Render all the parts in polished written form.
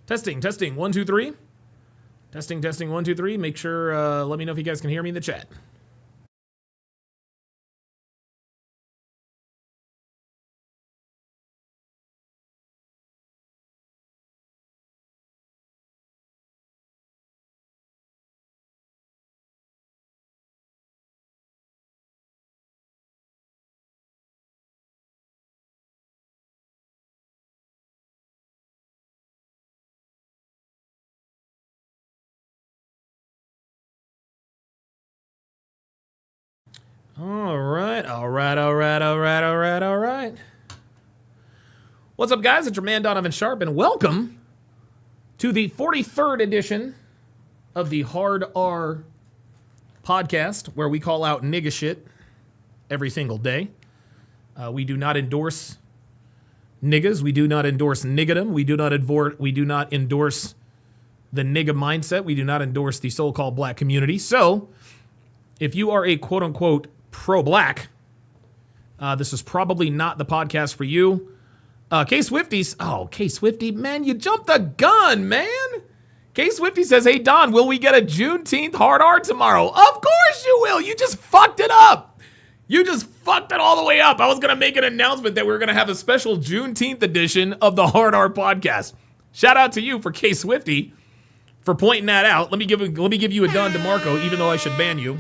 Testing, 1, 2, 3. Testing, 1, 2, 3. Make sure, let me know if you guys can hear me in the chat. All right. What's up, guys? It's your man, Donovan Sharp, and welcome to the 43rd edition of the Hard R podcast, where we call out nigga shit every single day. We do not endorse niggas. We do not endorse niggadom. We do not endorse the nigga mindset. We do not endorse the so-called black community. So, if you are a quote-unquote pro-black, this is probably not the podcast for you. K-Swifties, K-Swifty, man, you jumped the gun, man. K-Swifty says, hey, Don, will we get a Juneteenth hard R tomorrow? Of course you will. You just fucked it up. You just fucked it all the way up. I was going to make an announcement that we were going to have a special Juneteenth edition of the Hard R podcast. Shout out to you for K-Swifty for pointing that out. Let me give you a Don DeMarco, even though I should ban you.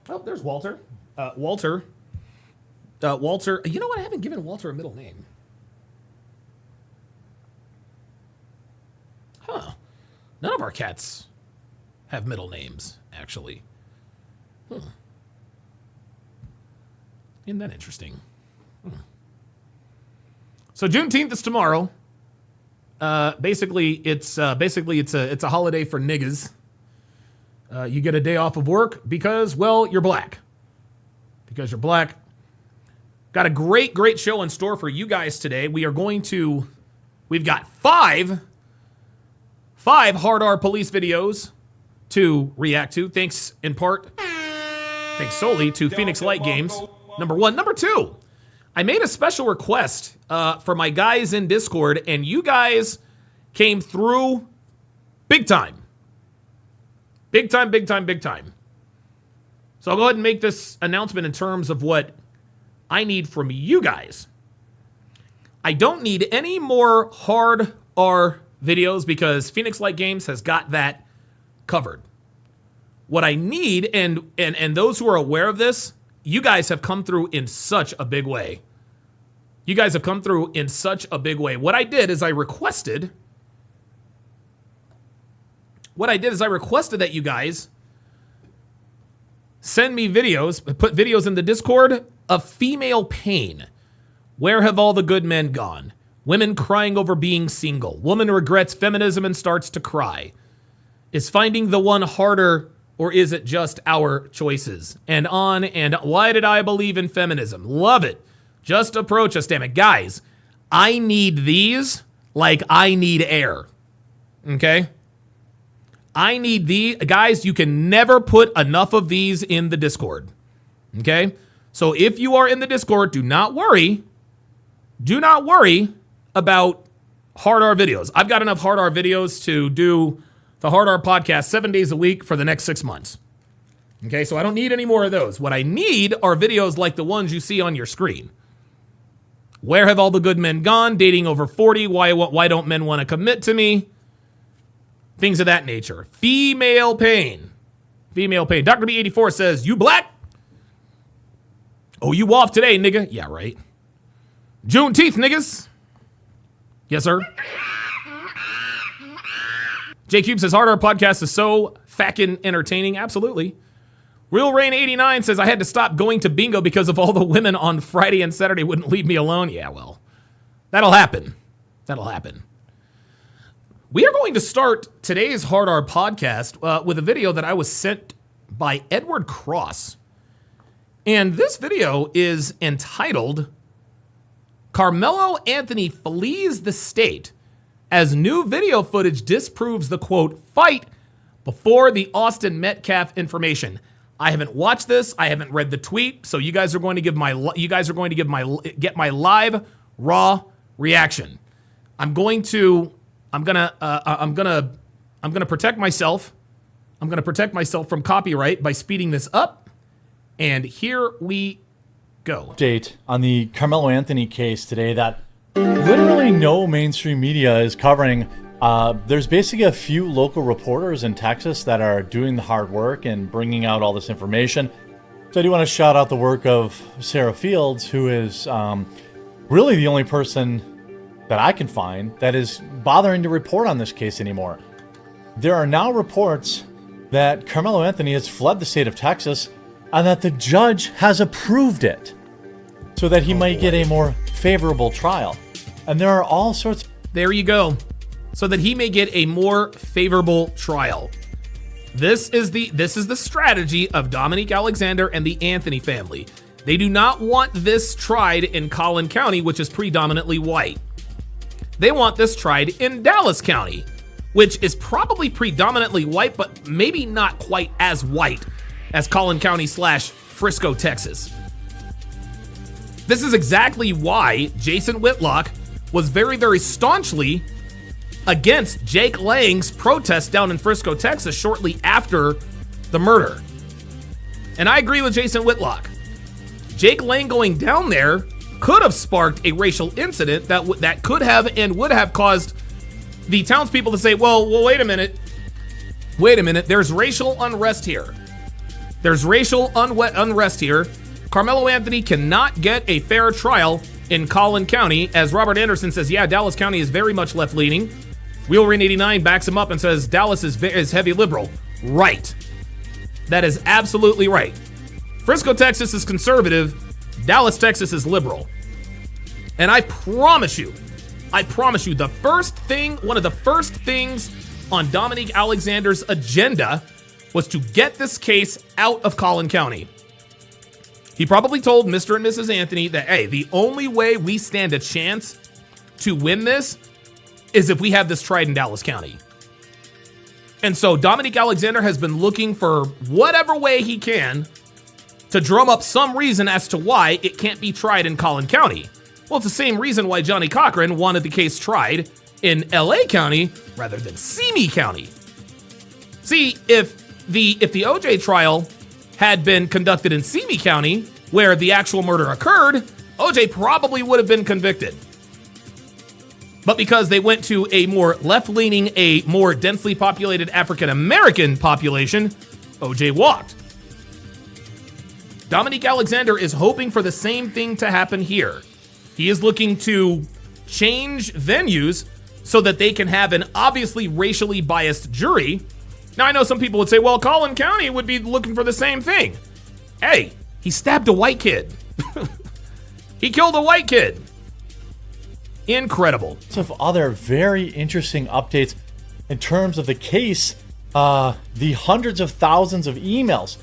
Oh, there's Walter. Walter, you know what? I haven't given Walter a middle name. Huh. None of our cats have middle names, actually. Isn't that interesting? So Juneteenth is tomorrow. Basically it's a holiday for niggas. You get a day off of work because, well, you're black. Because you're black. Got a great show in store for you guys today. We've got five Hard R police videos to react to. Thanks solely to Phoenix Light Games. Number one. Number two, I made a special request for my guys in Discord, and you guys came through big time. Big time. So I'll go ahead and make this announcement in terms of what I need from you guys. I don't need any more Hard R videos because Phoenix Light Games has got that covered. What I need, and those who are aware of this, you guys have come through in such a big way. What I did is I requested that you guys send me videos, put videos in the Discord of female pain. Where have all the good men gone? Women crying over being single. Woman regrets feminism and starts to cry. Is finding the one harder, or is it just our choices? And on, and why did I believe in feminism? Love it. Just approach us, damn it. Guys, I need these like I need air. Okay? I need these. Guys, you can never put enough of these in the Discord. Okay? So if you are in the Discord, do not worry. Do not worry about Hard R videos. I've got enough Hard R videos to do the Hard R podcast 7 days a week for the next 6 months. Okay? So I don't need any more of those. What I need are videos like the ones you see on your screen. Where have all the good men gone? Dating over 40. Why don't men want to commit to me? Things of that nature. Female pain. Dr. B84 says, you black? Oh, you off today, nigga? Yeah, right. Juneteenth, niggas. Yes, sir. J Cube says, Hard R podcast is so fucking entertaining. Absolutely. Real Rain 89 says, I had to stop going to bingo because of all the women on Friday and Saturday wouldn't leave me alone. Yeah, well, that'll happen. We are going to start today's Hard R podcast with a video that I was sent by Edward Cross. And this video is entitled, Carmelo Anthony Flees the State as New Video Footage Disproves the, quote, Fight Before the Austin Metcalf Information. I haven't watched this. I haven't read the tweet. So you guys are going to get my live, raw reaction. I'm gonna protect myself. I'm gonna protect myself from copyright by speeding this up. And here we go. Update on the Carmelo Anthony case today that literally no mainstream media is covering. There's basically a few local reporters in Texas that are doing the hard work and bringing out all this information. So I do want to shout out the work of Sarah Fields, who is really the only person that I can find that is bothering to report on this case anymore. There are now reports that Carmelo Anthony has fled the state of Texas and that the judge has approved it so that he might get a more favorable trial. And there are all sorts. There you go. So that he may get a more favorable trial. This is the strategy of Dominique Alexander and the Anthony family. They do not want this tried in Collin County, which is predominantly white. They want this tried in Dallas County, which is probably predominantly white, but maybe not quite as white as Collin County / Frisco, Texas. This is exactly why Jason Whitlock was very, very staunchly against Jake Lang's protest down in Frisco, Texas shortly after the murder. And I agree with Jason Whitlock. Jake Lang going down there could have sparked a racial incident that could have and would have caused the townspeople to say, well, wait a minute, there's racial unrest here. There's racial unrest here. Carmelo Anthony cannot get a fair trial in Collin County, as Robert Anderson says, yeah, Dallas County is very much left-leaning. Wheelrain89 backs him up and says Dallas is heavy liberal. Right. That is absolutely right. Frisco, Texas is conservative. Dallas, Texas is liberal. And I promise you, one of the first things on Dominique Alexander's agenda was to get this case out of Collin County. He probably told Mr. and Mrs. Anthony that, hey, the only way we stand a chance to win this is if we have this tried in Dallas County. And so Dominique Alexander has been looking for whatever way he can to drum up some reason as to why it can't be tried in Collin County. Well, it's the same reason why Johnny Cochran wanted the case tried in LA County rather than Simi County. See, if the OJ trial had been conducted in Simi County, where the actual murder occurred, OJ probably would have been convicted. But because they went to a more left-leaning, a more densely populated African-American population, OJ walked. Dominique Alexander is hoping for the same thing to happen here. He is looking to change venues so that they can have an obviously racially biased jury. Now, I know some people would say, well, Collin County would be looking for the same thing. Hey, he stabbed a white kid. He killed a white kid. Incredible. Of other very interesting updates in terms of the case, the hundreds of thousands of emails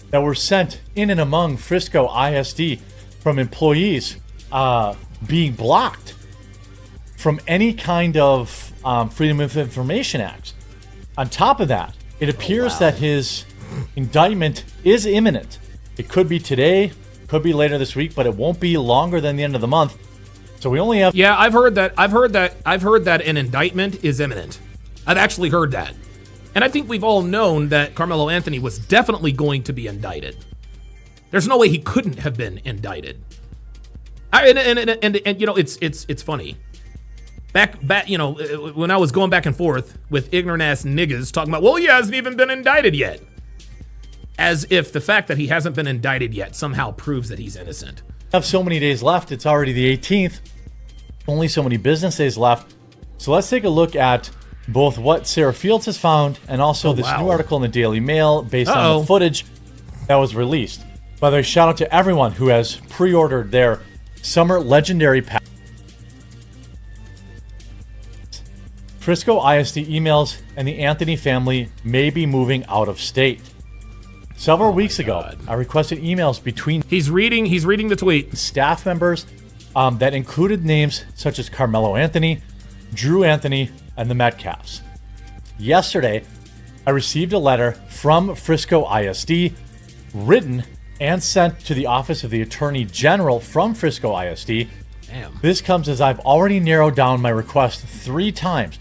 that were sent in and among Frisco ISD from employees being blocked from any kind of Freedom of Information Act. On top of that, it appears that his indictment is imminent. It could be today, could be later this week, but it won't be longer than the end of the month. So we only have. Yeah, I've heard that an indictment is imminent. I've actually heard that. And I think we've all known that Carmelo Anthony was definitely going to be indicted. There's no way he couldn't have been indicted. And you know, it's funny. Back, you know, when I was going back and forth with ignorant ass niggas talking about, well, he hasn't even been indicted yet. As if the fact that he hasn't been indicted yet somehow proves that he's innocent. Have so many days left. It's already the 18th. Only so many business days left. So let's take a look at both what Sarah Fields has found and also this new article in the Daily Mail based on the footage that was released. By the way, shout out to everyone who has pre-ordered their Summer Legendary Pack. Frisco ISD emails and the Anthony family may be moving out of state. Several weeks ago, I requested emails between He's reading the tweet. Staff members that included names such as Carmelo Anthony, Drew Anthony, and the Metcalfs. Yesterday, I received a letter from Frisco ISD, written and sent to the Office of the Attorney General from Frisco ISD, Damn. This comes as I've already narrowed down my request 3 times,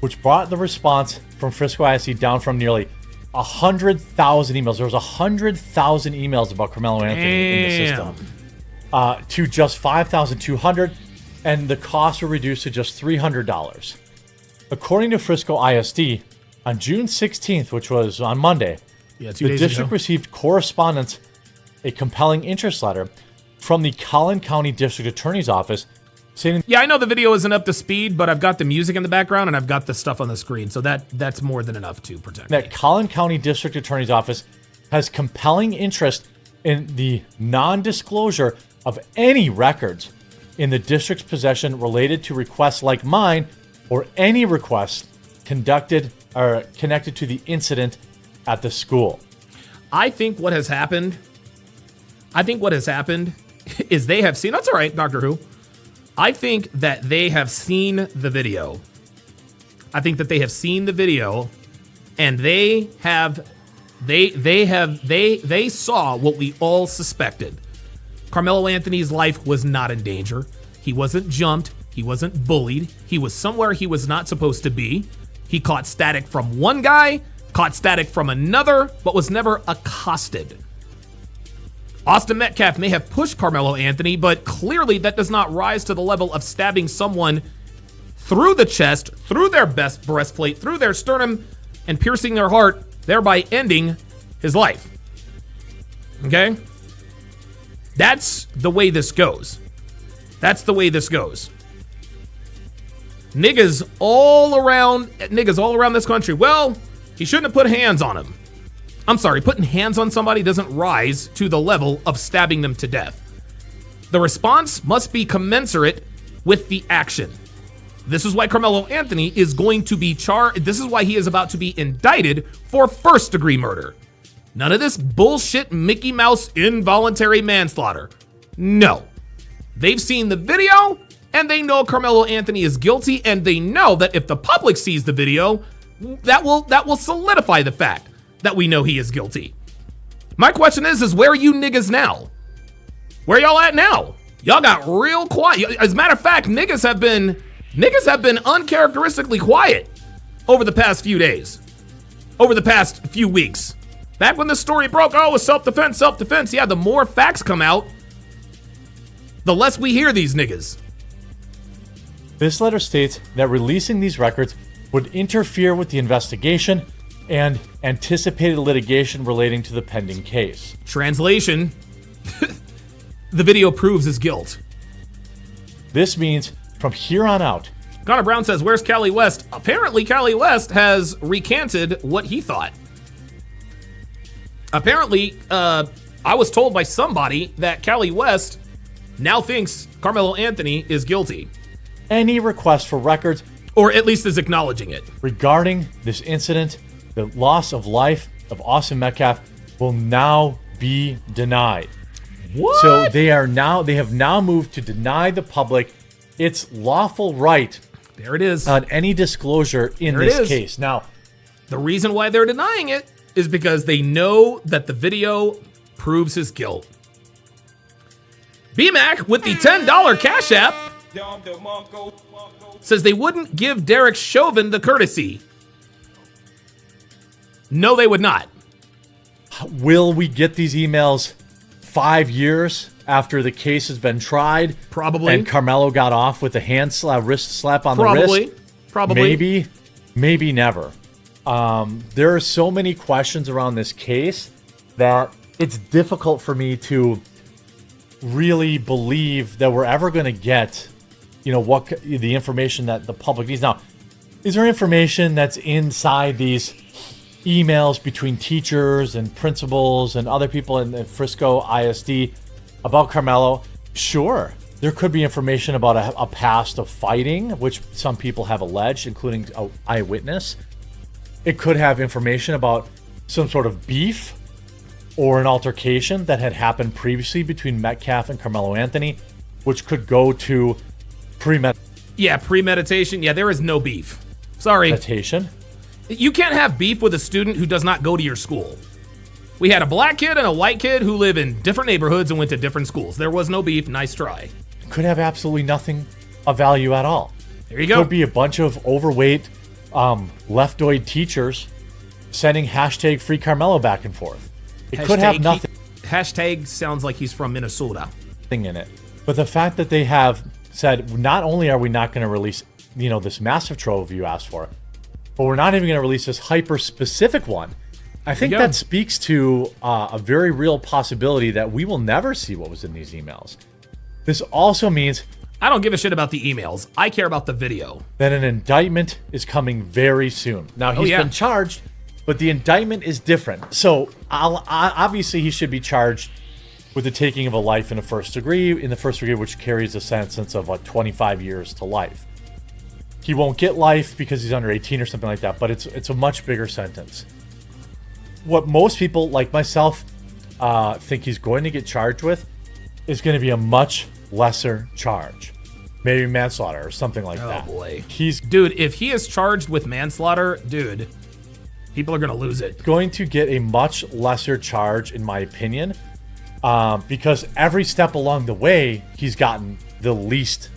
which brought the response from Frisco ISD down from nearly 100,000 emails. There was 100,000 emails about Carmelo Anthony in the system to just 5,200, and the costs were reduced to just $300. According to Frisco ISD, on June 16th, which was on Monday, the district received correspondence, a compelling interest letter from the Collin County District Attorney's Office saying, yeah, I know the video isn't up to speed, but I've got the music in the background and I've got the stuff on the screen, so that's more than enough to protect that me. Collin County District Attorney's Office has compelling interest in the non-disclosure of any records in the district's possession related to requests like mine or any requests conducted or connected to the incident at the school. I think what has happened is they have seen, that's all right, Doctor Who. I think that they have seen the video. And they saw what we all suspected. Carmelo Anthony's life was not in danger. He wasn't jumped. He wasn't bullied. He was somewhere he was not supposed to be. He caught static from one guy, caught static from another, but was never accosted. Austin Metcalf may have pushed Carmelo Anthony, but clearly that does not rise to the level of stabbing someone through the chest, through their best breastplate, through their sternum, and piercing their heart, thereby ending his life. Okay? That's the way this goes. Niggas all around this country. Well, he shouldn't have put hands on him. I'm sorry, putting hands on somebody doesn't rise to the level of stabbing them to death. The response must be commensurate with the action. This is why Carmelo Anthony is going to be charged. This is why he is about to be indicted for first-degree murder. None of this bullshit Mickey Mouse involuntary manslaughter. No. They've seen the video, and they know Carmelo Anthony is guilty, and they know that if the public sees the video, that will solidify the fact that we know he is guilty. My question is where are you niggas now? Where y'all at now? Y'all got real quiet. As a matter of fact, niggas have been uncharacteristically quiet over the past few days, over the past few weeks. Back when the story broke, oh, it was self-defense. Yeah, the more facts come out, the less we hear these niggas. This letter states that releasing these records would interfere with the investigation and anticipated litigation relating to the pending case. Translation, the video proves his guilt. This means from here on out. Connor Brown says, where's Cali West? Apparently, Cali West has recanted what he thought. Apparently, I was told by somebody that Cali West now thinks Carmelo Anthony is guilty. Any request for records, or at least is acknowledging it, regarding this incident, the loss of life of Austin Metcalf, will now be denied. What? So they have now moved to deny the public its lawful right. There it is. On any disclosure in this case. Now, the reason why they're denying it is because they know that the video proves his guilt. BMAC with the $10 Cash App says they wouldn't give Derek Chauvin the courtesy. No, they would not. Will we get these emails 5 years after the case has been tried? Probably. And Carmelo got off with a wrist slap on the wrist? Probably. Maybe never. There are so many questions around this case that it's difficult for me to really believe that we're ever going to get, what the information that the public needs. Now, is there information that's inside these emails between teachers and principals and other people in the Frisco ISD about Carmelo? Sure. There could be information about a past of fighting, which some people have alleged, including an eyewitness. It could have information about some sort of beef or an altercation that had happened previously between Metcalf and Carmelo Anthony, which could go to premeditation. Yeah, there is no beef. Sorry. Premeditation. You can't have beef with a student who does not go to your school. We had a black kid and a white kid who live in different neighborhoods and went to different schools. There was no beef. Nice try. could have absolutely nothing of value at all. There you go. Could be a bunch of overweight leftoid teachers sending hashtag free Carmelo back and forth. It could have nothing. Hashtag sounds like he's from Minnesota. In it. But the fact that they have said, not only are we not going to release, this massive trove you asked for, but we're not even going to release this hyper-specific one. I think that speaks to a very real possibility that we will never see what was in these emails. This also means... I don't give a shit about the emails. I care about the video. That an indictment is coming very soon. Now, he's been charged, but the indictment is different. So, obviously, he should be charged with the taking of a life in the first degree, which carries a sentence of 25 years to life. He won't get life because he's under 18 or something like that, but it's a much bigger sentence. What most people, like myself, think he's going to get charged with is going to be a much lesser charge. Maybe manslaughter or something like that. Oh, boy. Dude, if he is charged with manslaughter, dude, people are going to lose it. Going to get a much lesser charge, in my opinion, because every step along the way, he's gotten the least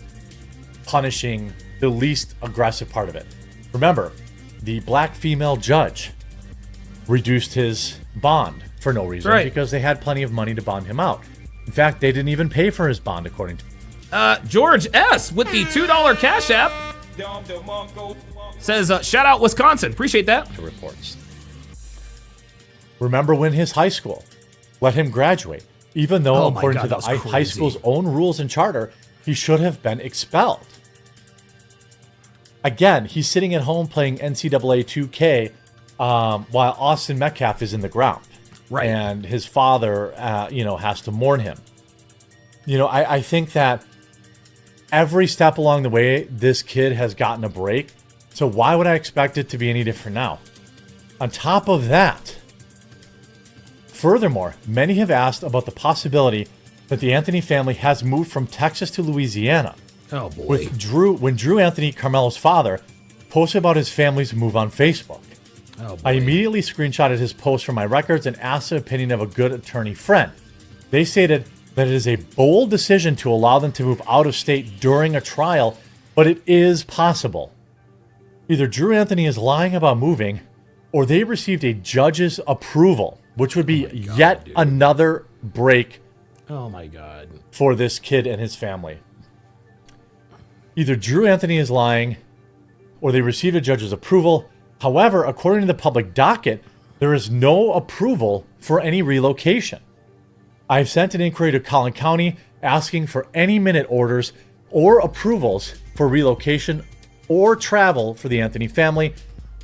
punishing, the least aggressive part of it. Remember, the black female judge reduced his bond for no reason because they had plenty of money to bond him out. In fact, they didn't even pay for his bond, according to... George S. with the $2 Cash App says, shout out Wisconsin. Appreciate that. Reports. Remember when his high school let him graduate, even though, according to the high school's own rules and charter, he should have been expelled. Again, he's sitting at home playing NCAA 2K while Austin Metcalf is in the ground. Right. And his father, has to mourn him. I think that every step along the way, this kid has gotten a break. So why would I expect it to be any different now? On top of that, furthermore, many have asked about the possibility that the Anthony family has moved from Texas to Louisiana. Oh, boy. When Drew Anthony, Carmelo's father, posted about his family's move on Facebook. Oh, boy. I immediately screenshotted his post from my records and asked the opinion of a good attorney friend. They stated that it is a bold decision to allow them to move out of state during a trial, but it is possible. Either Drew Anthony is lying about moving, or they received a judge's approval, which would be yet another break for this kid and his family. Either Drew Anthony is lying, or they received a judge's approval. However, according to the public docket, there is no approval for any relocation. I've sent an inquiry to Collin County asking for any minute orders or approvals for relocation or travel for the Anthony family.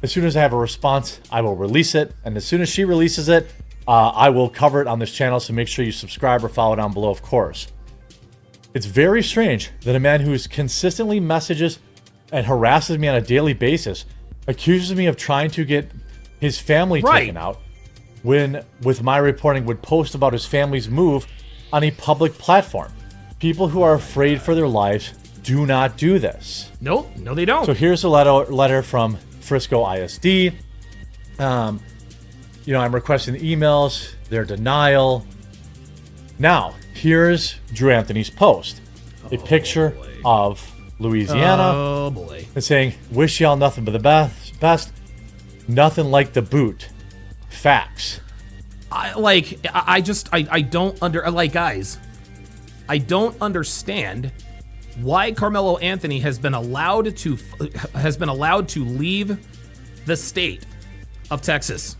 As soon as I have a response, I will release it. And as soon as she releases it, I will cover it on this channel. So make sure you subscribe or follow down below, of course. It's very strange that a man who consistently messages and harasses me on a daily basis accuses me of trying to get his family taken out, when, with my reporting, would post about his family's move on a public platform. People who are afraid for their lives do not do this. No, they don't. So here's a letter from Frisco ISD. I'm requesting the emails, their denial. Now, here's Drew Anthony's post. A picture of Louisiana. Oh, boy. And saying, wish y'all nothing but the best. Nothing like the boot. Facts. Guys, I don't understand why Carmelo Anthony has been allowed to leave the state of Texas.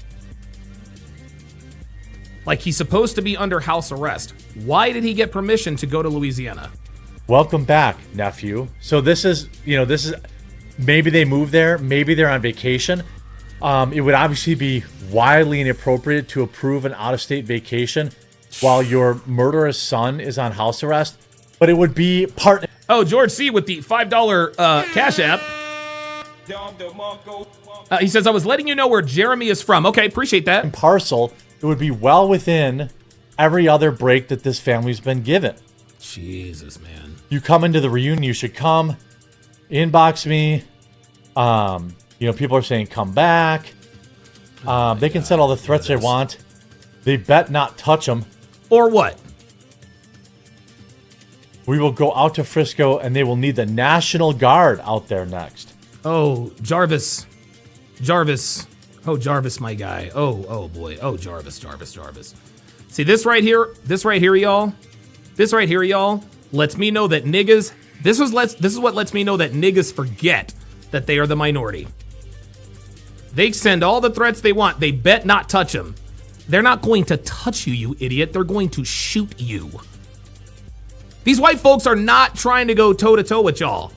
Like, he's supposed to be under house arrest. Why did he get permission to go to Louisiana? Welcome back, nephew. So this is maybe they moved there, maybe they're on vacation. It would obviously be wildly inappropriate to approve an out-of-state vacation while your murderous son is on house arrest, but it would be part... Oh, George C. with the $5 Cash App. He says, I was letting you know where Jeremy is from. Okay, appreciate that. And parcel, it would be well within every other break that this family's been given. Jesus, man. You come into the reunion, you should come. Inbox me. People are saying, come back. They can set all the threats they want. They bet not touch them. Or what? We will go out to Frisco, and they will need the National Guard out there next. Oh, Jarvis. Oh, Jarvis, my guy. Oh boy. Oh, Jarvis. See, this right here, y'all. This right here, y'all, lets me know that niggas, this is what lets me know that niggas forget that they are the minority. They send all the threats they want. They bet not touch them. They're not going to touch you, you idiot. They're going to shoot you. These white folks are not trying to go toe-to-toe with y'all.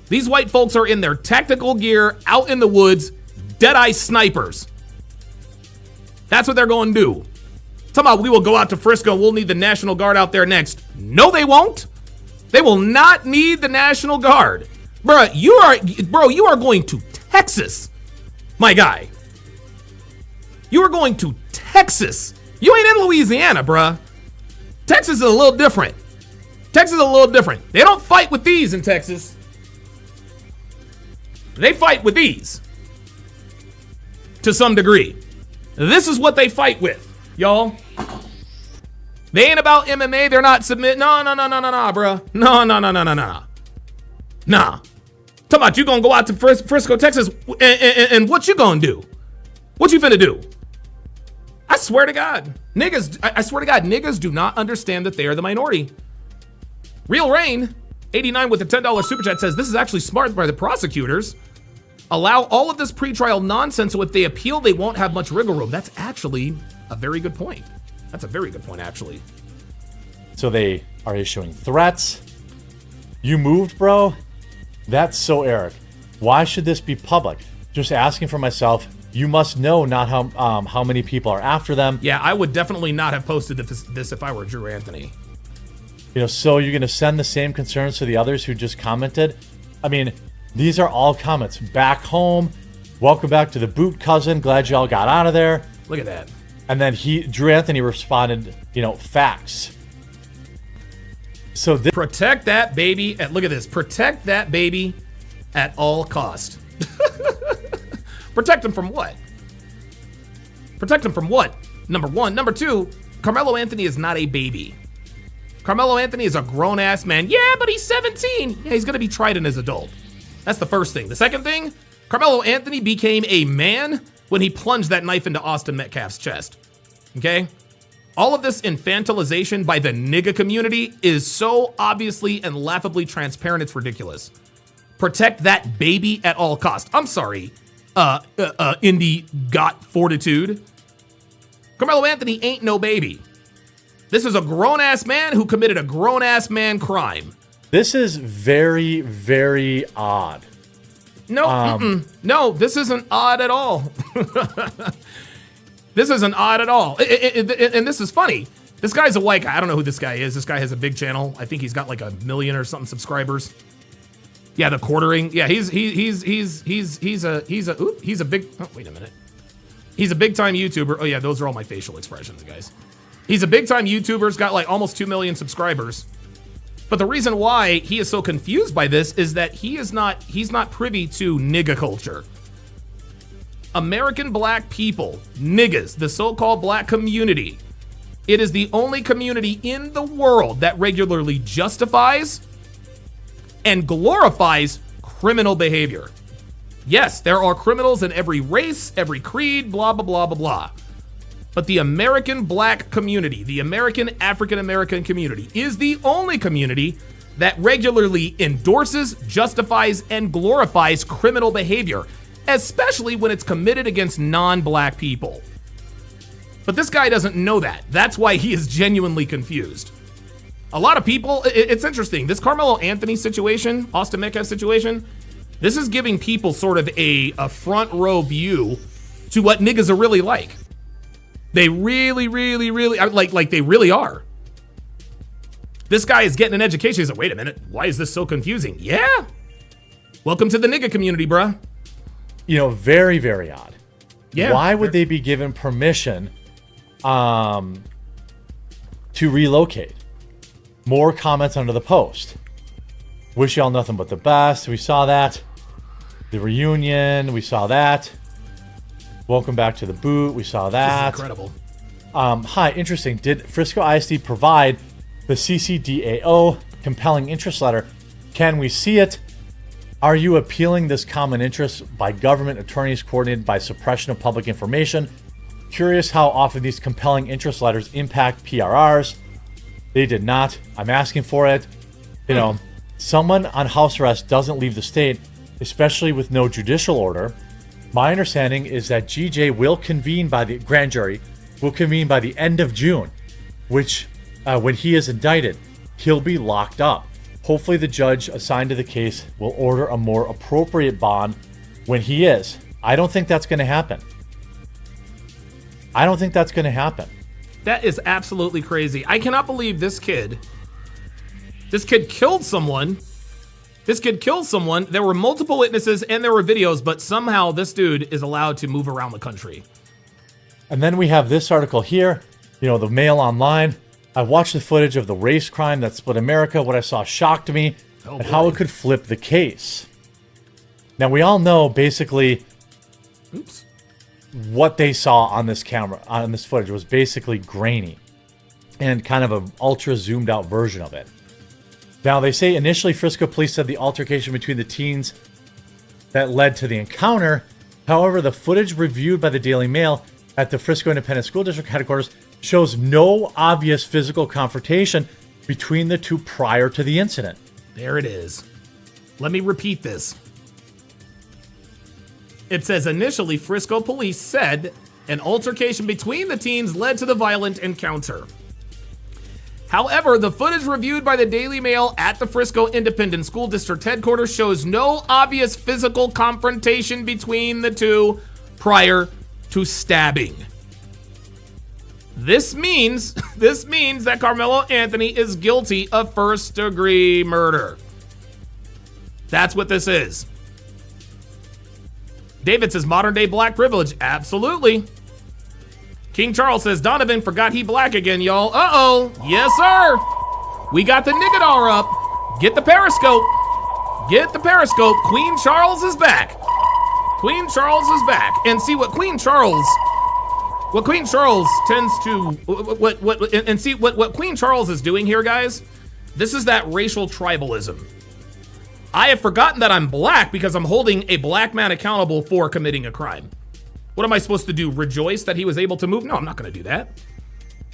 These white folks are in their tactical gear, out in the woods, dead-eye snipers. That's what they're going to do. Talking about we will go out to Frisco and we'll need the National Guard out there next. No, they won't. They will not need the National Guard. Bro, you are going to Texas, my guy. You are going to Texas. You ain't in Louisiana, bruh. Texas is a little different. They don't fight with these in Texas. They fight with these. To some degree. This is what they fight with, y'all. They ain't about MMA. They're not submit. No, bruh. No. Nah. Talking about you gonna go out to Frisco, Texas, and what you gonna do? What you finna do? I swear to God, niggas do not understand that they are the minority. Real Rain, 89 with a $10 super chat says, this is actually smart by the prosecutors. Allow all of this pretrial nonsense, so if they appeal, they won't have much wiggle room. That's actually a very good point. Actually. So they are issuing threats. You moved, bro? That's so Eric. Why should this be public? Just asking for myself. You must know not how many people are after them. Yeah, I would definitely not have posted this if I were Drew Anthony. You know, so you're going to send the same concerns to the others who just commented? I mean, these are all comments. Back home. Welcome back to the boot, cousin. Glad y'all got out of there. Look at that. And then Drew Anthony responded, facts. So protect that baby. Look at this. Protect that baby at all cost. Protect him from what? Number one. Number two, Carmelo Anthony is not a baby. Carmelo Anthony is a grown-ass man. Yeah, but he's 17. Yeah, he's going to be tried in his adult. That's the first thing. The second thing, Carmelo Anthony became a man when he plunged that knife into Austin Metcalf's chest. Okay? All of this infantilization by the nigga community is so obviously and laughably transparent, it's ridiculous. Protect that baby at all costs. I'm sorry, Indy got fortitude. Carmelo Anthony ain't no baby. This is a grown-ass man who committed a grown-ass man crime. This is very, very odd. No, this isn't odd at all. This isn't odd at all. And this is funny. This guy's a white guy. I don't know who this guy is. This guy has a big channel. I think he's got like 1 million or something subscribers. Yeah, the quartering. Yeah, he's a big. Oh, wait a minute. He's a big time YouTuber. Oh yeah, those are all my facial expressions, guys. He's a big time YouTuber. He's got like almost 2 million subscribers. But the reason why he is so confused by this is that he's not privy to nigga culture. American black people, niggas, the so-called black community, it is the only community in the world that regularly justifies and glorifies criminal behavior. Yes, there are criminals in every race, every creed, blah, blah, blah, blah, blah. But the American black community, the American African-American community, is the only community that regularly endorses, justifies, and glorifies criminal behavior, especially when it's committed against non-black people. But this guy doesn't know that. That's why he is genuinely confused. A lot of people, it's interesting. This Carmelo Anthony situation, Austin Metcalf situation, this is giving people sort of a front row view to what niggas are really like. They really, really, really, like they really are. This guy is getting an education. He's like, wait a minute, why is this so confusing? Yeah. Welcome to the nigga community, bruh. Very, very odd. Yeah. Why would they be given permission to relocate? More comments under the post. Wish y'all nothing but the best. We saw that. The reunion, we saw that. Welcome back to the boot. We saw that. This is incredible. Hi, interesting. Did Frisco ISD provide the CCDAO compelling interest letter. Can we see it? Are you appealing this common interest by government attorneys coordinated by suppression of public information? Curious how often these compelling interest letters impact PRRs. They did not. I'm asking for it. You know, someone on house arrest doesn't leave the state, especially with no judicial order. My understanding is that GJ will convene by the grand jury, will convene by the end of June, which when he is indicted, he'll be locked up. Hopefully the judge assigned to the case will order a more appropriate bond when he is. I don't think that's going to happen. I don't think that's going to happen. That is absolutely crazy. I cannot believe this kid killed someone. This kid killed someone. There were multiple witnesses and there were videos, but somehow this dude is allowed to move around the country. And then we have this article here, you know, the Mail Online. I watched the footage of the race crime that split America. What I saw shocked me and how it could flip the case. Now, we all know basically what they saw on this camera, on this footage was basically grainy and kind of an ultra zoomed out version of it. Now, they say initially Frisco police said the altercation between the teens that led to the encounter. However, the footage reviewed by the Daily Mail at the Frisco Independent School District headquarters shows no obvious physical confrontation between the two prior to the incident. There it is. Let me repeat this. It says initially Frisco police said an altercation between the teens led to the violent encounter. However, the footage reviewed by the Daily Mail at the Frisco Independent School District headquarters shows no obvious physical confrontation between the two prior to stabbing. This means that Carmelo Anthony is guilty of first-degree murder. That's what this is. David says modern-day black privilege. Absolutely. King Charles says Donovan forgot he black again, y'all. Uh-oh. Yes, sir. We got the Nigadar up. Get the Periscope. Get the Periscope. Queen Charles is back. Queen Charles is back. And see what Queen Charles tends to what Queen Charles is doing here, guys. This is that racial tribalism. I have forgotten that I'm black because I'm holding a black man accountable for committing a crime. What am I supposed to do? Rejoice that he was able to move? No, I'm not going to do that.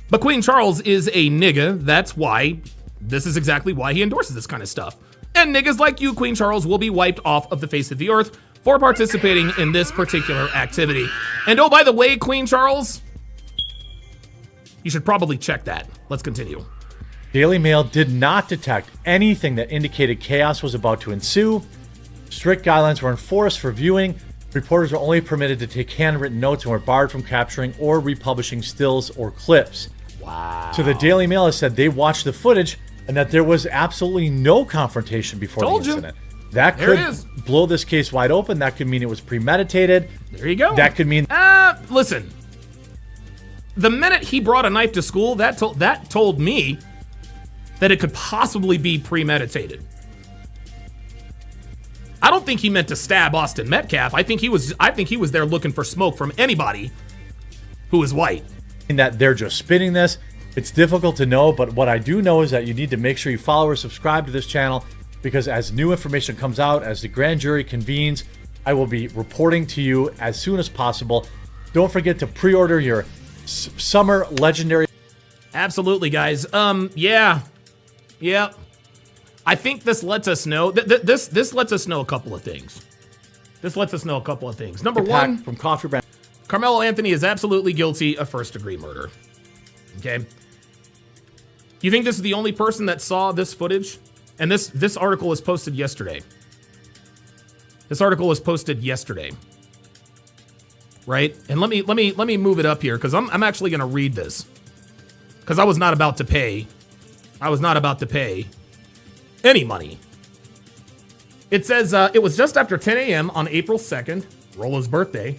But Queen Charles is a nigga. That's why, this is exactly why he endorses this kind of stuff. And niggas like you, Queen Charles, will be wiped off of the face of the earth for participating in this particular activity. And oh, by the way, Queen Charles, you should probably check that. Let's continue. Daily Mail did not detect anything that indicated chaos was about to ensue. Strict guidelines were enforced for viewing. Reporters were only permitted to take handwritten notes and were barred from capturing or republishing stills or clips. Wow. So the Daily Mail has said they watched the footage and that there was absolutely no confrontation before the incident. That could blow this case wide open. That could mean it was premeditated. There you go. That could mean... Listen. The minute he brought a knife to school, that told me that it could possibly be premeditated. I don't think he meant to stab Austin Metcalf. I think he was there looking for smoke from anybody who is white. In that they're just spinning this. It's difficult to know, but what I do know is that you need to make sure you follow or subscribe to this channel, because as new information comes out, as the grand jury convenes, I will be reporting to you as soon as possible. Don't forget to pre-order your summer legendary. Absolutely, guys. Yeah. I think this lets us know this lets us know a couple of things. Number one, from Coffee Brand. Carmelo Anthony is absolutely guilty of first-degree murder. Okay. You think this is the only person that saw this footage? And this article was posted yesterday. Right? And let me move it up here because I'm actually going to read this. Because I was not about to pay any money. It says, it was just after 10 a.m. on April 2nd, Rolo's birthday,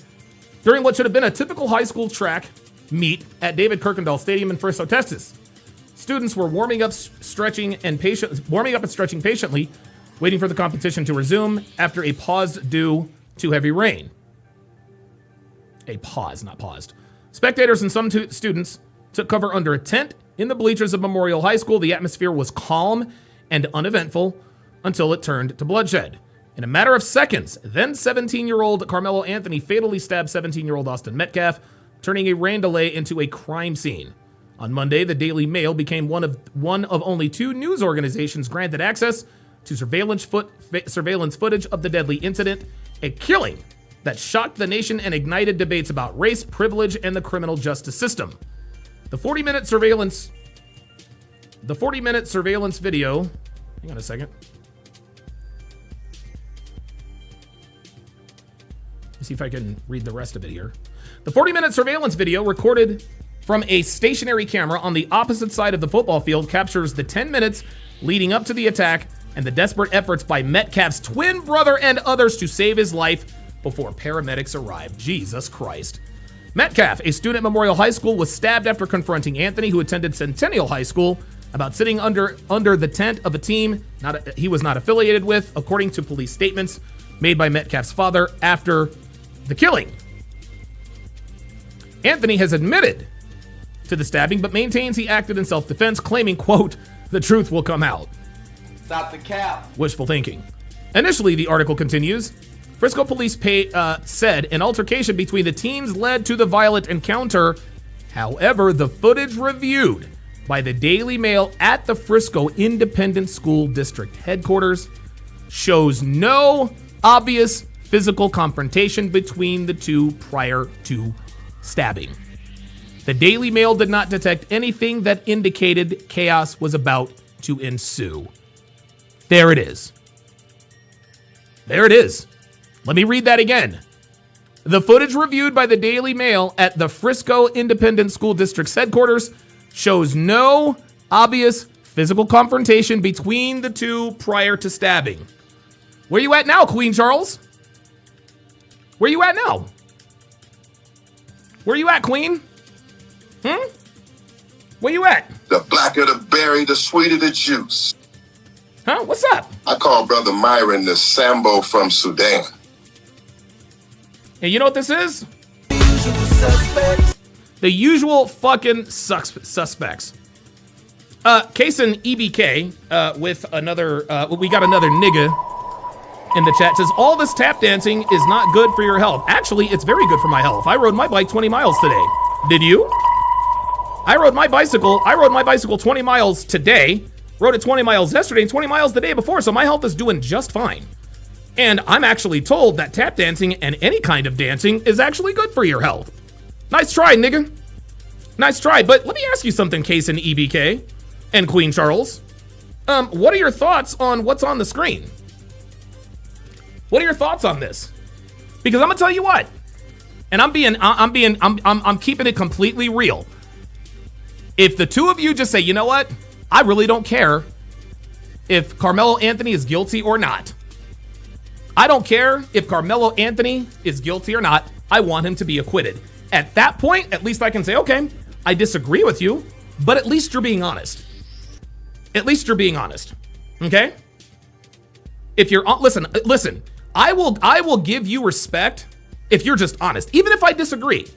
during what should have been a typical high school track meet at David Kirkendall Stadium in Frisco, Texas. Students were warming up and stretching patiently, waiting for the competition to resume after a pause due to heavy rain. A pause, not paused. Spectators and some students took cover under a tent in the bleachers of Memorial High School. The atmosphere was calm and uneventful until it turned to bloodshed. In a matter of seconds, then 17-year-old Carmelo Anthony fatally stabbed 17-year-old Austin Metcalf, turning a randelay into a crime scene. On Monday, the Daily Mail became one of only 2 news organizations granted access to surveillance footage of the deadly incident, a killing that shocked the nation and ignited debates about race, privilege, and the criminal justice system. The 40-minute surveillance video, hang on a second. Let's see if I can read the rest of it here. The 40-minute surveillance video recorded from a stationary camera on the opposite side of the football field captures the 10 minutes leading up to the attack and the desperate efforts by Metcalf's twin brother and others to save his life before paramedics arrived. Jesus Christ. Metcalf, a student at Memorial High School, was stabbed after confronting Anthony, who attended Centennial High School, about sitting under the tent of a team he was not affiliated with, according to police statements made by Metcalf's father after the killing. Anthony has admitted to the stabbing, but maintains he acted in self-defense, claiming, quote, "The truth will come out." Stop the cap. Wishful thinking. Initially, the article continues, Frisco police said an altercation between the teams led to the violent encounter. However, the footage reviewed by the Daily Mail at the Frisco Independent School District headquarters shows no obvious physical confrontation between the two prior to stabbing. The Daily Mail did not detect anything that indicated chaos was about to ensue. There it is. There it is. Let me read that again. The footage reviewed by the Daily Mail at the Frisco Independent School District's headquarters shows no obvious physical confrontation between the two prior to stabbing. Where you at now, Queen Charles? Where you at now? Where you at, Queen? Where you at? The blacker the berry, the sweeter the juice. Huh? What's up? I call Brother Myron the Sambo from Sudan. And you know what this is? The usual fucking suspects. Case in EBK with another, we got another nigga in the chat. Says, all this tap dancing is not good for your health. Actually, it's very good for my health. I rode my bike 20 miles today. Did you? I rode my bicycle 20 miles today, rode it 20 miles yesterday, and 20 miles the day before, so my health is doing just fine. And I'm actually told that tap dancing and any kind of dancing is actually good for your health. Nice try, nigga. Nice try. But let me ask you something, Case and EBK and Queen Charles. What are your thoughts on what's on the screen? What are your thoughts on this? Because I'm gonna tell you what, and I'm keeping it completely real. If the two of you just say, you know what, I really don't care if Carmelo Anthony is guilty or not. I don't care if Carmelo Anthony is guilty or not. I want him to be acquitted. At that point, at least I can say, okay, I disagree with you, but at least you're being honest. At least you're being honest. Okay? If you're listen, I will give you respect if you're just honest, even if I disagree.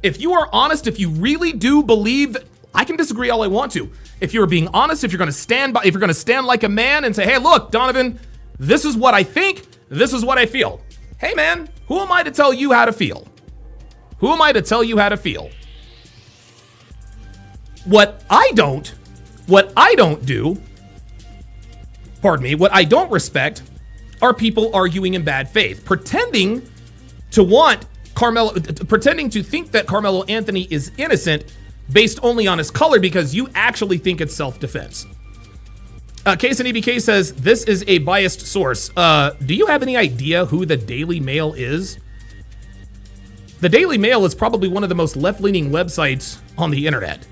If you are honest, if you really do believe that, I can disagree all I want to. If you're being honest, if you're going to stand like a man and say, hey, look, Donovan, this is what I think, this is what I feel. Hey, man, who am I to tell you how to feel? Who am I to tell you how to feel? What I don't respect are people arguing in bad faith, pretending to think that Carmelo Anthony is innocent based only on his color because you actually think it's self-defense. Case and EBK says, this is a biased source. Do you have any idea who the Daily Mail is? The Daily Mail is probably one of the most left-leaning websites on the internet.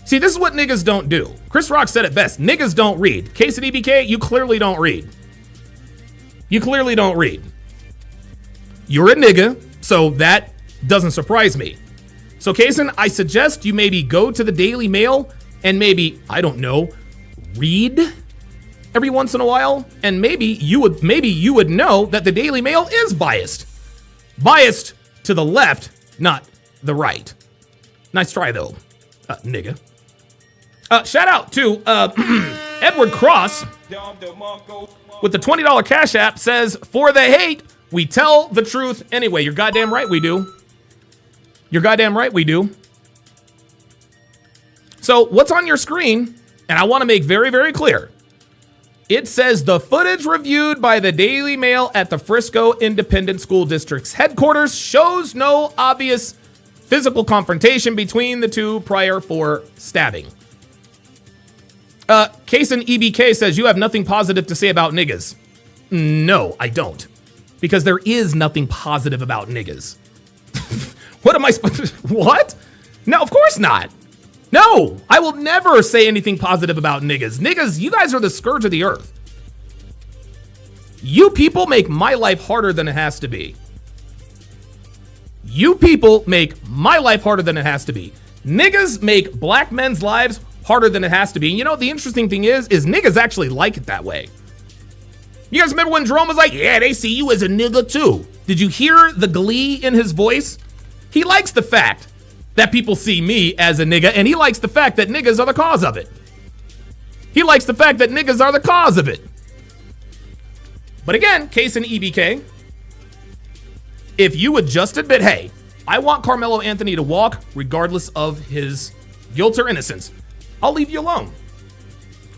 See, this is what niggas don't do. Chris Rock said it best. Niggas don't read. Case and EBK, you clearly don't read. You clearly don't read. You're a nigga, so that doesn't surprise me. So, Kaysen, I suggest you maybe go to the Daily Mail and maybe, I don't know, read every once in a while, and maybe you would know that the Daily Mail is biased. Biased to the left, not the right. Nice try, though, nigga. Shout out to Edward Cross with the $20 Cash App says, for the hate, we tell the truth anyway. You're goddamn right we do. You're goddamn right we do. So what's on your screen, and I want to make very, very clear, it says the footage reviewed by the Daily Mail at the Frisco Independent School District's headquarters shows no obvious physical confrontation between the two prior for stabbing. Kason EBK says, you have nothing positive to say about niggas. No, I don't. Because there is nothing positive about niggas. What am I supposed to... What? No, of course not. No, I will never say anything positive about niggas. Niggas, you guys are the scourge of the earth. You people make my life harder than it has to be. You people make my life harder than it has to be. Niggas make black men's lives harder than it has to be. And you know, the interesting thing is niggas actually like it that way. You guys remember when Jerome was like, yeah, they see you as a nigga too. Did you hear the glee in his voice? He likes the fact that people see me as a nigga, and he likes the fact that niggas are the cause of it. He likes the fact that niggas are the cause of it. But again, case in EBK, if you would just admit, hey, I want Carmelo Anthony to walk regardless of his guilt or innocence, I'll leave you alone.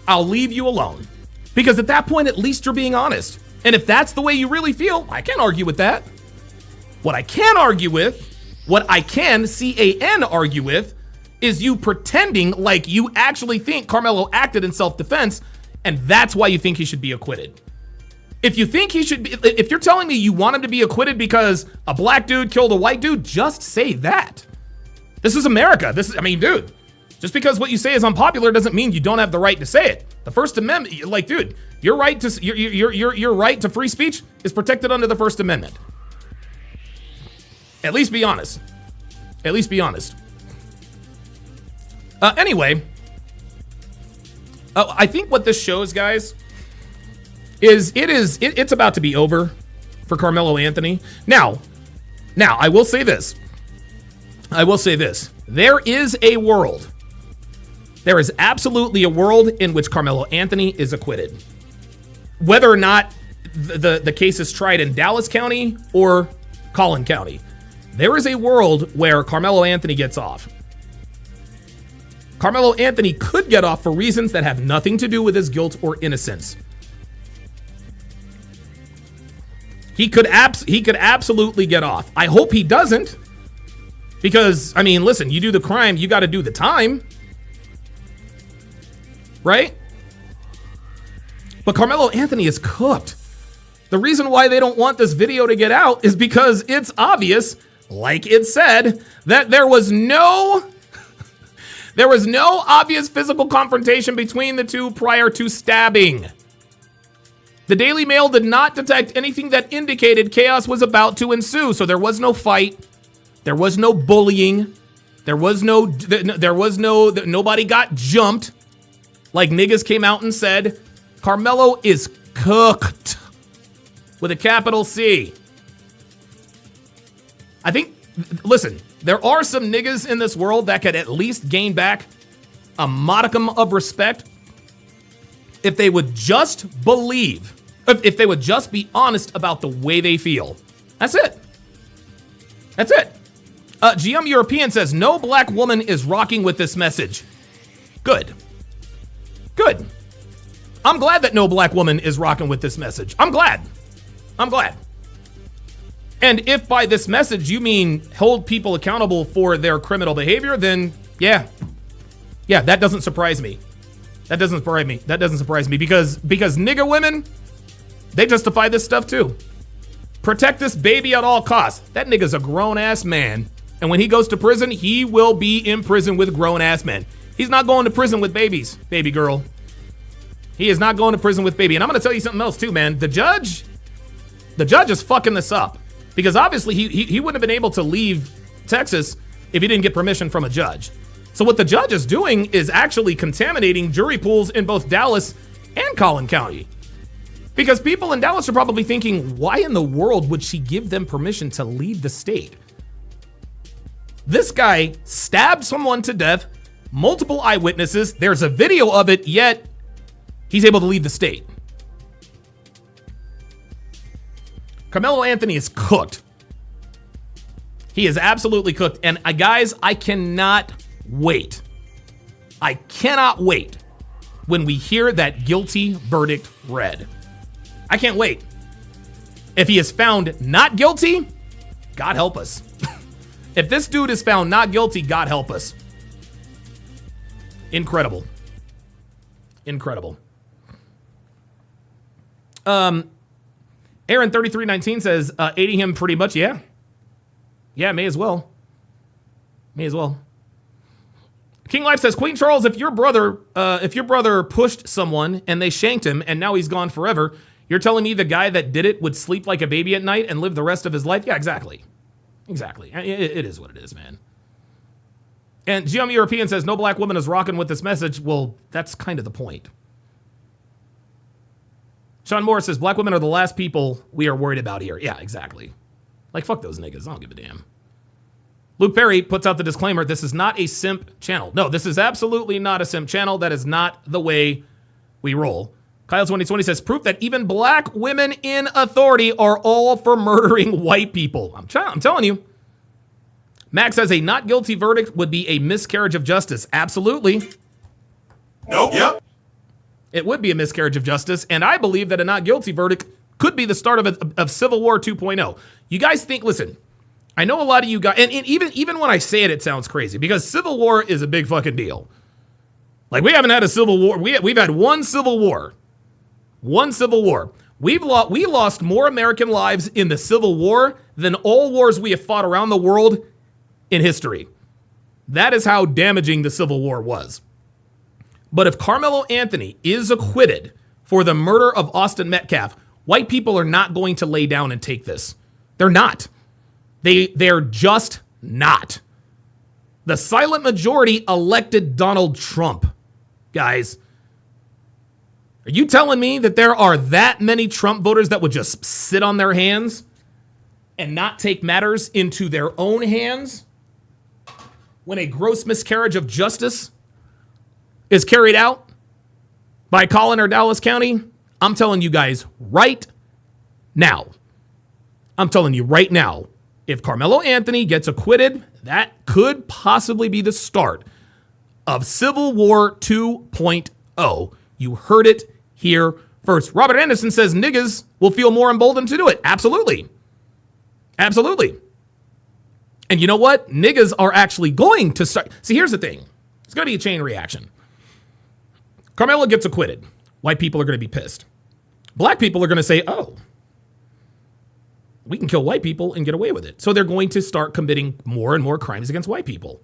I'll leave you alone. Because at that point, at least you're being honest. And if that's the way you really feel, I can't argue with that. What I can argue with, what I can, C-A-N, argue with, is you pretending like you actually think Carmelo acted in self-defense, and that's why you think he should be acquitted. If you think he should be, if you're telling me you want him to be acquitted because a black dude killed a white dude, just say that. This is America. I mean, dude, just because what you say is unpopular doesn't mean you don't have the right to say it. The First Amendment, like, dude, your right to free speech is protected under the First Amendment. At least be honest. At least be honest. Anyway, I think what this shows, guys, is it's about to be over for Carmelo Anthony. Now, I will say this. There is a world. There is absolutely a world in which Carmelo Anthony is acquitted. Whether or not the case is tried in Dallas County or Collin County, there is a world where Carmelo Anthony gets off. Carmelo Anthony could get off for reasons that have nothing to do with his guilt or innocence. He could absolutely get off. I hope he doesn't. Because, I mean, listen, you do the crime, you got to do the time. Right? But Carmelo Anthony is cooked. The reason why they don't want this video to get out is because it's obvious, like it said, that there was no obvious physical confrontation between the two prior to stabbing. The Daily Mail did not detect anything that indicated chaos was about to ensue. So there was no fight. There was no bullying. Nobody got jumped. Like niggas came out and said, Carmelo is cooked with a capital C. I think, listen, there are some niggas in this world that could at least gain back a modicum of respect if they would just believe, if they would just be honest about the way they feel. That's it. That's it. GM European says, no black woman is rocking with this message. Good. Good. I'm glad that no black woman is rocking with this message. I'm glad. And if by this message you mean hold people accountable for their criminal behavior, then yeah, that doesn't surprise me. That doesn't surprise me because nigga women, they justify this stuff too. Protect this baby at all costs. That nigga's a grown ass man. And when he goes to prison, he will be in prison with grown ass men. He's not going to prison with babies, baby girl. He is not going to prison with baby. And I'm going to tell you something else too, man. The judge is fucking this up because obviously he wouldn't have been able to leave Texas if he didn't get permission from a judge. So what the judge is doing is actually contaminating jury pools in both Dallas and Collin County. Because people in Dallas are probably thinking, why in the world would she give them permission to leave the state? This guy stabbed someone to death, multiple eyewitnesses. There's a video of it, yet he's able to leave the state. Carmelo Anthony is cooked. He is absolutely cooked. And guys, I cannot wait. I cannot wait when we hear that guilty verdict read. I can't wait. If he is found not guilty, God help us. If this dude is found not guilty, God help us. Incredible. Incredible. Aaron 3319 says, aiding him pretty much. Yeah. Yeah, may as well. May as well. King Life says, Queen Charles, if your brother pushed someone and they shanked him and now he's gone forever, you're telling me the guy that did it would sleep like a baby at night and live the rest of his life? Yeah, exactly. Exactly. It is what it is, man. And GM European says, no black woman is rocking with this message. Well, that's kind of the point. Sean Moore says, black women are the last people we are worried about here. Yeah, exactly. Like, fuck those niggas. I don't give a damn. Luke Perry puts out the disclaimer, this is not a simp channel. No, this is absolutely not a simp channel. That is not the way we roll. Kyle 2020 says, proof that even black women in authority are all for murdering white people. I'm telling you. Max says a not guilty verdict would be a miscarriage of justice. Absolutely. Nope. Yep. It would be a miscarriage of justice, and I believe that a not guilty verdict could be the start of Civil War 2.0. You guys think, listen, I know a lot of you guys, and even when I say it, it sounds crazy, because Civil War is a big fucking deal. Like, we haven't had a Civil War. We've had one Civil War. One Civil War. We lost more American lives in the Civil War than all wars we have fought around the world in history. That is how damaging the Civil War was. But if Carmelo Anthony is acquitted for the murder of Austin Metcalf, white people are not going to lay down and take this. They're not. They're just not. The silent majority elected Donald Trump. Guys, are you telling me that there are that many Trump voters that would just sit on their hands and not take matters into their own hands when a gross miscarriage of justice is carried out by Collin or Dallas County? I'm telling you guys right now. I'm telling you right now, if Carmelo Anthony gets acquitted, that could possibly be the start of Civil War 2.0. You heard it here first. Robert Anderson says niggas will feel more emboldened to do it. Absolutely. Absolutely. And you know what? Niggas are actually going to start. See, here's the thing. It's going to be a chain reaction. Carmelo gets acquitted. White people are going to be pissed. Black people are going to say, oh, we can kill white people and get away with it. So they're going to start committing more and more crimes against white people.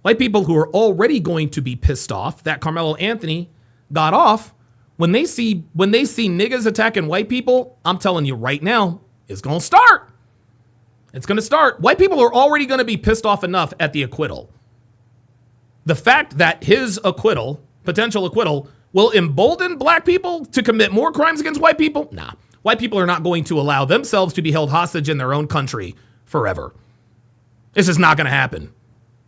White people who are already going to be pissed off that Carmelo Anthony got off, when they see niggas attacking white people, I'm telling you right now, it's going to start. It's going to start. White people are already going to be pissed off enough at the acquittal. The fact that his acquittal, potential acquittal, will embolden black people to commit more crimes against white people? Nah. White people are not going to allow themselves to be held hostage in their own country forever. This is not going to happen.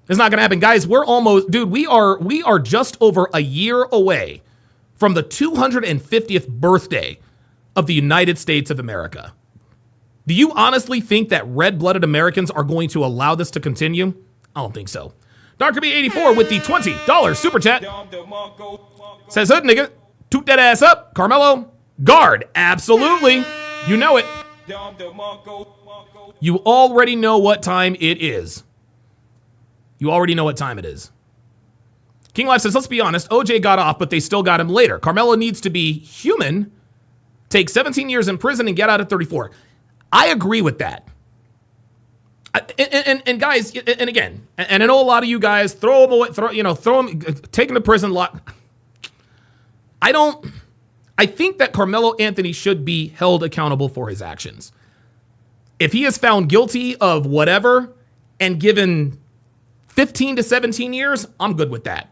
It's not going to happen. Guys, we're almost, dude, we are just over a year away from the 250th birthday of the United States of America. Do you honestly think that red-blooded Americans are going to allow this to continue? I don't think so. Dr. B84 with the $20 super chat says, hood nigga, toot that ass up. Carmelo, guard. Absolutely. You know it. You already know what time it is. You already know what time it is. King Life says, let's be honest, OJ got off, but they still got him later. Carmelo needs to be human, take 17 years in prison, and get out at 34. I agree with that. And guys, and again, and I know a lot of you guys throw him away, take him to prison. I think that Carmelo Anthony should be held accountable for his actions. If he is found guilty of whatever and given 15 to 17 years, I'm good with that.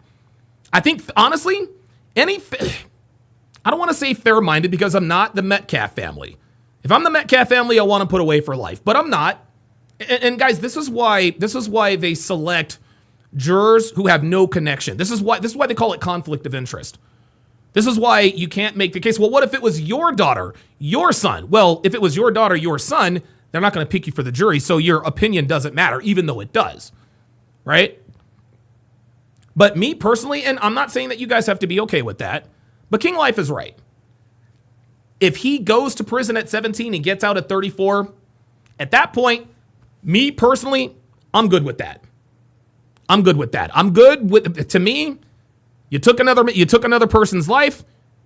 I think, honestly, I don't want to say fair-minded because I'm not the Metcalf family. If I'm the Metcalf family, I want to put away for life, but I'm not. And guys, this is why they select jurors who have no connection. This is why they call it conflict of interest. This is why you can't make the case, well, what if it was your daughter, your son? Well, if it was your daughter, your son, they're not going to pick you for the jury, so your opinion doesn't matter, even though it does, right? But me personally, and I'm not saying that you guys have to be okay with that, but King Life is right. If he goes to prison at 17 and gets out at 34, at that point, me personally, I'm good with that. I'm good with that. I'm good with, to me, you took another person's life,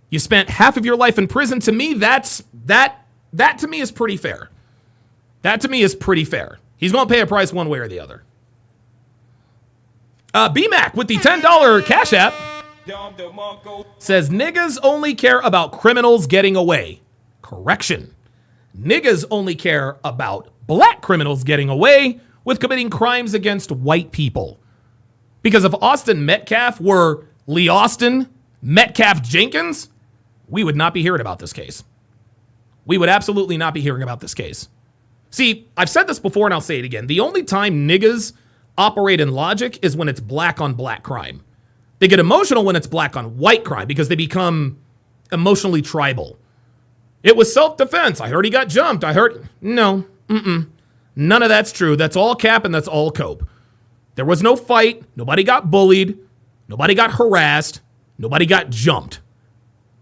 you spent half of your life in prison. To me, that to me is pretty fair. That to me is pretty fair. He's going to pay a price one way or the other. BMAC with the $10 Cash App says niggas only care about criminals getting away. Correction. Niggas only care about black criminals getting away with committing crimes against white people. Because if Austin Metcalf were Lee Austin Metcalf Jenkins, we would not be hearing about this case. We would absolutely not be hearing about this case. See, I've said this before and I'll say it again. The only time niggas operate in logic is when it's black on black crime. They get emotional when it's black on white crime because they become emotionally tribal. It was self-defense. I heard he got jumped. No, none of that's true. That's all cap and that's all cope. There was no fight. Nobody got bullied. Nobody got harassed. Nobody got jumped.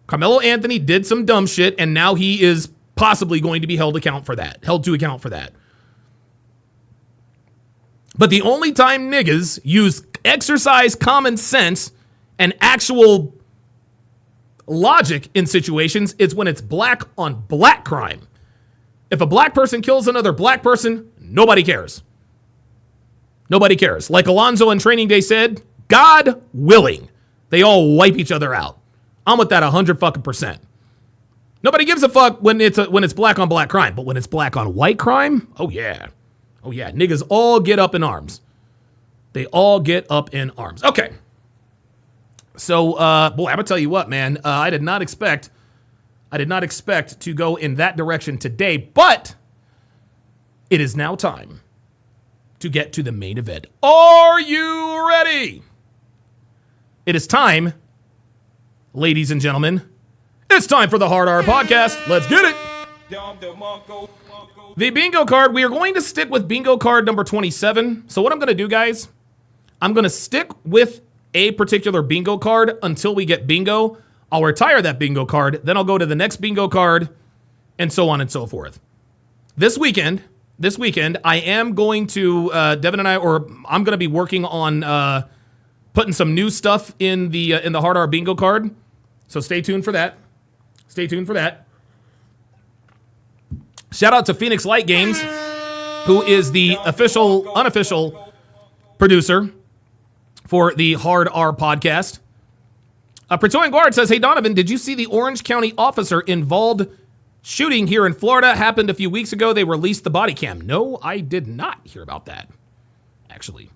Carmelo Anthony did some dumb shit and now he is possibly going to be held to account for that. But the only time niggas exercise common sense and actual logic in situations is when it's black on black crime. If a black person kills another black person, nobody cares. Nobody cares. Like Alonzo in Training Day said, God willing, they all wipe each other out. I'm with that 100%. Nobody gives a fuck when it's black on black crime, but when it's black on white crime, oh yeah. Oh yeah, niggas all get up in arms. They all get up in arms. Okay. So, boy, I'm gonna tell you what, man. I did not expect to go in that direction today, but it is now time to get to the main event. Are you ready? It is time, ladies and gentlemen. It's time for the Hard R Podcast. Let's get it. The bingo card, we are going to stick with bingo card number 27. So what I'm going to do, guys, I'm going to stick with a particular bingo card until we get bingo. I'll retire that bingo card. Then I'll go to the next bingo card and so on and so forth. This weekend, I am going to, Devin and I'm going to be working on putting some new stuff in the Hard R bingo card. So stay tuned for that. Shout out to Phoenix Light Games, who is the unofficial producer for the Hard R Podcast. Praetorian Guard says, hey, Donovan, did you see the Orange County officer involved shooting here in Florida? Happened a few weeks ago. They released the body cam. No, I did not hear about that, actually.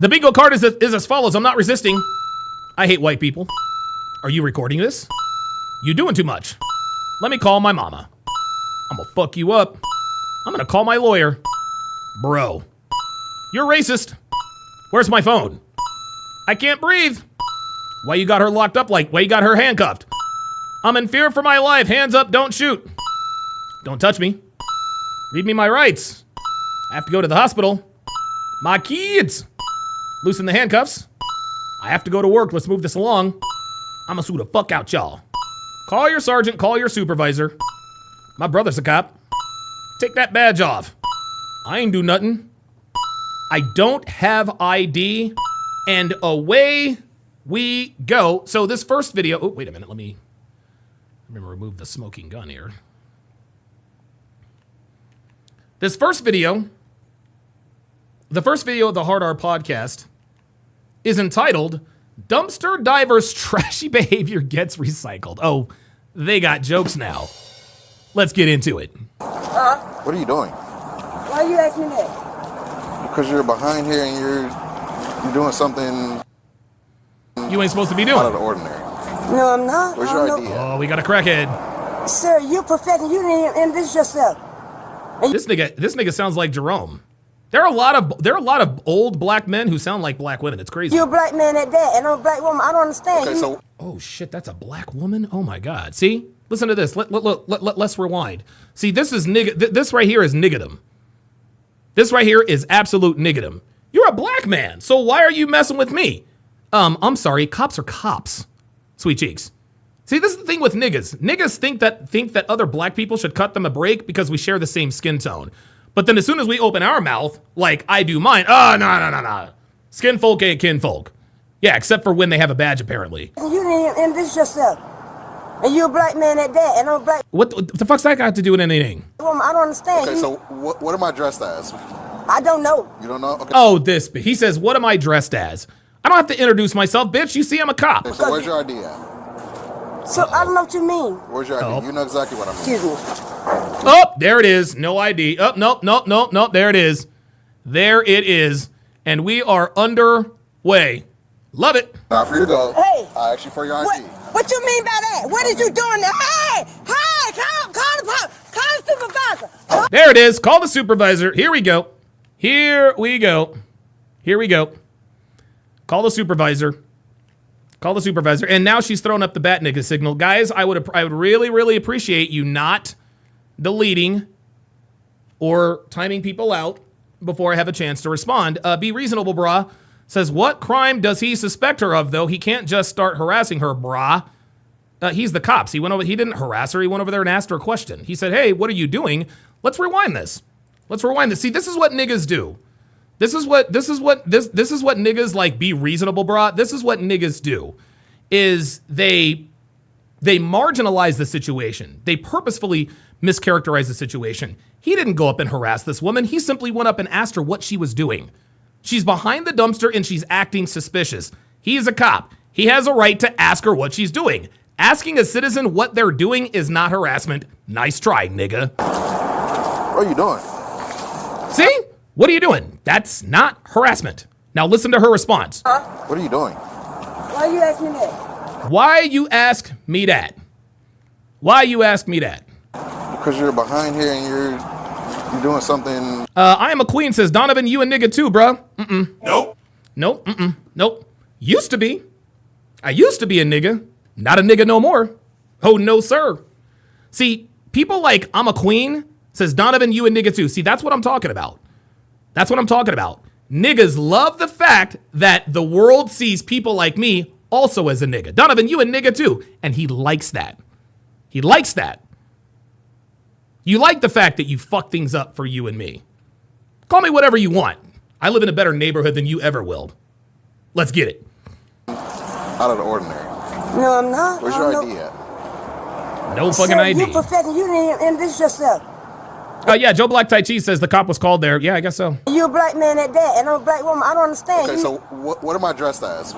The bingo card is as follows. I'm not resisting. I hate white people. Are you recording this? You doing too much. Let me call my mama. I'm gonna fuck you up. I'm gonna call my lawyer. Bro, you're racist. Where's my phone? I can't breathe. Why you got her locked up why you got her handcuffed? I'm in fear for my life. Hands up, don't shoot. Don't touch me. Read me my rights. I have to go to the hospital. My kids. Loosen the handcuffs. I have to go to work. Let's move this along. I'ma sue the fuck out y'all. Call your sergeant, call your supervisor. My brother's a cop. Take that badge off. I ain't do nothing. I don't have ID. And away we go. So this first video, oh, wait a minute, let me remove the smoking gun here. This first video, the first video of the Hard R Podcast is entitled, Dumpster Diver's Trashy Behavior Gets Recycled. Oh, they got jokes now. Let's get into it. What are you doing? Why are you asking that? Because you're behind here and you're doing something You ain't supposed to be doing. out of the ordinary. No, I'm not. Where's your ID? Oh, we got a crackhead. Sir, you're perfecting. You didn't even introduce yourself. This nigga sounds like Jerome. There are a lot of old black men who sound like black women. It's crazy. You a black man at that, and I'm a black woman. I don't understand. Okay, so Oh shit, that's a black woman? Oh my god. See? Listen to this. Let's rewind. See, this is this right here is niggadom. This right here is absolute niggadom. You're a black man, so why are you messing with me? I'm sorry, cops are cops. Sweet cheeks. See, this is the thing with niggas. Niggas think that other black people should cut them a break because we share the same skin tone. But then as soon as we open our mouth, like I do mine, no. Skin folk ain't kin folk. Yeah, except for when they have a badge, apparently. You didn't introduce yourself. And you a black man at that, and I'm a black What the fuck's that got to do with anything? woman. I don't understand. okay, so what am I dressed as? I don't know. You don't know? Okay. Oh, he says, what am I dressed as? I don't have to introduce myself, bitch. You see, I'm a cop. Okay, so where's your ID at? So I don't know what you mean. Where's your ID? Oh. You know exactly what I mean. Excuse me. Oh, there it is. No ID. Oh, nope. There it is. There it is. And we are underway. Love it. Now for you to go. Hey. I asked you for your ID. What you mean by that? What is you doing there? Hey, call the supervisor. There it is. Call the supervisor. Here we go. Call the supervisor. And now she's throwing up the bat nigga signal. Guys, I would really appreciate you not deleting or timing people out before I have a chance to respond. Be reasonable, brah. Says, what crime does he suspect her of, though? He can't just start harassing her, brah. He's the cops. He didn't harass her. He went over there and asked her a question. He said, hey, what are you doing? Let's rewind this. See, this is what niggas do. This is what niggas like. Be reasonable, brah. This is what niggas do. Is they marginalize the situation. They purposefully mischaracterize the situation. He didn't go up and harass this woman. He simply went up and asked her what she was doing. She's behind the dumpster and she's acting suspicious. He is a cop. He has a right to ask her what she's doing. Asking a citizen what they're doing is not harassment. Nice try, nigga. What are you doing? See? What are you doing? That's not harassment. Now listen to her response. What are you doing? Why you asking me that? Why you ask me that? Because you're behind here and you're doing something. I am a queen, says Donovan. You a nigga too, bruh. Nope. Used to be. I used to be a nigga. Not a nigga no more. Oh, no, sir. See, people like I'm a queen, says Donovan, you a nigga too. See, that's what I'm talking about. Niggas love the fact that the world sees people like me also as a nigga. Donovan, you a nigga too. And he likes that. You like the fact that you fuck things up for you and me. Call me whatever you want. I live in a better neighborhood than you ever will. Let's get it. Out of the ordinary. No, I'm not. Where's I your don't ID know. at? No fucking So ID. You perfecting. You didn't introduce yourself. Yeah, Joe Black Tai Chi says the cop was called there. Yeah, I guess so. You a black man at that, and I'm a black woman. I don't understand. Okay, so what am I dressed as?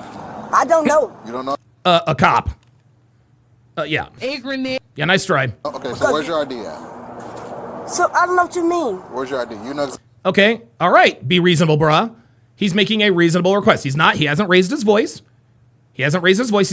I don't know. You don't know? A cop. Yeah. Yeah, nice try. Okay, so where's your ID at? So I don't know what you mean. Where's your ID? You know. Okay, all right. Be reasonable, bruh. He's making a reasonable request. He hasn't raised his voice. He's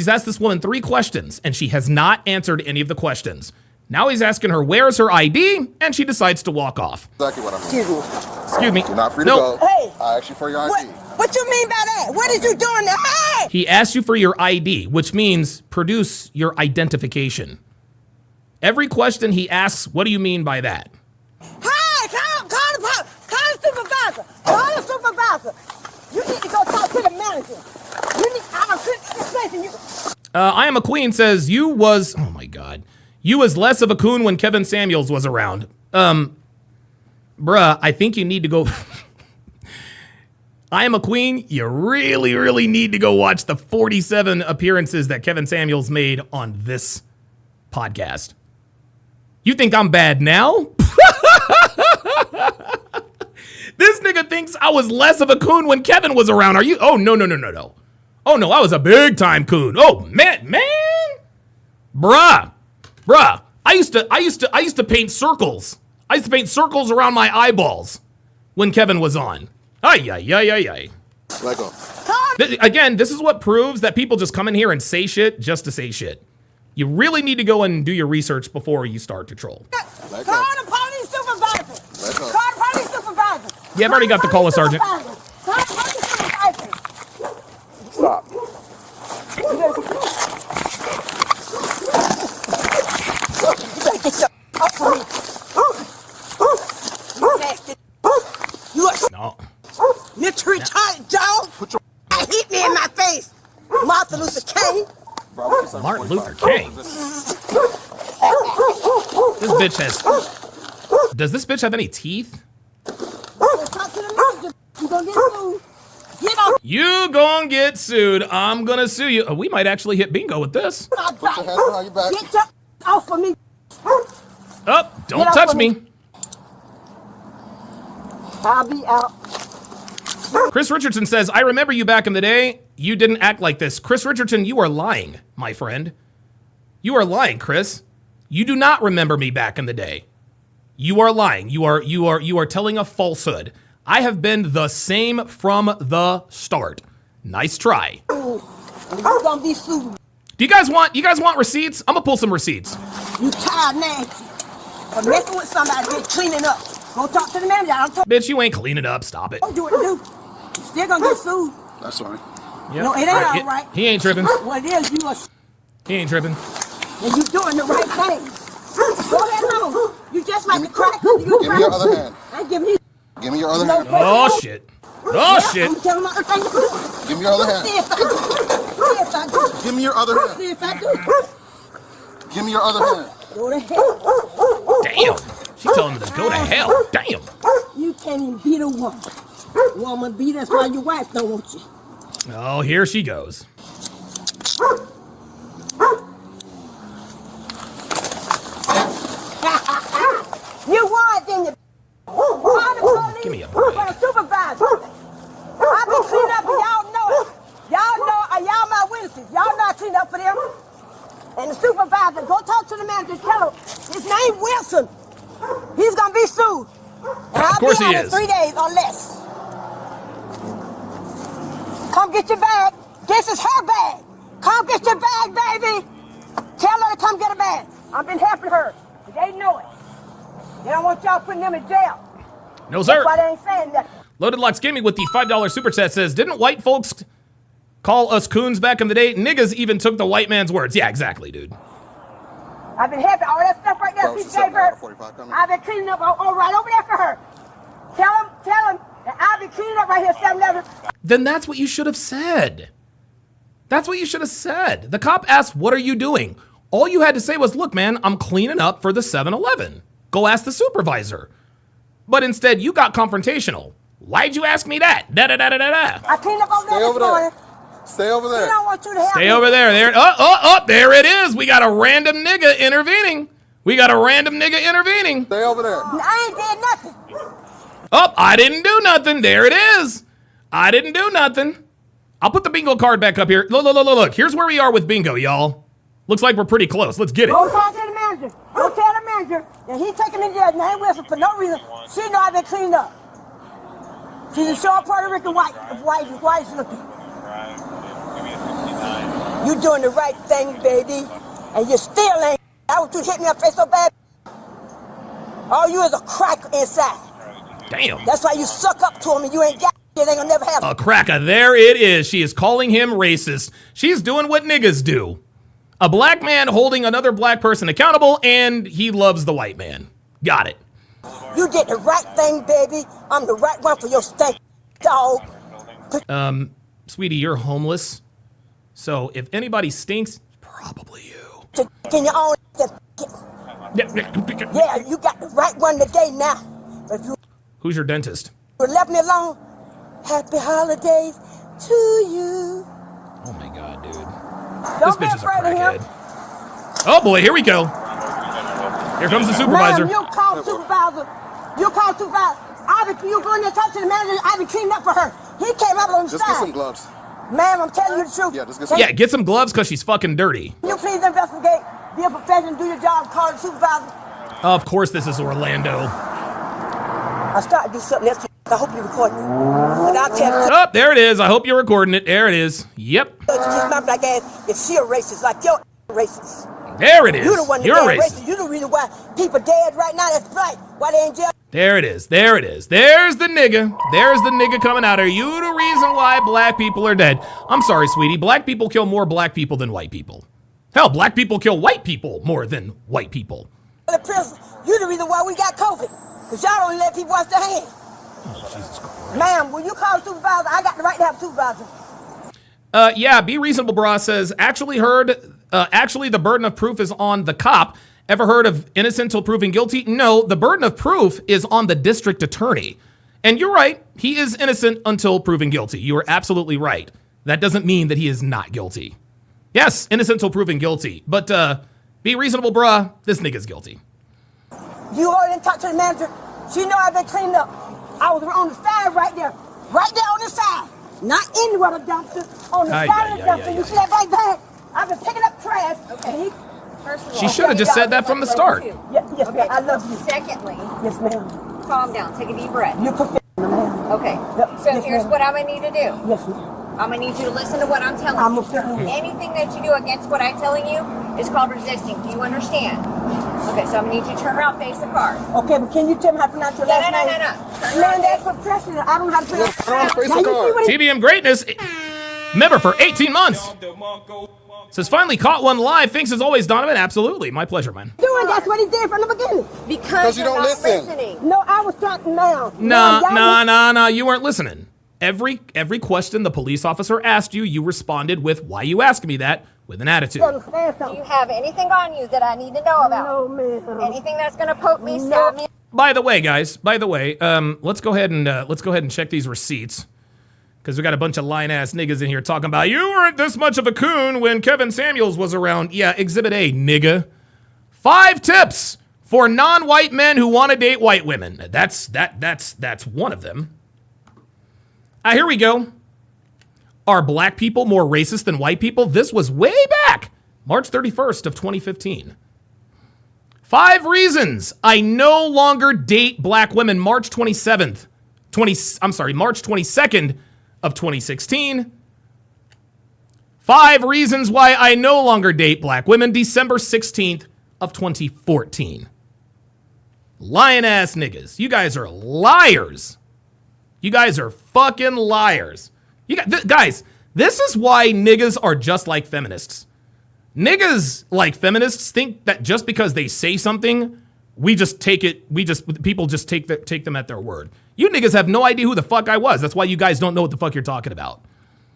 asked this woman 3 questions, and she has not answered any of the questions. Now he's asking her, where's her ID? And she decides to walk off. Exactly what I mean. Excuse me. Excuse me. You're not free to Nope. go. Hey. I asked you for your ID. What you mean by that? What is you doing there? Hey! He asked you for your ID, which means produce your identification. Every question he asks, what do you mean by that? Hey, call the supervisor. You need to go talk to the manager. I'm explaining you. I am a queen says you was, oh my God. You was less of a coon when Kevin Samuels was around. Bruh, I think you need to go. I am a queen. You really need to go watch the 47 appearances that Kevin Samuels made on this podcast. You think I'm bad now? This nigga thinks I was less of a coon when Kevin was around. Are you? Oh, no. Oh, no, I was a big time coon. Oh, man. Bruh. I used to paint circles. I used to paint circles around my eyeballs when Kevin was on. Ay. Let go. Again, this is what proves that people just come in here and say shit just to say shit. You really need to go and do your research before you start to troll. Let go. Call the police supervisor. Let go. Call the police supervisor. Yeah, I've already got the call, Sergeant. Stop. No. Mr. Retarded dog. Hit me in my face. Martin Luther King. Martin Luther King. This bitch has. Does this bitch have any teeth? Talk to the manager. You gonna get sued. Get off. You gonna get sued. I'm gonna sue you. Oh, we might actually hit bingo with this. Get your off of me. Oh, don't touch me. I'll be out. Chris Richardson says, I remember you back in the day. You didn't act like this. Chris Richardson, you are lying, my friend. You are lying, Chris. You do not remember me back in the day. You are lying. You are telling a falsehood. I have been the same from the start. Nice try. You're gonna be sued. Do you guys want receipts? I'm gonna pull some receipts. You tired nasty. Or messing with somebody, just cleaning up. Go talk to the manager. I'll talk. Bitch, you ain't cleaning up. Stop it. Don't do what to do. You still gonna get sued. That's fine. Yep. No, it ain't all right. He ain't tripping. What it is, you are. He ain't tripping. And you doing the right thing. Go ahead on. You just like the crack. You Give me your other hand. I ain't giving you. Give me your other hand. Oh shit. Oh shit. I'm telling my other thing to do. Give me your other hand. See if I do. See if I do. Give me your other hand. See if I do. Give me your other hand. Go to hell. Damn. She telling him to go to hell. Damn. You can't even beat a woman. Woman beat, that's why your wife don't want you. Oh, here she goes. You won, didn't you? Give me a break. For the supervisor. I been cleaning up and y'all know it. Y'all my witnesses. Y'all know I cleaned up for them. And the supervisor, go talk to the manager, tell him his name Wilson. He's gonna be sued. And I'll course be he out in is. 3 days or less. Come get your bag. This is her bag. Come get your bag, baby. Tell her to come get a bag. I've been helping her. They know it. They don't want y'all putting them in jail. No, sir. That's why they ain't saying that. Loaded Locks Gaming with the $5 super chat says, didn't white folks call us coons back in the day? Niggas even took the white man's words. Yeah, exactly, dude. I've been helping all that stuff right there. She gave her. I've been cleaning up all right over there for her. Tell him that I've been cleaning up right here 7-Eleven. Then that's what you should have said. That's what you should have said. The cop asked, what are you doing? All you had to say was, look, man, I'm cleaning up for the 7-Eleven. Go ask the supervisor. But instead, you got confrontational. Why'd you ask me that? Da-da-da-da-da-da. I cleaned up over there this morning. Stay over there. She don't want you to help Stay me. over there. There. Oh, there it is. We got a random nigga intervening. Stay over there. I ain't did nothing. Oh, I didn't do nothing. There it is. I didn't do nothing. I'll put the bingo card back up here. Look. Here's where we are with bingo, y'all. Looks like we're pretty close. Let's get it. Go talk to the manager. Go tell the manager that he's taking me there. Name Wilson for no reason. She know I've been cleaned up. She's a short Puerto Rican white looking. You doing the right thing, baby, and you still ain't. I want you to hit me in the face so bad. All you is a crack inside. Damn. That's why you suck up to him and you ain't got it. Ain't gonna never have A cracker. There it is. She is calling him racist. She's doing what niggas do. A black man holding another black person accountable, and he loves the white man. Got it. You did the right thing, baby. I'm the right one for your stank dog. Sweetie, you're homeless. So if anybody stinks, probably you. In your own. Yeah, you got the right one today now. But if you Who's your dentist? left me alone, happy holidays to you. Oh my god, dude. Don't This be bitch is a afraid of him. crackhead. Oh boy, here we go. Here comes the supervisor. Ma'am, you call supervisor. You go in there and talk to the manager. I've been cleaning up for her. He came up on the Just side. get some gloves. Ma'am, I'm telling you the truth. Yeah, just get some. Yeah, get some gloves because she's fucking dirty. Can you please investigate? Be a professional, do your job, call the supervisor. Of course this is Orlando. I started to do something else. I hope you record me. And I'll tell you. Oh, there it is. I hope you're recording it. There it is. Yep. Kiss my black ass if she a racist like your racist. There it is. You the one that You're damn racist. racist. You the reason why people dead right now. That's right. Why they in jail? There it is. There it is. There's the nigga. There's the nigga coming out. Are you the reason why black people are dead? I'm sorry, sweetie. Black people kill more black people than white people. Hell, black people kill white people more than white people. The prison, you the reason why we got COVID. Because y'all don't let people wash their hands. Oh, Jesus Christ. Ma'am, when you call a supervisor, I got the right to have a supervisor. Yeah, Be Reasonable Bra says, actually the burden of proof is on the cop. Ever heard of innocent till proven guilty? No, the burden of proof is on the district attorney. And you're right, he is innocent until proven guilty. You are absolutely right. That doesn't mean that he is not guilty. Yes, innocent till proven guilty. But Be Reasonable Bra, this nigga's guilty. You already talked to the manager. She know I've been cleaning up. I was on the side right there on the side. Not in the water dumpster, on the side of the dumpster. You see that right there? I've been picking up trash. Okay. First of all, she should have just said that from the start. Yes, okay, ma'am. I love you. Secondly, yes, ma'am. Calm down. Take a deep breath. You cook ma'am. Okay. Yep. So Yes, here's ma'am. what I'm gonna need to do. Yes, ma'am. I'm gonna need you to listen to what I'm telling you. Anything that you do against what I'm telling you is called resisting. Do you understand? Okay, so I'm gonna need you to turn around, face the car. Okay, but can you tell me how to pronounce your last name? No. Man, that's for Trashy. I don't know how to pronounce it. Now you see what he- TBM Greatness, member for 18 months. Says, finally caught one live. Thanks as always, Donovan. Absolutely. My pleasure, man. doing. That's what he did from the beginning. Because you you're don't not listen. listening. No, I was talking now. Nah. You weren't listening. Every question the police officer asked you, you responded with, why you asking me that, with an attitude. Do you have anything on you that I need to know about? No, man. Anything that's gonna poke me, stab me? By the way, guys, let's go ahead and check these receipts. Because we got a bunch of lying-ass niggas in here talking about, you weren't this much of a coon when Kevin Samuels was around. Yeah, Exhibit A, nigga. 5 tips for non-white men who want to date white women. That's one of them. Here we go. Are black people more racist than white people? This was way back, March 31st of 2015. 5 reasons I no longer date black women, March 22nd of 2016. 5 reasons why I no longer date black women, December 16th of 2014. Lying ass niggas. You guys are liars. You guys are fucking liars. Guys, this is why niggas are just like feminists. Niggas like feminists think that just because they say something, people just take them at their word. You niggas have no idea who the fuck I was. That's why you guys don't know what the fuck you're talking about.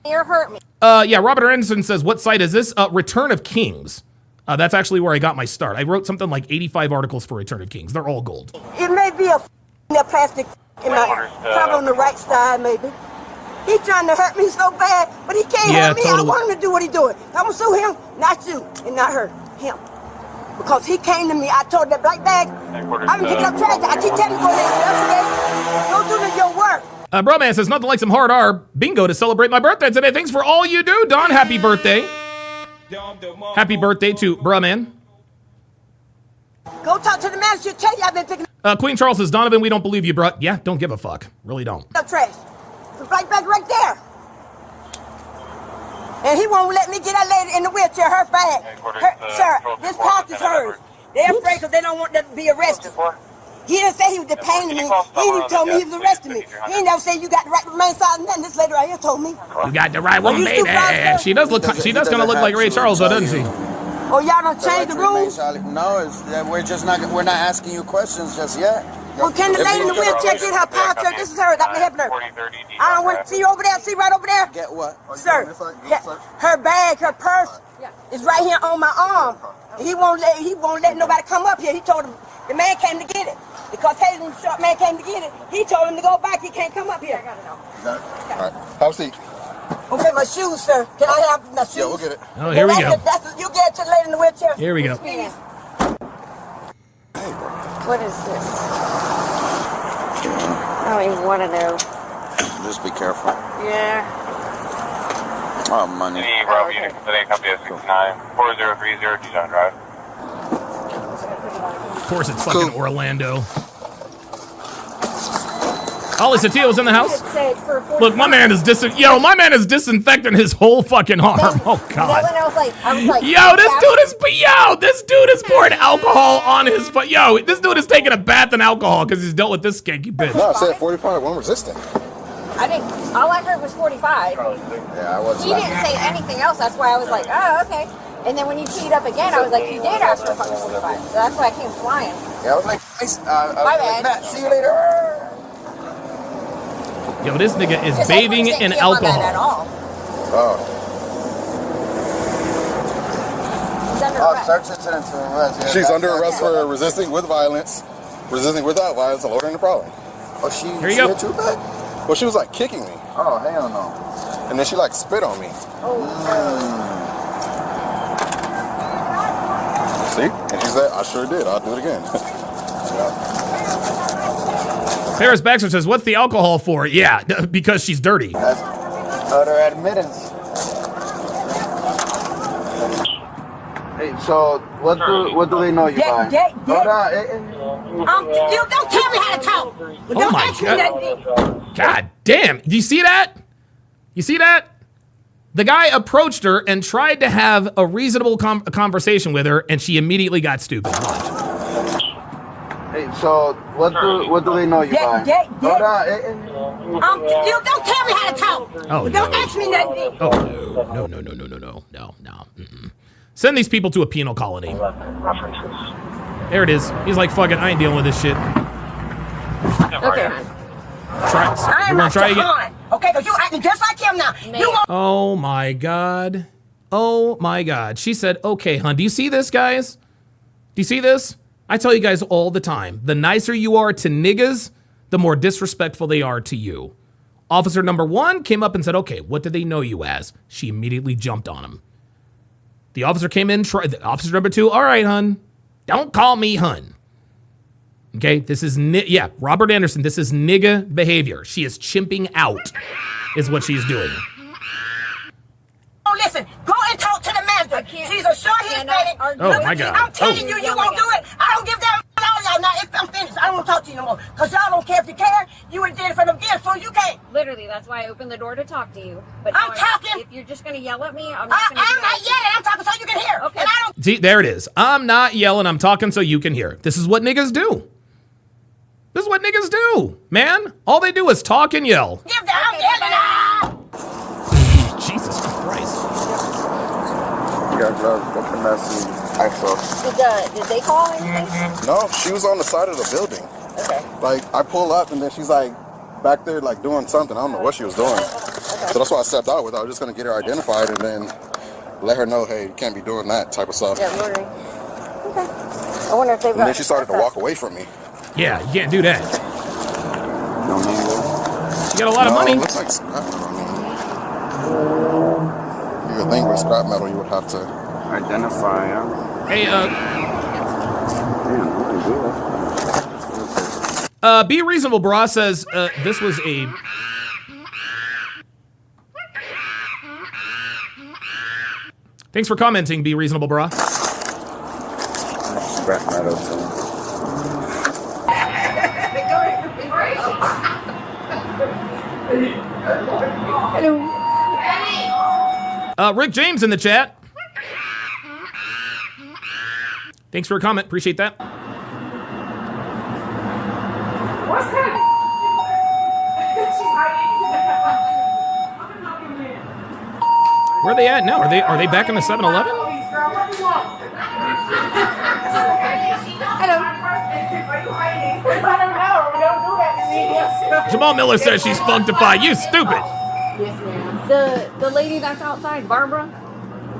You're hurt me. Yeah, Robert Anderson says, what site is this? Return of Kings. That's actually where I got my start. I wrote something like 85 articles for Return of Kings. They're all gold. It may be a plastic in my probably on the right side, maybe. He trying to hurt me so bad, but he can't hurt me. Totally. I want him to do what he doing. I'm gonna sue him, not you, and not her. Him. Because he came to me. I told that black bag, I've been picking up trash. I keep telling you, go do your work. Broman says, nothing like some hard R bingo to celebrate my birthday today. Thanks for all you do, Don. Happy birthday. Happy birthday to Broman. Go talk to the manager. She'll tell you I've been picking Queen Charles says, Donovan, we don't believe you, bro. Yeah, don't give a fuck. Really don't. up trash. The black bag right there. And he won't let me get that lady in the wheelchair, her bag. Sir, this pouch is hers. They're afraid because they don't want them to be arrested. He didn't say he was detaining me. He even told me he was arresting me. He didn't never say you got the right to remain silent. Nothing. This lady right here told me. You got the right one, baby. She does kind of look like Ray Charles, though, doesn't she? Oh, y'all don't change the rules? No, it's that we're not asking you questions just yet. Well, can the lady in the wheelchair get her pouch? This is hers. I've been helping her. I don't want to see you over there. See right over there? Get what? Sir, her bag, her purse is right here on my arm. He won't let nobody come up here. He told him the man came to get it. Because Hayden, the short man, came to get it. He told him to go back. He can't come up here. Got it. All right. Have a seat. Okay, my shoes, sir. Can I have my shoes? Yeah, we'll get it. Oh, here we go. You get it to the lady in the wheelchair. Here we go. Please. What is this? I don't even want to know. Just be careful. Yeah. Oh, money. Bravo unit, today company at 69 4030 Tucson Drive. Of course, it's fucking Orlando. Ollie Satilo's in the house. Said for 45. Look, my man is disinfecting his whole fucking arm. Oh Then God. when I was like, Yo, this dude is pouring alcohol on his foot. Yo, this dude is taking a bath in alcohol because he's dealt with this skanky bitch. No, I said 45, one resistant. I didn't. All I heard was 45. Yeah, I was. He didn't say anything else. That's why I was like, oh, okay. And then when you teed up again, I was like, you did ask for fucking 45. So that's why I came flying. Yeah, I was like, My bad. Matt, see you later. Yo, this nigga is Because bathing I in couldn't say kill my man at alcohol. all. Oh. He's under Oh, arrest. search incident to arrest. Yeah, She's that's under not arrest good. for resisting with violence, resisting without violence, and loitering the problem. Oh, she Here you go. hit you back? Well, she was like kicking me, Oh, hell no. and then she like spit on me. See? And she said, I sure did. I'll do it again. Paris Baxter says, what's the alcohol for? Yeah, because she's dirty. That's utter admittance. Hey, so what do they know you by? Hold on. You don't tell me how to talk. But don't my ask me God. nothing. God damn. Do you see that? You see that? The guy approached her and tried to have a reasonable conversation with her, and she immediately got stupid. Watch. Hey, so what do they know you by? Hold on. You don't tell me how to talk. Oh, But don't no. ask me nothing. Oh, no. Mm-mm. Send these people to a penal colony. There it is. He's like, fuck it, I ain't dealing with this shit. Okay, hon. I am We're gonna not try your again. hon. Okay, because you acting just like him now. You want Oh my God. Oh my God. She said, okay, hon. Do you see this, guys? Do you see this? I tell you guys all the time, the nicer you are to niggas, the more disrespectful they are to you. Officer number 1 came up and said, okay, what do they know you as? She immediately jumped on him. The officer came in, officer number 2, all right, hun. Don't call me hun. Okay, this is, Robert Anderson, this is nigga behavior. She is chimping out, is what she's doing. Oh, listen, go and talk to the manager. She's a short Hispanic. Oh, my God. I'm telling you, you won't do it. I don't give that all y'all. Now, if I'm finished, I don't want to talk to you no more. Because y'all don't care if you care. You would have did it for them kids, so you can't. Literally, that's why I opened the door to talk to you. But I'm no, talking. If you're just gonna yell at me, I'm I'm not gonna. not yelling. I'm talking so you can hear. Okay. And I don't. See, there it is. I'm not yelling, I'm talking so you can hear. This is what niggas do. This is what niggas do, man. All they do is talk and yell. Give that. I'm yelling. Jesus Christ. You got drugged. What can I see? Did they call anything? No, she was on the side of the building. Okay. Like, I pull up, and then she's like back there, like doing something. I don't know what she was doing. So that's why I stepped out with her. I was just gonna get her identified and then let her know, hey, you can't be doing that type of stuff. Yeah, loitering. Okay. I wonder if they've And got. then she started to walk away from me. Yeah, you can't do that. No manual. You got a lot of money. It looks like scrap metal. You would think with scrap metal you would have to Identify, yeah. Hey, Damn, what do you do? Be Reasonable Bra says, this was a... Thanks for commenting, Be Reasonable Bra. Scrap metal. Rick James in the chat. Thanks for a comment. Appreciate that. What's that? Where are they at now? Are they back in the 7-Eleven? Jamal Miller says she's funkified. You stupid. Yes, ma'am. The lady that's outside, Barbara.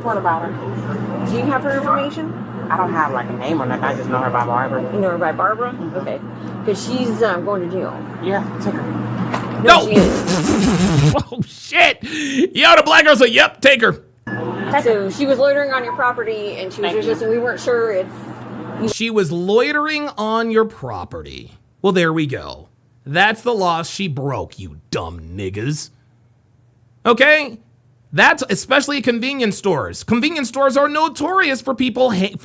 What about her? Do you have her information? I don't have like a name or nothing. I just know her by Barbara. You know her by Barbara? Okay. Because she's going to jail. Yeah, take her. No. She is. Oh, shit. Yo, the black girl said, yep, take her. So she was loitering on your property and she was resisting. We weren't sure if... She was loitering on your property. Well, there we go. That's the law she broke, you dumb niggas. Okay? That's especially convenience stores. Convenience stores are notorious for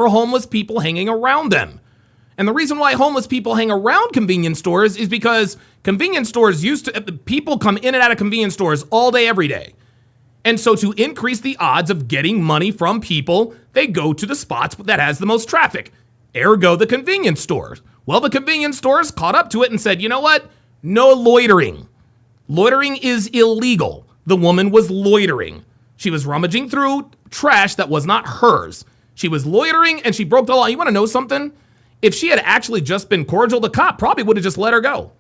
homeless people hanging around them. And the reason why homeless people hang around convenience stores is because convenience stores people come in and out of convenience stores all day, every day. And so to increase the odds of getting money from people, they go to the spots that has the most traffic. Ergo, the convenience stores. Well, the convenience stores caught up to it and said, you know what? No loitering. Loitering is illegal. The woman was loitering. She was rummaging through trash that was not hers. She was loitering and she broke the law. You want to know something? If she had actually just been cordial, the cop probably would have just let her go.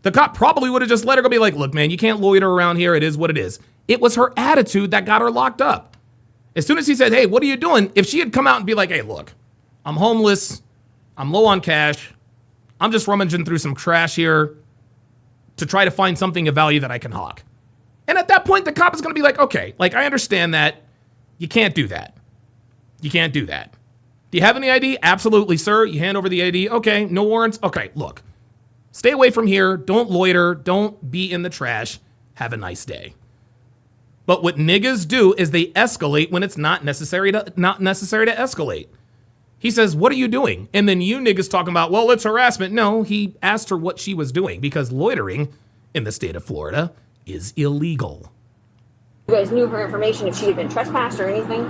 The cop probably would have just let her go, be like, look, man, you can't loiter around here. It is what it is. It was her attitude that got her locked up. As soon as he said, hey, what are you doing? If she had come out and be like, hey, look, I'm homeless. I'm low on cash. I'm just rummaging through some trash here to try to find something of value that I can hawk. And at that point, the cop is going to be like, okay, like, I understand that. You can't do that. You can't do that. Do you have any ID? Absolutely, sir. You hand over the ID. Okay, no warrants. Okay, look. Stay away from here. Don't loiter. Don't be in the trash. Have a nice day. But what niggas do is they escalate when it's not necessary to escalate. He says, what are you doing? And then you niggas talking about, well, it's harassment. No, he asked her what she was doing because loitering in the state of Florida is illegal. You guys knew her information if she had been trespassed or anything?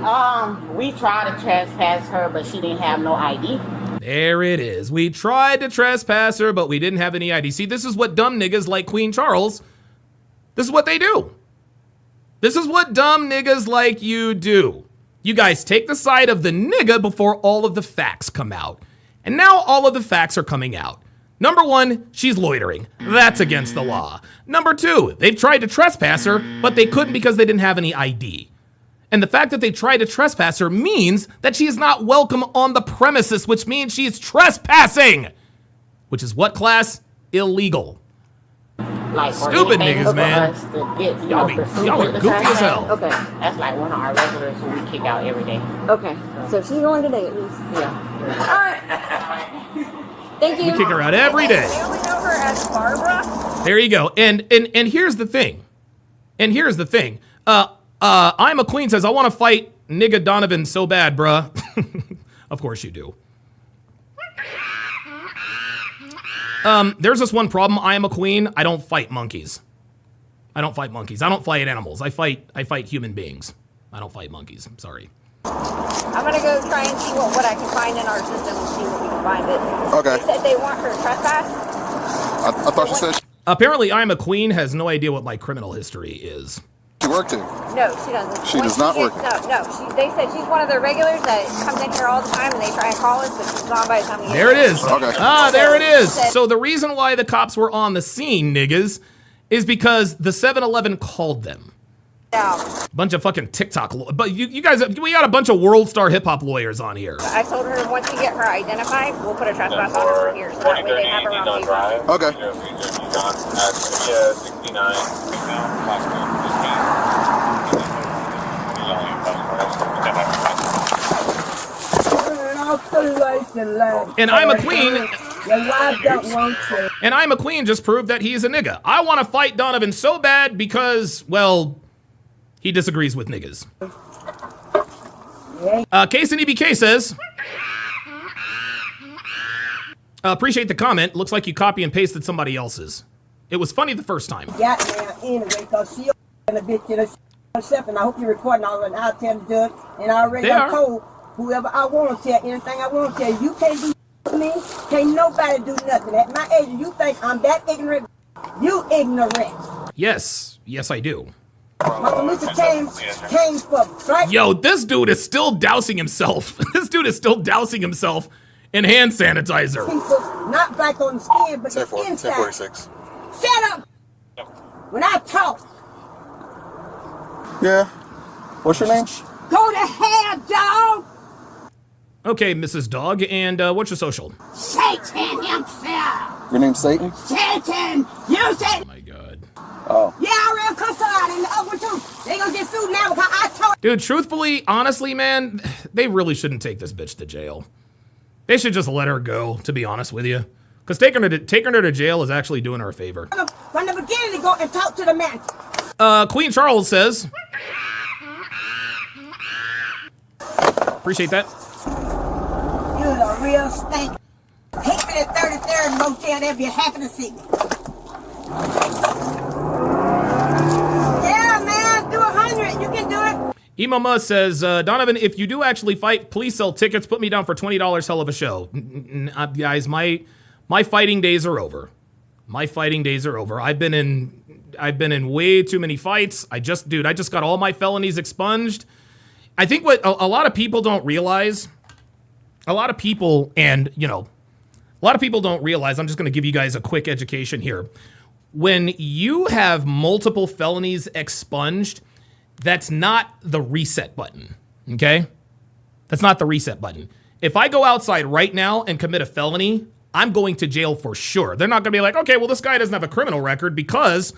We tried to trespass her, but she didn't have no ID. There it is. We tried to trespass her, but we didn't have any ID. See, this is what dumb niggas like Queen Charles, this is what they do. This is what dumb niggas like you do. You guys take the side of the nigga before all of the facts come out. And now all of the facts are coming out. Number one, she's loitering. That's against the law. Number two, they've tried to trespass her, but they couldn't because they didn't have any ID. And the fact that they tried to trespass her means that she is not welcome on the premises, which means she is trespassing. Which is what class? Illegal. Like, stupid niggas, man. Y'all are goofy as hell. Okay. That's like one of our regulars who we kick out every day. Okay. So she's going today at least. Yeah. All right. Thank you. We kick her out every day. We only know her as Barbara. There you go. And here's the thing. I'm a Queen says, I want to fight nigga Donovan so bad, bruh. Of course you do. There's this one problem. I am a queen. I don't fight monkeys. I don't fight animals. I fight human beings. I don't fight monkeys. I'm sorry. I'm gonna go try and see what I can find in our system and see what we can find. But Okay. They said they want her to trespass. I thought she said Apparently, I am a queen has no idea what my criminal history is. she worked here. No, she doesn't. She does not work. They said she's one of their regulars that comes in here all the time and they try and call us, but she's gone by the time we get There it is. Okay. There it is. So the reason why the cops were on the scene, niggas, is because the 7-Eleven called them. Yeah. Bunch of fucking TikTok, but you guys, we got a bunch of world star hip hop lawyers on here. I told her once we get her identified, we'll put a trespass on her here, so that way they have her on paper. Okay. And I'm a queen. And I'm a queen just proved that he's a nigga. I want to fight Donovan so bad because, well, he disagrees with niggas. Case and EBK says, appreciate the comment. Looks like you copy and pasted somebody else's. It was funny the first time. Yeah, anyway, because she and a bitch in herself, and I hope you're recording all of it. I'll tell the judge, and I already told whoever I want to tell anything I want to tell. You can't do me, can't nobody do nothing. At my age, you think I'm that ignorant? You ignorant. Yes, I do. Mama Lucy came for me, right? Yo, this dude is still dousing himself. This dude is still dousing himself in hand sanitizer. People not back on the skin, but the inside. 1046. Shut up! When I talk. Yeah. What's your name? Go to hell, dog! Okay, Mrs. Dog, and what's your social? Satan himself! Your name's Satan? Satan! You said. Oh my god. Oh. Yeah, I ran cuss her out in the other one too. They gonna get sued now because I told. Dude, truthfully, honestly, man, they really shouldn't take this bitch to jail. They should just let her go, to be honest with you. Because taking her to jail is actually doing her a favor. From the beginning to go and talk to the man. Queen Charles says, appreciate that. You're a real stink. at 33rd Motel, they'll be happy to see me. Yeah, man, do 100. You can do it. Emo Muzz says, Donovan, if you do actually fight, please sell tickets. Put me down for $20. Hell of a show. Guys, my fighting days are over. My fighting days are over. I've been in way too many fights. I just got all my felonies expunged. I think what a lot of people don't realize, a lot of people don't realize, I'm just going to give you guys a quick education here. When you have multiple felonies expunged, that's not the reset button, okay? That's not the reset button. If I go outside right now and commit a felony, I'm going to jail for sure. They're not going to be like, okay, well, this guy doesn't have a criminal record because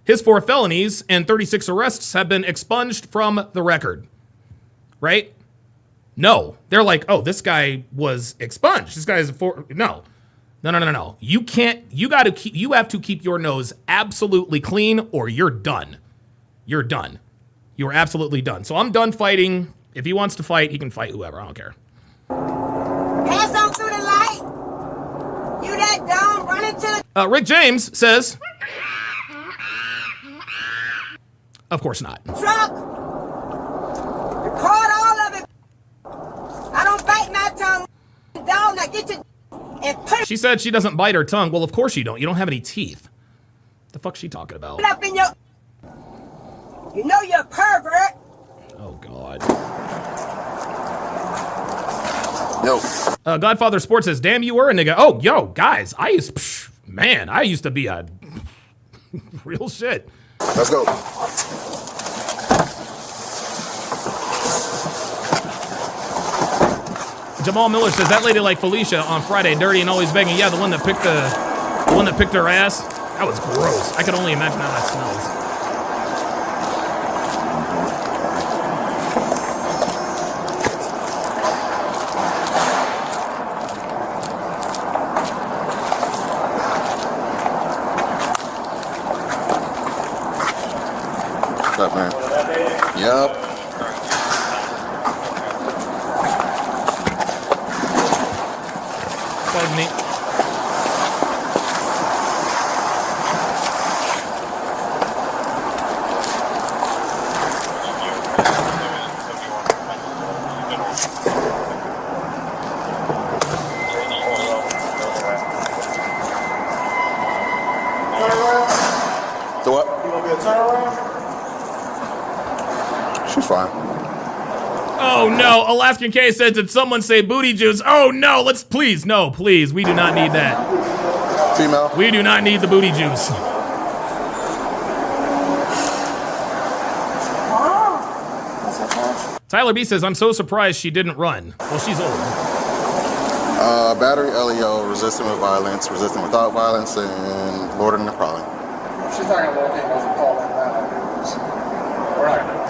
his 4 felonies and 36 arrests have been expunged from the record, right? No. They're like, oh, this guy was expunged. This guy is No. You have to keep your nose absolutely clean or you're done. You're done. You're absolutely done. So I'm done fighting. If he wants to fight, he can fight whoever. I don't care. Pass on through the light. You that dumb, run into the... Rick James says... Of course not. Truck. Record all of it. I don't bite my tongue. Dog, now get your... And put She said she doesn't bite her tongue. Well, of course you don't. You don't have any teeth. The fuck's she talking about? it up in your... You know you're a pervert. Oh, God. Yo. Godfather Sports says, damn, you were a nigga. Oh, yo, guys, I used to be a real shit. Let's go. Jamal Miller says, that lady like Felicia on Friday, dirty and always begging. Yeah, the one that picked her ass. That was gross. I could only imagine how that smells. What's up, man? Yup. Pardon me. The what? You want me to turn around? She's fine. Oh no, Alaskan K says, did someone say booty juice? Oh no, please, we do not need that. Female. We do not need the booty juice. Tyler B says, I'm so surprised she didn't run. Well, she's old. Battery, LEO, resistant with violence, resistant without violence, and Lord in the Prowling. She's not gonna walk in and doesn't call like that. We're not gonna do that.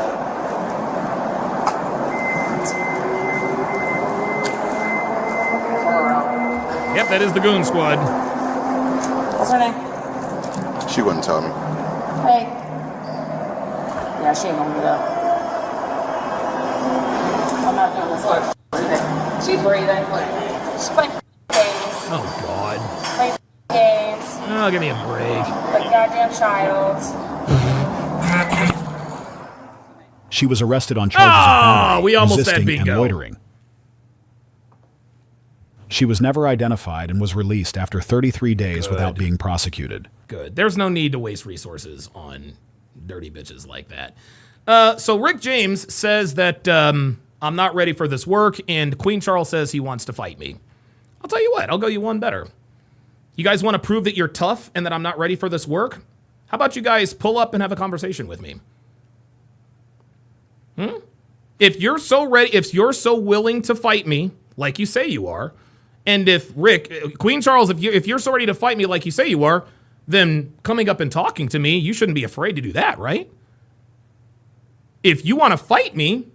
Yep, that is the Goon Squad. What's her name? She wouldn't tell me. Hey. Yeah, she ain't gonna do that. I'm not doing this. Look. She's breathing. She's playing games. Oh, God. Playing games. Oh, give me a break. Like goddamn child. She was arrested on charges of battery, we almost had resisting, and bingo. loitering. She was never identified and was released after 33 days without being prosecuted. Good. There's no need to waste resources on dirty bitches like that. So Rick James says that I'm not ready for this work, and Queen Charles says he wants to fight me. I'll tell you what, I'll go you one better. You guys want to prove that you're tough and that I'm not ready for this work? How about you guys pull up and have a conversation with me? If you're so ready, if you're so willing to fight me, like you say you are, and if Queen Charles, if you're so ready to fight me like you say you are, then coming up and talking to me, you shouldn't be afraid to do that, right? If you want to fight me,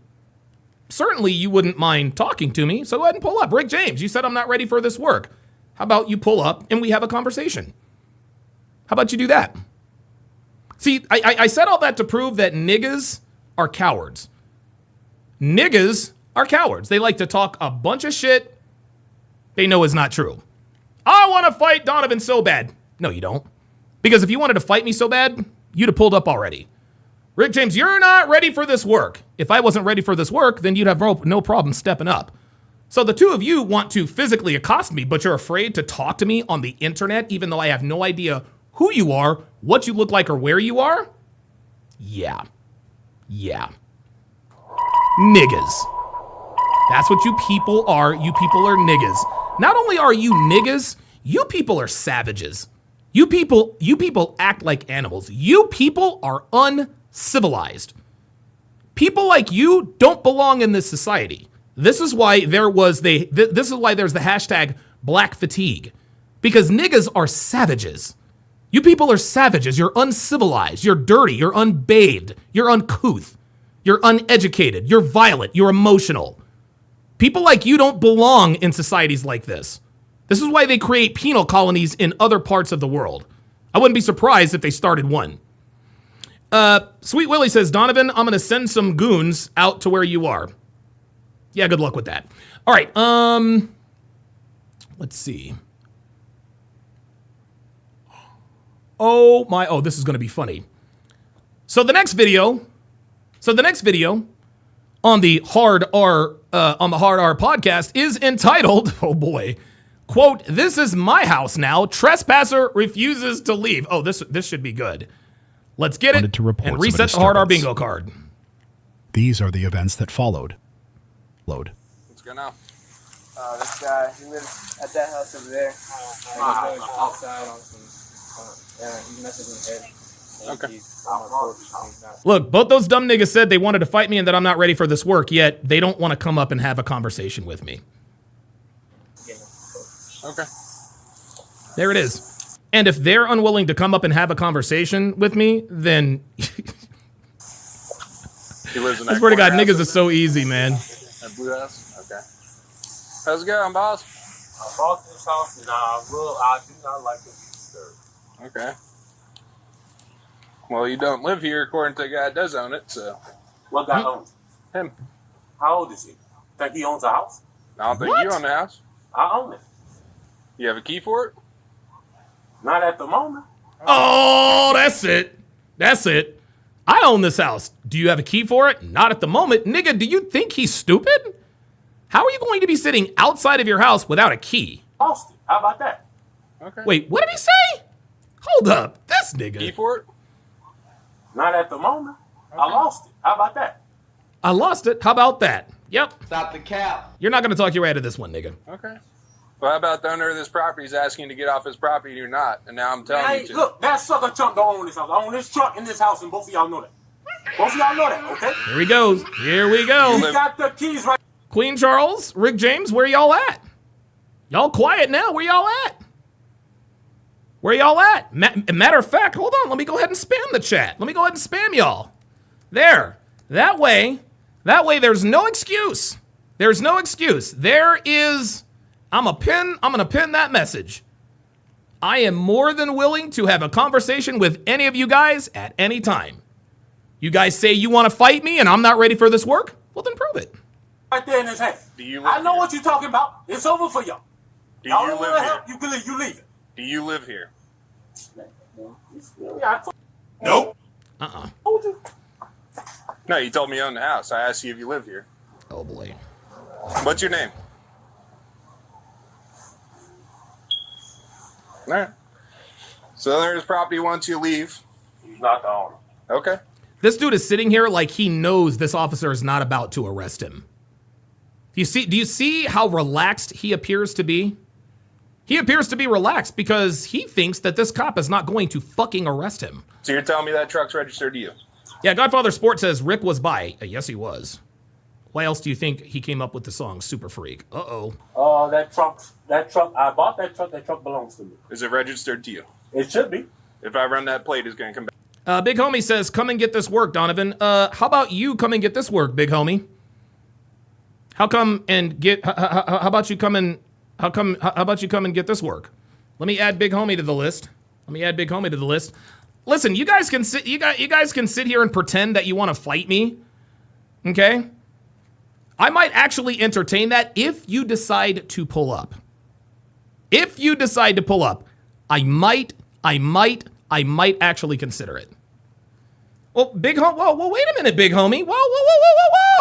certainly you wouldn't mind talking to me, so go ahead and pull up. Rick James, you said I'm not ready for this work. How about you pull up and we have a conversation? How about you do that? See, I said all that to prove that niggas are cowards. Niggas are cowards. They like to talk a bunch of shit they know is not true. I want to fight Donovan so bad. No, you don't. Because if you wanted to fight me so bad, you'd have pulled up already. Rick James, you're not ready for this work. If I wasn't ready for this work, then you'd have no problem stepping up. So the two of you want to physically accost me, but you're afraid to talk to me on the internet, even though I have no idea who you are, what you look like, or where you are? Yeah. Niggas. That's what you people are. You people are niggas. Not only are you niggas, you people are savages. You people act like animals. You people are uncivilized. People like you don't belong in this society. This is why there's the hashtag Black Fatigue. Because niggas are savages. You people are savages. You're uncivilized. You're dirty. You're unbathed. You're uncouth. You're uneducated. You're violent. You're emotional. People like you don't belong in societies like this. This is why they create penal colonies in other parts of the world. I wouldn't be surprised if they started one. Sweet Willie says, Donovan, I'm going to send some goons out to where you are. Yeah, good luck with that. All right, let's see. Oh, this is going to be funny. So the next video on the Hard R podcast is entitled, oh boy, quote, "This is my house now. Trespasser refuses to leave." Oh, this should be good. Let's get it and reset the Hard R bingo card. These are the events that followed. Load. What's going on? This guy, he lives at that house over there. And he's outside on some, he messes with his head. Okay. Look, both those dumb niggas said they wanted to fight me and that I'm not ready for this work, yet they don't want to come up and have a conversation with me. Okay. There it is. And if they're unwilling to come up and have a conversation with me, then He lives in I that swear to God, corner niggas house is so easy, man. That blue house? Okay. How's it going, boss? I bought this house and I do not like to be disturbed. Okay. Well, you don't live here according to the guy that does own it, so. What guy owns it? Him. How old is he? Think he owns a house? I don't think you own the house. I own it. You have a key for it? Not at the moment. Oh, that's it. That's it. I own this house. Do you have a key for it? Not at the moment. Nigga, do you think he's stupid? How are you going to be sitting outside of your house without a key? Lost it. How about that? Okay. Wait, what did he say? Hold up. This nigga. Key for it? Not at the moment. Okay. I lost it. How about that? I lost it. How about that? Yep. Stop the cap. You're not going to talk your way out of this one, nigga. Okay. Well, how about the owner of this property is asking to get off his property and you're not, and now I'm telling you to. Look, that sucker chump don't own this house. I own this truck in this house, and both of y'all know that. Both of y'all know that, okay? Here we go. Here we go. You got the keys right. Queen Charles, Rick James, where y'all at? Y'all quiet now. Where y'all at? Where y'all at? Matter of fact, hold on. Let me go ahead and spam the chat. Let me go ahead and spam y'all. There. That way, there's no excuse. There's no excuse. There is... I'm gonna pin that message. I am more than willing to have a conversation with any of you guys at any time. You guys say you want to fight me and I'm not ready for this work? Well, then prove it. Right there in his hand. I know what you're talking about. It's over for y'all. Y'all don't want to help. You can leave. You leave it. Do you live here? Nope. No, you told me you own the house. I asked you if you live here. Oh, boy. What's your name? All right. So the owner of this property wants you to leave. He's not the owner. Okay. This dude is sitting here like he knows this officer is not about to arrest him. Do you see how relaxed he appears to be? He appears to be relaxed because he thinks that this cop is not going to fucking arrest him. So you're telling me that truck's registered to you? Yeah, Godfather Sport says Rick was by. Yes, he was. Why else do you think he came up with the song Super Freak? Uh-oh. That truck, I bought that truck belongs to me. Is it registered to you? It should be. If I run that plate, it's going to come back. Big Homie says, come and get this work, Donovan. How about you come and get this work, Big Homie? How about you come and get this work? Let me add Big Homie to the list. Listen, you guys can sit here and pretend that you want to fight me. Okay? I might actually entertain that if you decide to pull up. If you decide to pull up, I might actually consider it. Well, big homie, whoa, wait a minute, big homie. Whoa,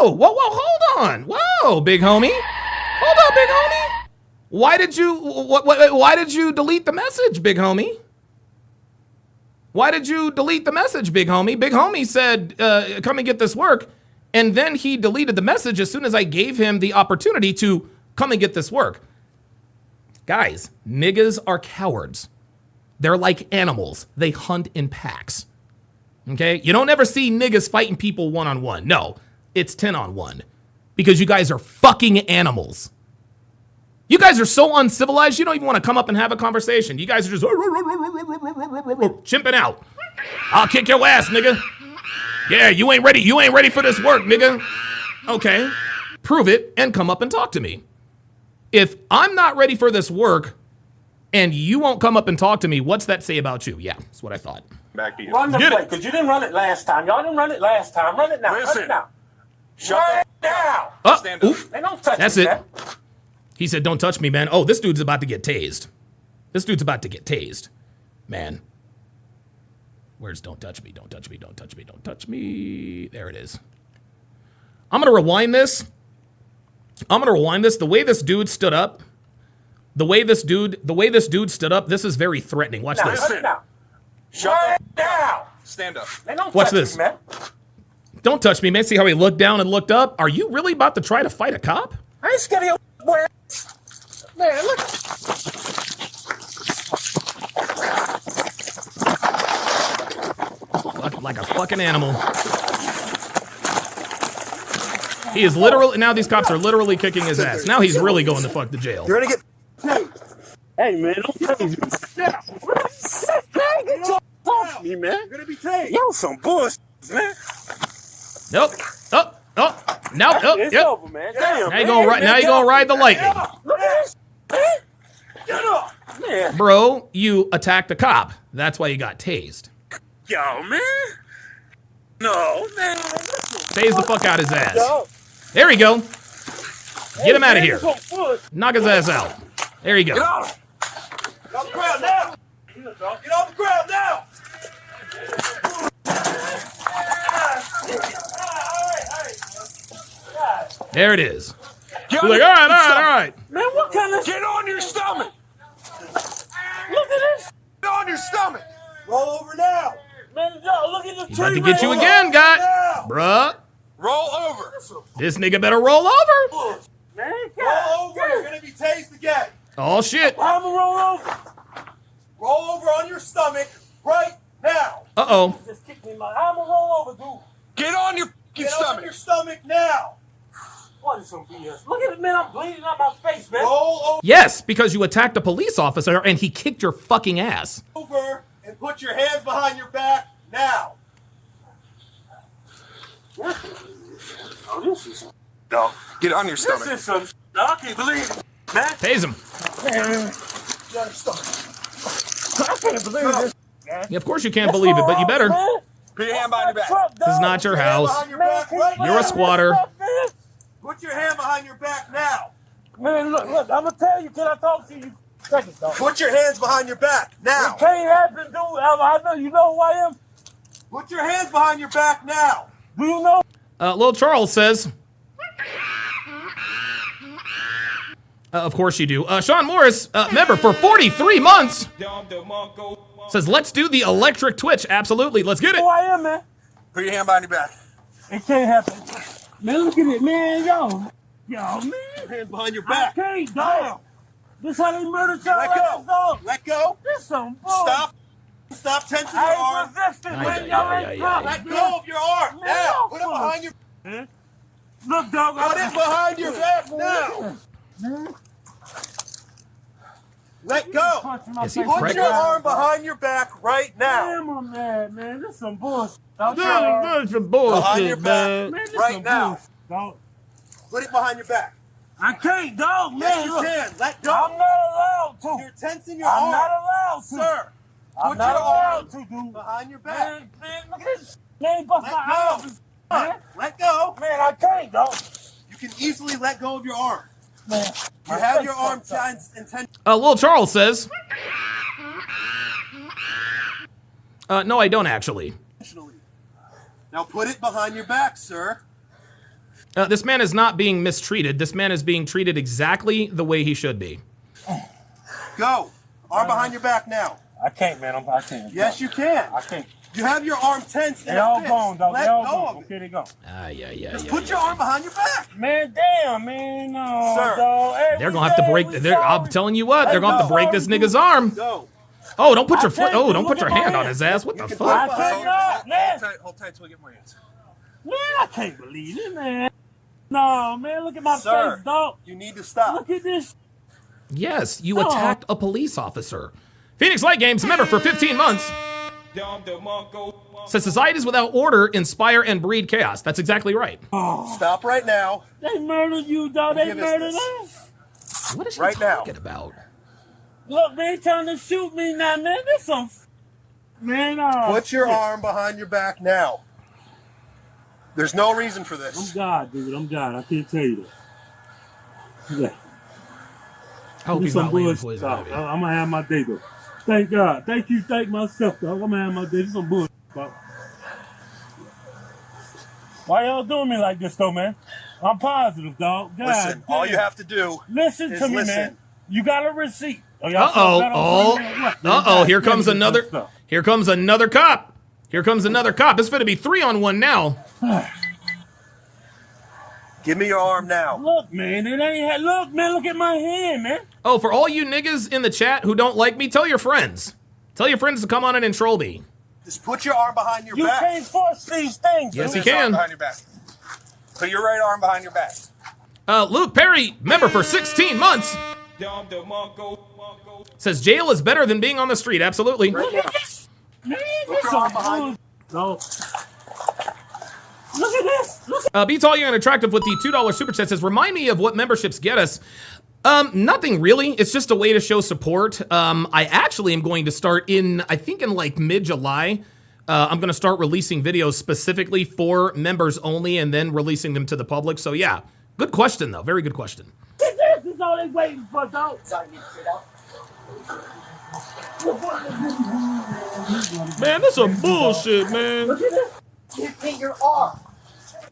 hold on. Whoa, big homie. Hold on, big homie. Why did you delete the message, big homie? Why did you delete the message, big homie? Big homie said, come and get this work. And then he deleted the message as soon as I gave him the opportunity to come and get this work. Guys, niggas are cowards. They're like animals. They hunt in packs. Okay? You don't ever see niggas fighting people one-on-one. No, it's 10-on-1. Because you guys are fucking animals. You guys are so uncivilized, you don't even want to come up and have a conversation. You guys are just chimping out. I'll kick your ass, nigga. Yeah, you ain't ready. You ain't ready for this work, nigga. Okay, prove it and come up and talk to me. If I'm not ready for this work and you won't come up and talk to me, what's that say about you? Yeah, that's what I thought. Back to you. Run the play, because you didn't run it last time. Y'all didn't run it last time. Run it now. Listen. Run it now. Shut down. Stand up. They don't touch That's me, it. man. He said, don't touch me, man. Oh, this dude's about to get tased. This dude's about to get tased. Man. Where's don't touch me, don't touch me, don't touch me, don't touch me. There it is. I'm going to rewind this. The way this dude stood up, the way this dude stood up, this is very threatening. Watch this. Listen. Shut down. Stand up. They don't Watch touch this. me, man. Don't touch me, man. See how he looked down and looked up? Are you really about to try to fight a cop? I ain't scared of your boy. Man, look. Like a fucking animal. He is literally, now these cops are literally kicking his ass. Now he's really going to fuck to jail. You're gonna get. Hey, man, don't tase me. Yeah. Man, get your off me, man. You're gonna be tased. Yo, some bullshit, man. Nope. Oh. Now, It's yep. over, man. Damn, Now you gonna ride the lightning. Look at this. Get up, man. Bro, you attacked a cop. That's why you got tased. Yo, man. No, man. Tase the fuck out his ass. There you go. Get him out of here. Knock his ass out. There you go. Get off. Get off the ground now. Get off the ground now. There it is. He's like, all right. Man, what kind of... Get on your stomach. Look at this. Get on your stomach. Roll over now. Man, look at the He's about to get you again, guy. Bruh. Roll over. This nigga better roll over. Man, roll over. You're going to be tased again. Oh, shit. I'm going to roll over. Roll over on your stomach right now. Uh-oh. Just kick me in my... I'm going to roll over, dude. Get on your stomach. Get on your stomach now. What is some BS? Look at it, man. I'm bleeding out my face, man. Roll over. Yes, because you attacked a police officer and he kicked your fucking ass. Over and put your hands behind your back now. Oh, this is... No. Get on your stomach. This is some... I can't believe it, man. Tase him. Man. Get on your stomach. I can't believe this. Yeah, of course you can't believe it, but you better. Put your hand behind your back. This is not your house. You're a squatter. Put your hand behind your back now. Man, look, I'm going to tell you, can I talk to you? Second, dog. Put your hands behind your back now. It can't happen, dude. I know, you know who I am? Put your hands behind your back now. Do you know? Little Charles says. Of course you do. Sean Morris, member for 43 months, says, let's do the electric twitch. Absolutely. Let's get it. Who I am, man. Put your hand behind your back. It can't happen. Man, look at it, man. Yo, man. Hands behind your back. I can't, dog. This how they murdered y'all. Let go. Dog. Let go. This some bull. Stop tensing your arm. Let go of your arm. Now. Put it behind your... Look, dog. Put it behind your back now. Let go. Put your arm behind your back right now. Damn, I'm mad, man. This some bullshit. This some bullshit, behind your back man. right now. Dog. Put it behind your back. I can't, dog, man. Let go. I'm not allowed to. You're tensing your arm. I'm not allowed to. Sir, put your arm behind your back. Man, look at this. Man, bust my arm. Let go. Man, I can't, dog. You can easily let go of your arm. Man, You have your arm tense. Lil Charles says, no, I don't actually. Now put it behind your back, sir. This man is not being mistreated. This man is being treated exactly the way he should be. Go. Arm behind your back now. I can't, man. I can't. Yes, you can. I can't. You have your arm tense. They all gone, dog. Let They all go gone. of it. Okay, they go. Just put your arm behind your back. Man, damn, man. No, Sir. dog. Hey, They're gonna have to break. I'm telling you what, they're gonna have to break this nigga's arm. Go. Oh, don't put your foot. Oh, don't put your hand on his ass. What the fuck? I cannot, man. Hold tight till we get more hands. Man, I can't believe it, man. No, man, look at my Sir, face, dog. You need to stop. Look at this. Yes, you attacked a police officer. Phoenix Light Games member for 15 months. Says societies without order inspire and breed chaos. That's exactly right. Stop right now. They murdered you, dog. They Give us murdered this. us. What is she Right now. talking about? Look, they trying to shoot me now, man. This some... Man, Put your arm behind your back now. There's no reason for this. I'm God, dude. I'm God. I can't tell you that. Yeah. I hope This he's some not laying bullshit, poison dog. ivy. I'm gonna have my day, though. Thank God. Thank you. Thank myself, dog. I'm gonna have my day. This some bullshit, dog. Why y'all doing me like this, though, man? I'm positive, dog. God, Listen, all damn. you have to do Listen is to me, listen. man. You got a receipt. Here comes another. Here comes another cop. Here comes another cop. It's gonna be 3-on-1 now. Give me your arm now. Look, man, it ain't. Look, man, look at my hand, man. Oh, for all you niggas in the chat who don't like me, tell your friends. Tell your friends to come on in and troll me. Just put your arm behind your You back. can't force these things. Yes, dude. he can. Behind your back. Put your right arm behind your back. Luke Perry, member for 16 months. Says jail is better than being on the street. Absolutely. Man, this some bullshit, dog. Look at this. Look Beats All Young and Attractive with the $2 super chat says, remind me of what memberships get us. Nothing really. It's just a way to show support. I actually am going to start I think in like mid-July. I'm going to start releasing videos specifically for members only and then releasing them to the public. So yeah, good question though. Very good question. This is all they waiting for, dog. Man, that's some bullshit, man. Look at this. Hit your arm.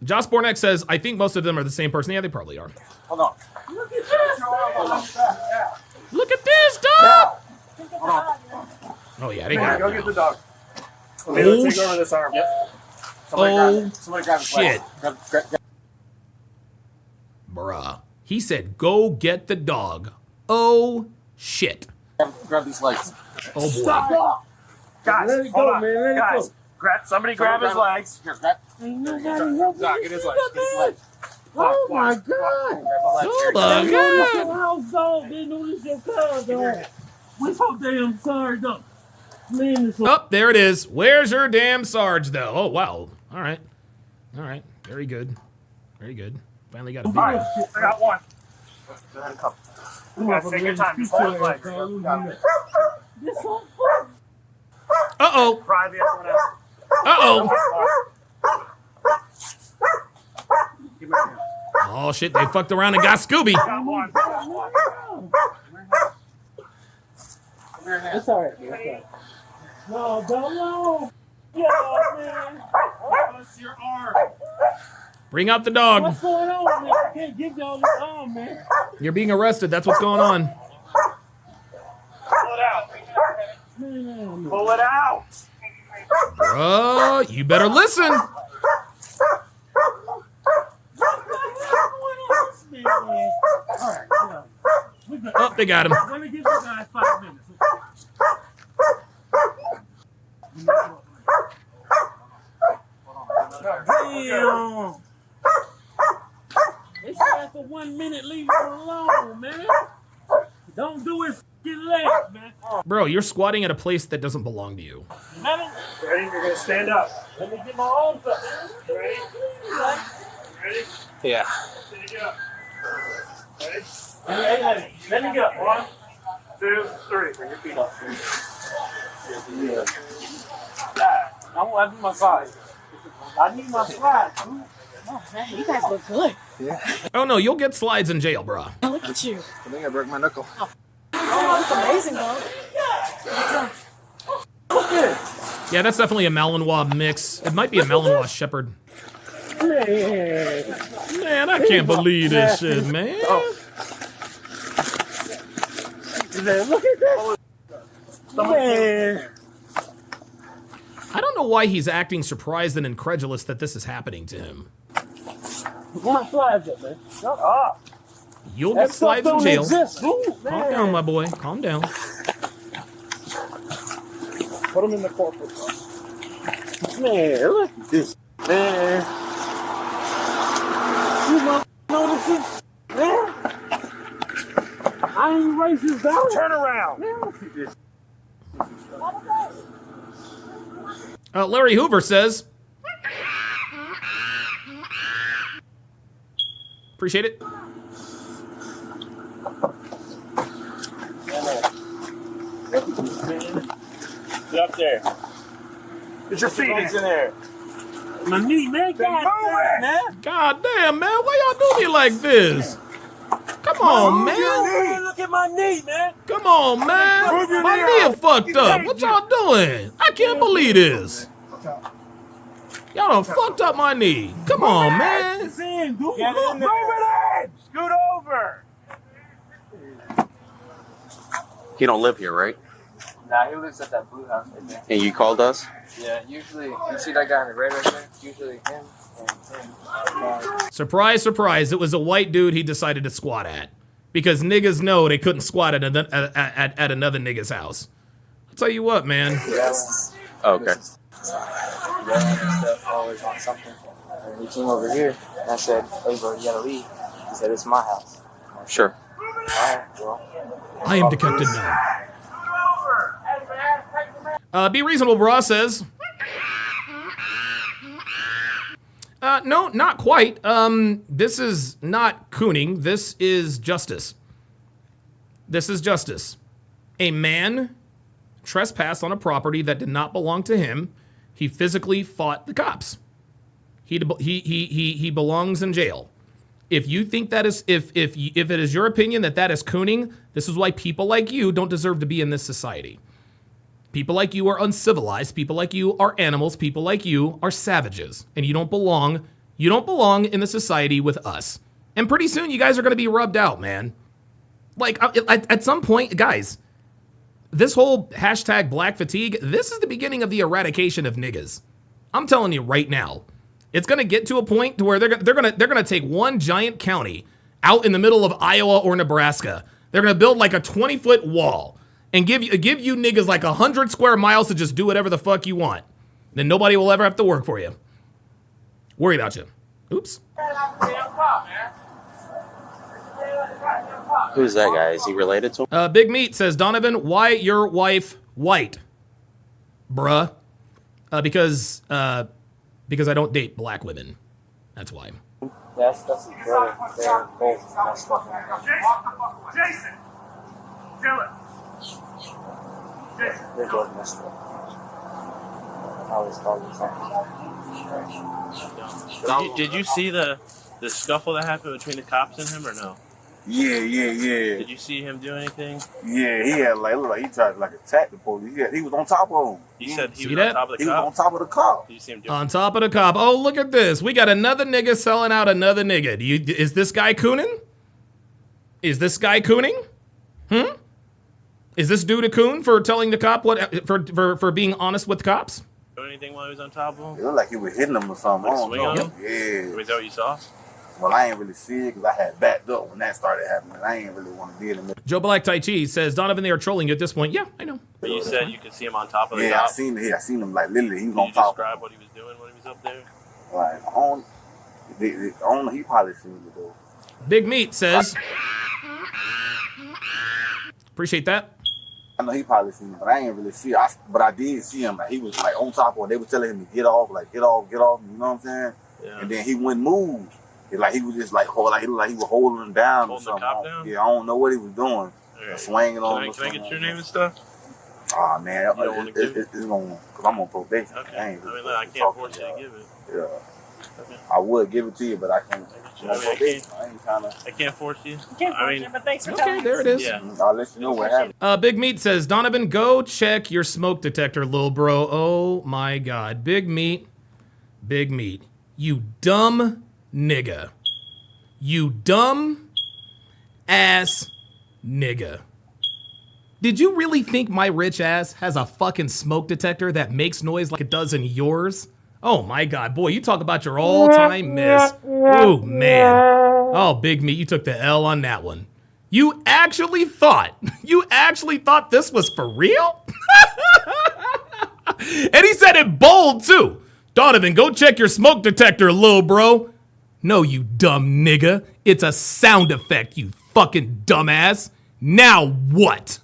Josh Bornek says, I think most of them are the same person. Yeah, they probably are. Hold on. Look at this. Look at this, dog. Oh yeah, they got Go it get now. the dog. Oh, Take over this arm. Yep. Somebody grab his shit. leg. Grab. Bruh. He said, go get the dog. Oh, shit. Grab these legs. Oh, boy. Stop. Guys, Let it go, man. Let it guys. go. Somebody grab his legs. Here, grab. Get his legs. Oh my God! Oh my God! House dog, they know this your car, dog. We're so damn sorry, dog. Man, this Oh, there it is. Where's your damn Sarge, though? Oh, wow. All right. All right. Very good. Very good. Finally got a big one. I got one. You guys take your time. Just hold his legs. Uh-oh. Pry the other one out. Uh-oh. Give me your hand. Oh, shit. They fucked around and got Scooby. Got one. It's all right, man. No, don't know. Yeah, man. What's your arm? Bring out the dog. What's going on, man? I can't give y'all this arm, man. You're being arrested. That's what's going on. Pull it out. Man, Pull it out. Bruh, you better listen. Oh, they got him. Let me give you guys 5 minutes. Damn. They said after 1 minute, leave it alone, man. Don't do it f***ing late, man. Bro, you're squatting at a place that doesn't belong to you. Ready? You're going to stand up. Let me get my arms up. Ready? Ready? Yeah. Stand up. Ready? Let me go. 1, 2, 3. Bring your feet up. I want to do my side. I need my slide, dude. Oh, man, you guys look good. Yeah. Oh, no, you'll get slides in jail, bro. Oh, look at you. I think I broke my knuckle. Oh, that's amazing, though. Yeah, that's definitely a Malinois mix. It might be a Malinois Shepherd. Man, I can't believe this shit, man. Look at that. Man. I don't know why he's acting surprised and incredulous that this is happening to him. Where my slides at, man? Shut up. You'll get slides in jail. Ooh, Calm down, my boy. Calm down. Put them in the corporate. Man, look at this. Man. You notice this? Man. I ain't racist, though. Turn around. Man, look at this. Larry Hoover says, appreciate it. Get up there. Get your feet in there. My knee, man. God damn, man. Why y'all do me like this? Come on, man. Look at my knee, man. Come on, man. My knee is fucked up. What y'all doing? I can't believe this. Y'all done fucked up my knee. Come on, man. Get in there. Scoot over. He don't live here, right? Nah, he lives at that blue house right there. And you called us? Yeah, usually, you see that guy in the red right there? Usually him and him. Surprise, surprise. It was a white dude he decided to squat at. Because niggas know they couldn't squat at another nigga's house. I'll tell you what, man. Okay. Stuff always on something. And he came over here and I said, hey bro, you gotta leave. He said, it's my house. Sure. Alright, well. I am Detective No. Be reasonable, bra says. No, not quite. This is not cooning. This is justice. This is justice. A man trespassed on a property that did not belong to him. He physically fought the cops. He belongs in jail. If you think that is, if it is your opinion that is cooning, this is why people like you don't deserve to be in this society. People like you are uncivilized. People like you are animals. People like you are savages, and you don't belong. You don't belong in the society with us. And pretty soon, you guys are going to be rubbed out, man. Like at some point, guys, this whole hashtag black fatigue. This is the beginning of the eradication of niggas. I'm telling you right now. It's going to get to a point to where they're going to take one giant county out in the middle of Iowa or Nebraska. They're going to build like a 20-foot wall and give you niggas like 100 square miles to just do whatever the fuck you want. Then nobody will ever have to work for you. Worry about you. Oops. Who's that guy? Is he related to him? Big Meat says, Donovan, why your wife white? Bruh. Because I don't date black women. That's why. That's his brother. They're both messed up. Jason! Kill it! They're both messed up. I always call them something. Did you see the scuffle that happened between the cops and him or no? Yeah. Did you see him do anything? Yeah, he had looked like he tried to attack the police. He was on top of him. He said he See was that? on top of the He was cop. on top of the car. Did you see him do On top of the cop. Oh, look at this. We got another nigga selling out another nigga. Is this guy cooning? Is this guy cooning? Is this dude a coon for telling the cop for being honest with cops? do anything while he was on top of him? It looked like he was hitting him or something. Like I don't swing know. on him? Yeah. Was that what you saw? Well, I ain't really see it because I had backed up when that started happening. I ain't really want to deal in it. Joe Black Tai Chi says, Donovan, they are trolling you at this point. Yeah, I know. But you said you could see him on top of the Yeah, cop. I seen him like literally. He was Can on you top. describe what he was doing when he was up there? Like he probably seen it though. Big Meat says, appreciate that. I know he probably seen it, but I ain't really see it. But I did see him. Like he was like on top of it. They were telling him to get off, like get off. You know what I'm saying? Yeah. And then he wouldn't move. Like he was just like he was holding him down or Holding the something. cop down? Yeah, I don't know what he was doing. Right. Swinging on him. Can I get your name and stuff? Oh man, You don't wanna give it's going because I'm on probation. Okay. I ain't I can't force you to give it. Yeah. I would give it to you, but I can't. I can't force you. But thanks for Okay, there it is. Yeah. I'll let you know what happened. Big Meat says, Donovan, go check your smoke detector, lil bro. Oh my God. Big Meat. You dumb nigga. You dumb ass nigga. Did you really think my rich ass has a fucking smoke detector that makes noise like it does in yours? Oh my God, boy, you talk about your all-time miss. Oh man. Oh, Big Meat, you took the L on that one. You actually thought this was for real? And he said it bold too. Donovan, go check your smoke detector, lil bro. No, you dumb nigga. It's a sound effect, you fucking dumbass. Now what?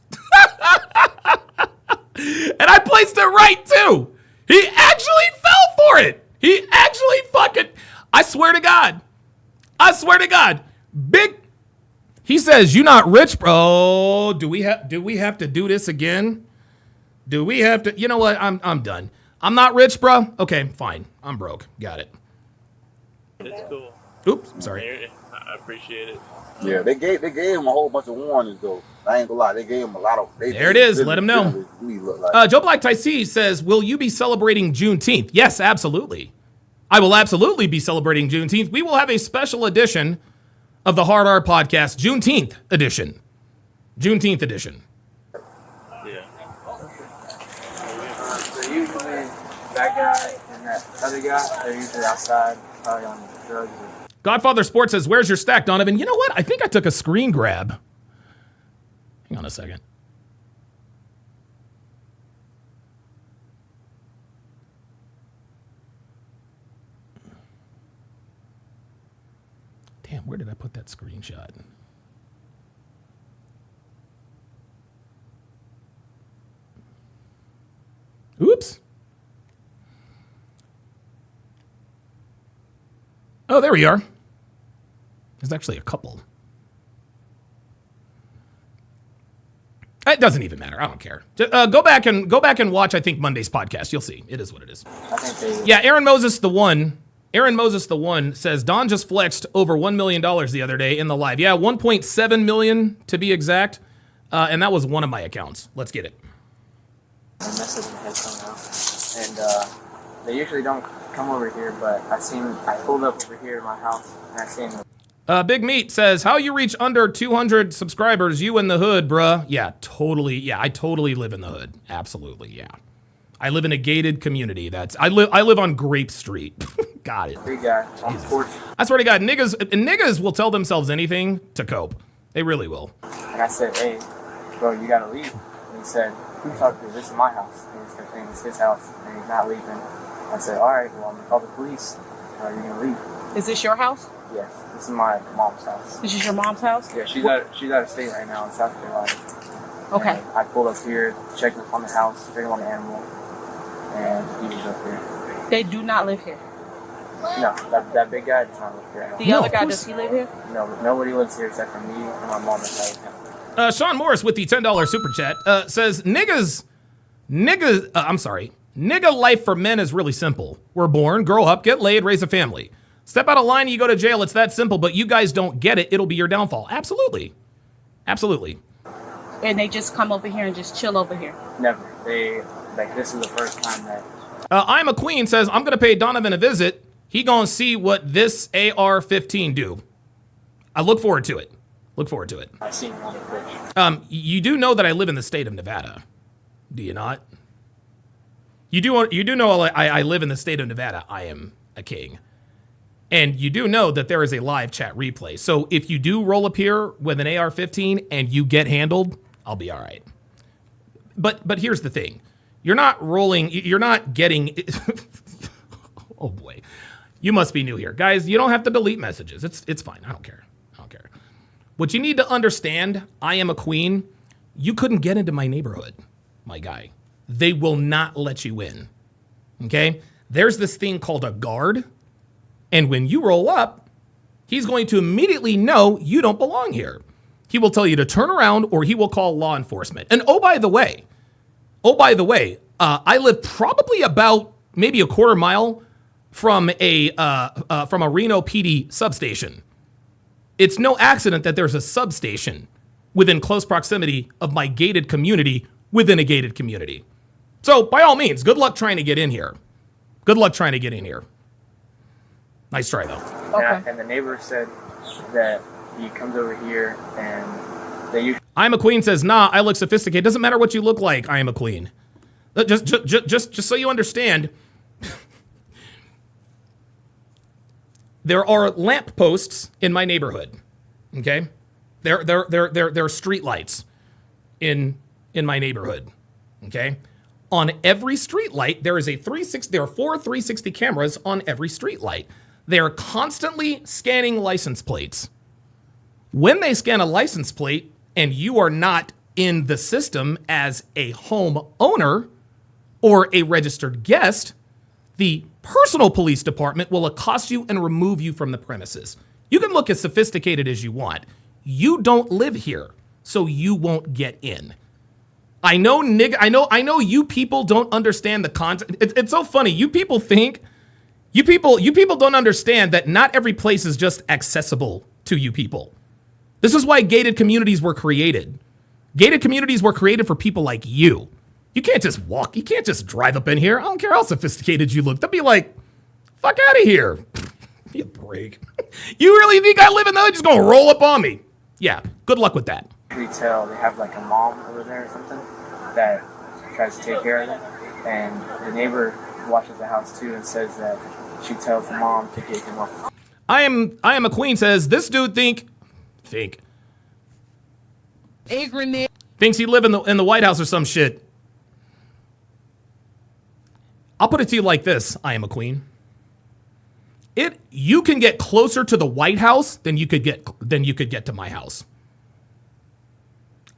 And I placed it right too. He actually fell for it. He actually fucking, I swear to God. He says, you not rich, bro. Do we have to do this again? Do we have to, you know what? I'm done. I'm not rich, bro. Okay, fine. I'm broke. Got it. It's cool. Oops, sorry. I appreciate it. Yeah, they gave him a whole bunch of warnings though. I ain't gonna lie, they gave him a lot of. There it is. Let him know. Joe Black Tyc says, "Will you be celebrating Juneteenth?" Yes, absolutely. I will absolutely be celebrating Juneteenth. We will have a special edition of the Hard R Podcast, Juneteenth edition. Yeah. So usually that guy and that other guy, they're usually outside, probably on drugs. Godfather Sports says, "Where's your stack, Donovan?" You know what? I think I took a screen grab. Hang on a second. Damn, where did I put that screenshot? Oops. Oh, there we are. There's actually a couple. It doesn't even matter. I don't care. Go back and watch, I think, Monday's podcast. You'll see. It is what it is. Yeah, Aaron Moses the one says, Don just flexed over $1 million the other day in the live. Yeah, 1.7 million to be exact. And that was one of my accounts. Let's get it. A message in the head somehow. And they usually don't come over here, but I pulled up over here to my house and I seen them. Big Meat says, how you reach under 200 subscribers, you in the hood, bruh. Yeah, totally. Yeah, I totally live in the hood. Absolutely, yeah. I live in a gated community. I live on Grape Street. Got it. Big guy on the porch. I swear to God, niggas will tell themselves anything to cope. They really will. And I said, hey, bro, you gotta leave. And he said, who talked to you? This is my house. And he's gonna think it's his house, and he's not leaving. I said, all right, well, I'm gonna call the police. Are you gonna leave? Is this your house? Yes, this is my mom's house. This is your mom's house? Yeah, she's out of state right now in South Carolina. Okay. And I pulled up here, checked on the house, checked on the animal, and he was up here. They do not live here? No, that big guy does not live here. The other guy, does he live here? No, nobody lives here except for me and my mom and dad. Sean Morris with the $10 super chat says, nigga life for men is really simple. We're born, grow up, get laid, raise a family. Step out of line and you go to jail. It's that simple, but you guys don't get it. It'll be your downfall. Absolutely. Absolutely. And they just come over here and just chill over here? Never. This is the first time that... I'm a Queen says, I'm going to pay Donovan a visit. He going to see what this AR-15 do. I look forward to it. I've seen it on the bridge. You do know that I live in the state of Nevada. Do you not? You do know I live in the state of Nevada. I am a king. And you do know that there is a live chat replay. So if you do roll up here with an AR-15 and you get handled, I'll be all right. But here's the thing. You're not getting... Oh boy. You must be new here. Guys, you don't have to delete messages. It's fine. I don't care. What you need to understand, I am a queen. You couldn't get into my neighborhood, my guy. They will not let you in. Okay? There's this thing called a guard. And when you roll up, he's going to immediately know you don't belong here. He will tell you to turn around or he will call law enforcement. And oh, by the way, I live probably about maybe a quarter mile from a Reno PD substation. It's no accident that there's a substation within close proximity of my gated community within a gated community. So by all means, good luck trying to get in here. Good luck trying to get in here. Nice try, though. Yeah, and the neighbor said that he comes over here and they usually... I am a queen says, nah, I look sophisticated. Doesn't matter what you look like, I am a queen. Just so you understand, there are lamp posts in my neighborhood. Okay? There are street lights in my neighborhood. Okay? On every street light, there are 4 360 cameras on every street light. They are constantly scanning license plates. When they scan a license plate and you are not in the system as a home owner or a registered guest, the personal police department will accost you and remove you from the premises. You can look as sophisticated as you want. You don't live here, so you won't get in. I know you people don't understand the concept. It's so funny. You people don't understand that not every place is just accessible to you people. This is why gated communities were created. Gated communities were created for people like you. You can't just walk. You can't just drive up in here. I don't care how sophisticated you look. They'll be like, fuck out of here. Give me a break. You really think I live in the hood? Just gonna roll up on me. Yeah, good luck with that. You tell they have like a mom over there or something that tries to take care of them, and the neighbor watches the house too and says that she tells the mom to get him off. I am a queen says this dude thinks he live in the White House or some shit. I'll put it to you like this. I am a queen. You can get closer to the White House than you could get to my house.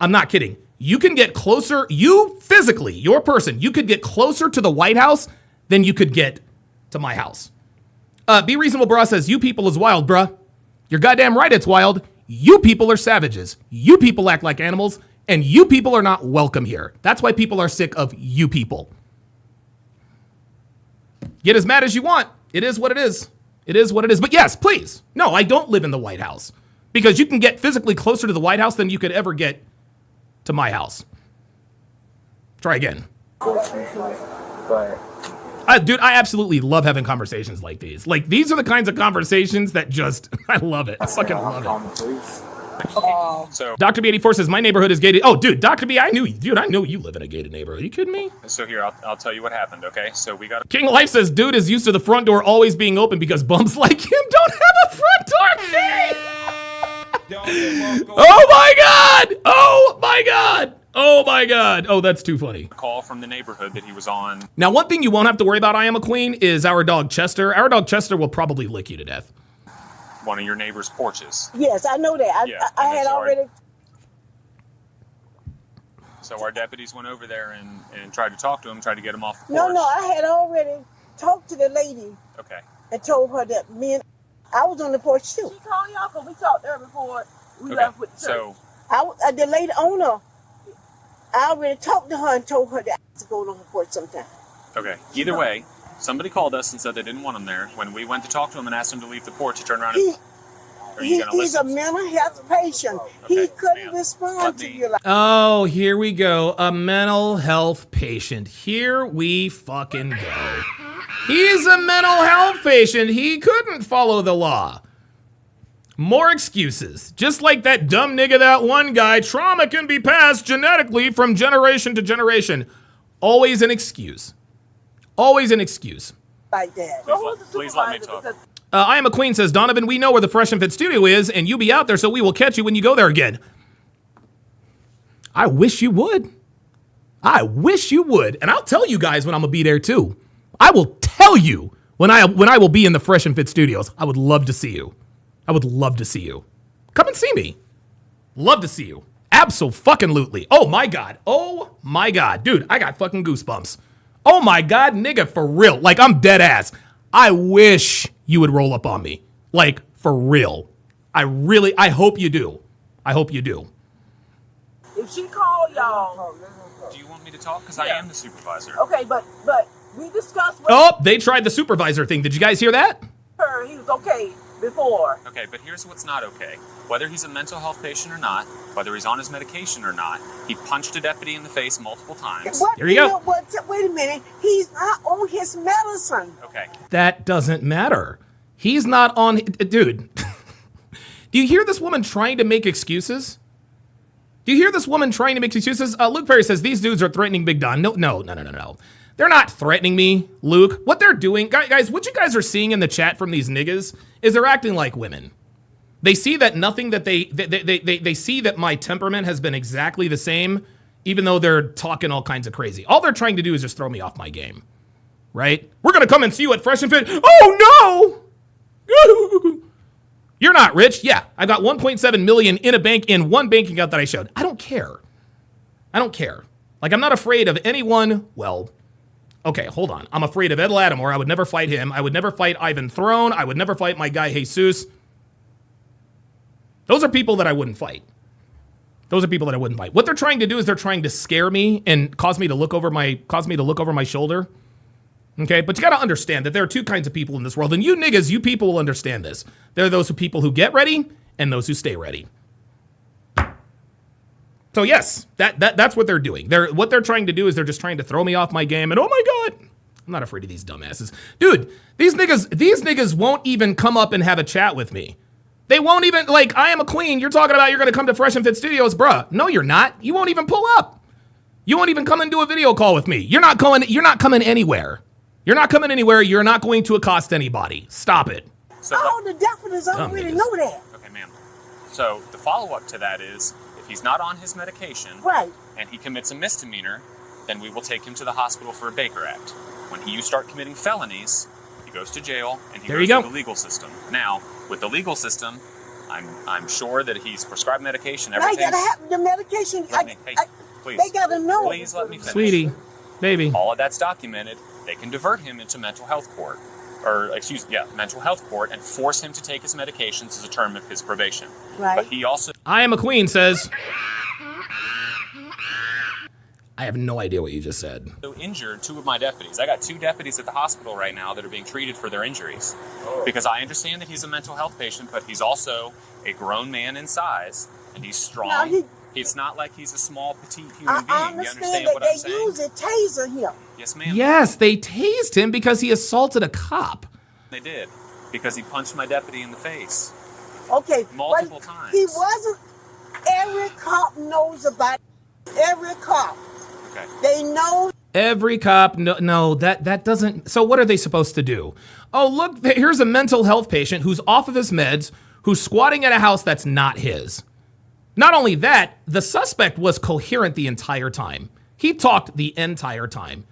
I'm not kidding. You can get closer. You physically, your person, you could get closer to the White House than you could get to my house. Be Reasonable Bra says, you people is wild, bruh. You're goddamn right it's wild. You people are savages. You people act like animals, and you people are not welcome here. That's why people are sick of you people. Get as mad as you want. It is what it is. It is what it is. But yes, please. No, I don't live in the White House. Because you can get physically closer to the White House than you could ever get to my house. Try again. But dude, I absolutely love having conversations like these. Like, these are the kinds of conversations that just, I love it. I fucking love it. So Dr. B84 says, my neighborhood is gated. Oh, dude, Dr. B, I know you live in a gated neighborhood. Are you kidding me? So here, I'll tell you what happened, okay? So we got... King Life says, dude is used to the front door always being open because bums like him don't have a front door key. Oh my God! Oh my God! Oh my God! Oh, that's too funny. A call from the neighborhood that he was on. Now, one thing you won't have to worry about, I am a queen, is our dog Chester. Our dog Chester will probably lick you to death. One of your neighbor's porches. Yes, I know that. I had already... So our deputies went over there and tried to talk to him, tried to get him off the No, porch. no, I had already talked to the lady. Okay. And told her that I was on the porch too. She called y'all because we talked to her before we left with the church. So the lady owner, I already talked to her and told her that I had to go on the porch sometime. Okay. Either way, somebody called us and said they didn't want him there. When we went to talk to him and asked him to leave the porch, he turned around and... He's a mental health patient. Okay, he couldn't respond to you like... Oh, here we go. A mental health patient. Here we fucking go. He's a mental health patient. He couldn't follow the law. More excuses. Just like that dumb nigga, that one guy, trauma can be passed genetically from generation to generation. Always an excuse. Always an excuse. Like that. Please let me talk. I am a queen says, Donovan, we know where the Fresh and Fit studio is, and you be out there, so we will catch you when you go there again. I wish you would. I wish you would. And I'll tell you guys when I'm going to be there, too. I will tell you when I will be in the Fresh and Fit studios. I would love to see you. I would love to see you. Come and see me. Love to see you. Abso-fucking-lutely. Oh, my God. Oh, my God. Dude, I got fucking goosebumps. Oh, my God, nigga, for real. Like, I'm dead ass. I wish you would roll up on me. Like, for real. I hope you do. I hope you do. If she called y'all... Do you want me to talk? Because I am the supervisor. Okay, but We discussed Oh, they tried the supervisor thing. Did you guys hear that? her. He was okay before. Okay, but here's what's not okay. Whether he's a mental health patient or not, whether he's on his medication or not, he punched a deputy in the face multiple times. What, There you go. know what, wait a minute. He's not on his medicine. Okay. That doesn't matter. He's not on. Dude, do you hear this woman trying to make excuses? Do you hear this woman trying to make excuses? Luke Perry says these dudes are threatening Big Don. No. They're not threatening me, Luke. What they're doing, guys, what you guys are seeing in the chat from these niggas is they're acting like women. They see that nothing that they see that my temperament has been exactly the same, even though they're talking all kinds of crazy. All they're trying to do is just throw me off my game, right? We're gonna come and see you at Fresh and Fit. Oh no! You're not rich. Yeah, I got 1.7 million in a bank in one bank account that I showed. I don't care. Like, I'm not afraid of anyone. Well, okay, hold on. I'm afraid of Ed Lattimore. I would never fight him. I would never fight Ivan Throne. I would never fight my guy Jesus. Those are people that I wouldn't fight. What they're trying to do is they're trying to scare me and cause me to look over my shoulder. Okay, but you got to understand that there are two kinds of people in this world, and you niggas, you people will understand this. There are those people who get ready and those who stay ready. So yes, that's what they're doing. What they're trying to do is they're just trying to throw me off my game, and oh my God, I'm not afraid of these dumbasses. Dude, these niggas won't even come up and have a chat with me. They won't even, like, I am a queen. You're talking about you're going to come to Fresh and Fit Studios. Bruh, no, you're not. You won't even pull up. You won't even come and do a video call with me. You're not coming anywhere. You're not coming anywhere. You're not going to accost anybody. Stop it. So the deputies already know that. Okay, ma'am. So the follow-up to that is, if he's not on his medication, right, and he commits a misdemeanor, then we will take him to the hospital for a Baker Act. When you start committing felonies, he goes to jail, and he goes to the legal system. Now, with the legal system, I'm sure that he's prescribed medication. Everything. They gotta have the medication. Please. They gotta know. Please let me finish. Sweetie, baby. All of that's documented. They can divert him into mental health court, mental health court, and force him to take his medications as a term of his probation. Right. But he also. I am a queen says. I have no idea what you just said. So injured two of my deputies. I got two deputies at the hospital right now that are being treated for their injuries. Because I understand that he's a mental health patient, but he's also a grown man in size, and he's strong. It's not like he's a small, petite human being. I understand that they use a taser him. Yes, ma'am. Yes, they tased him because he assaulted a cop. They did. Because he punched my deputy in the face. Okay. Multiple times. He wasn't. Every cop knows about it. Every cop. Okay. They know. Every cop, no, that doesn't. So what are they supposed to do? Oh, look, here's a mental health patient who's off of his meds, who's squatting at a house that's not his. Not only that, the suspect was coherent the entire time. He talked the entire time.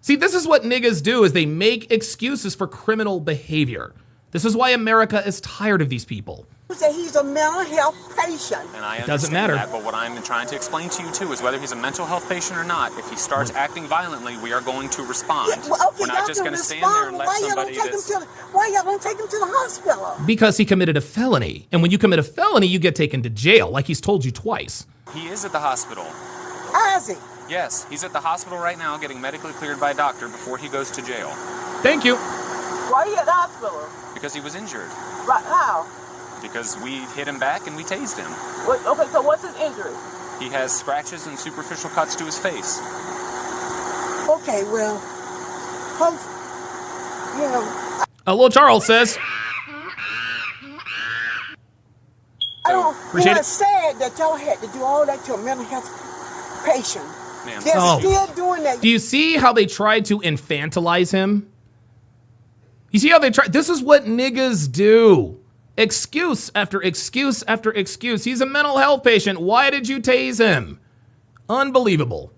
See, this is what niggas do, is they make excuses for criminal behavior. This is why America is tired of these people. Say he's a mental health patient. And I understand doesn't matter. that, but what I'm trying to explain to you, too, is whether he's a mental health patient or not, if he starts acting violently, we are going to respond. Yeah, well, okay, we're not just going to stand there and let somebody why y'all don't take him to the hospital? Because he committed a felony. And when you commit a felony, you get taken to jail, like he's told you twice. He is at the hospital. Is he? Yes, he's at the hospital right now getting medically cleared by a doctor before he goes to jail. Thank you. Why are you at the hospital? Because he was injured. Right, how? Because we hit him back and we tased him. Okay, so what's his injury? He has scratches and superficial cuts to his face. Okay, well, you know. Little Charles says. Appreciate it. It's sad that y'all had to do all that to a mental health patient. Ma'am. They're still doing that. Do you see how they tried to infantilize him? You see how they try? This is what niggas do. Excuse after excuse after excuse. He's a mental health patient. Why did you tase him? Unbelievable.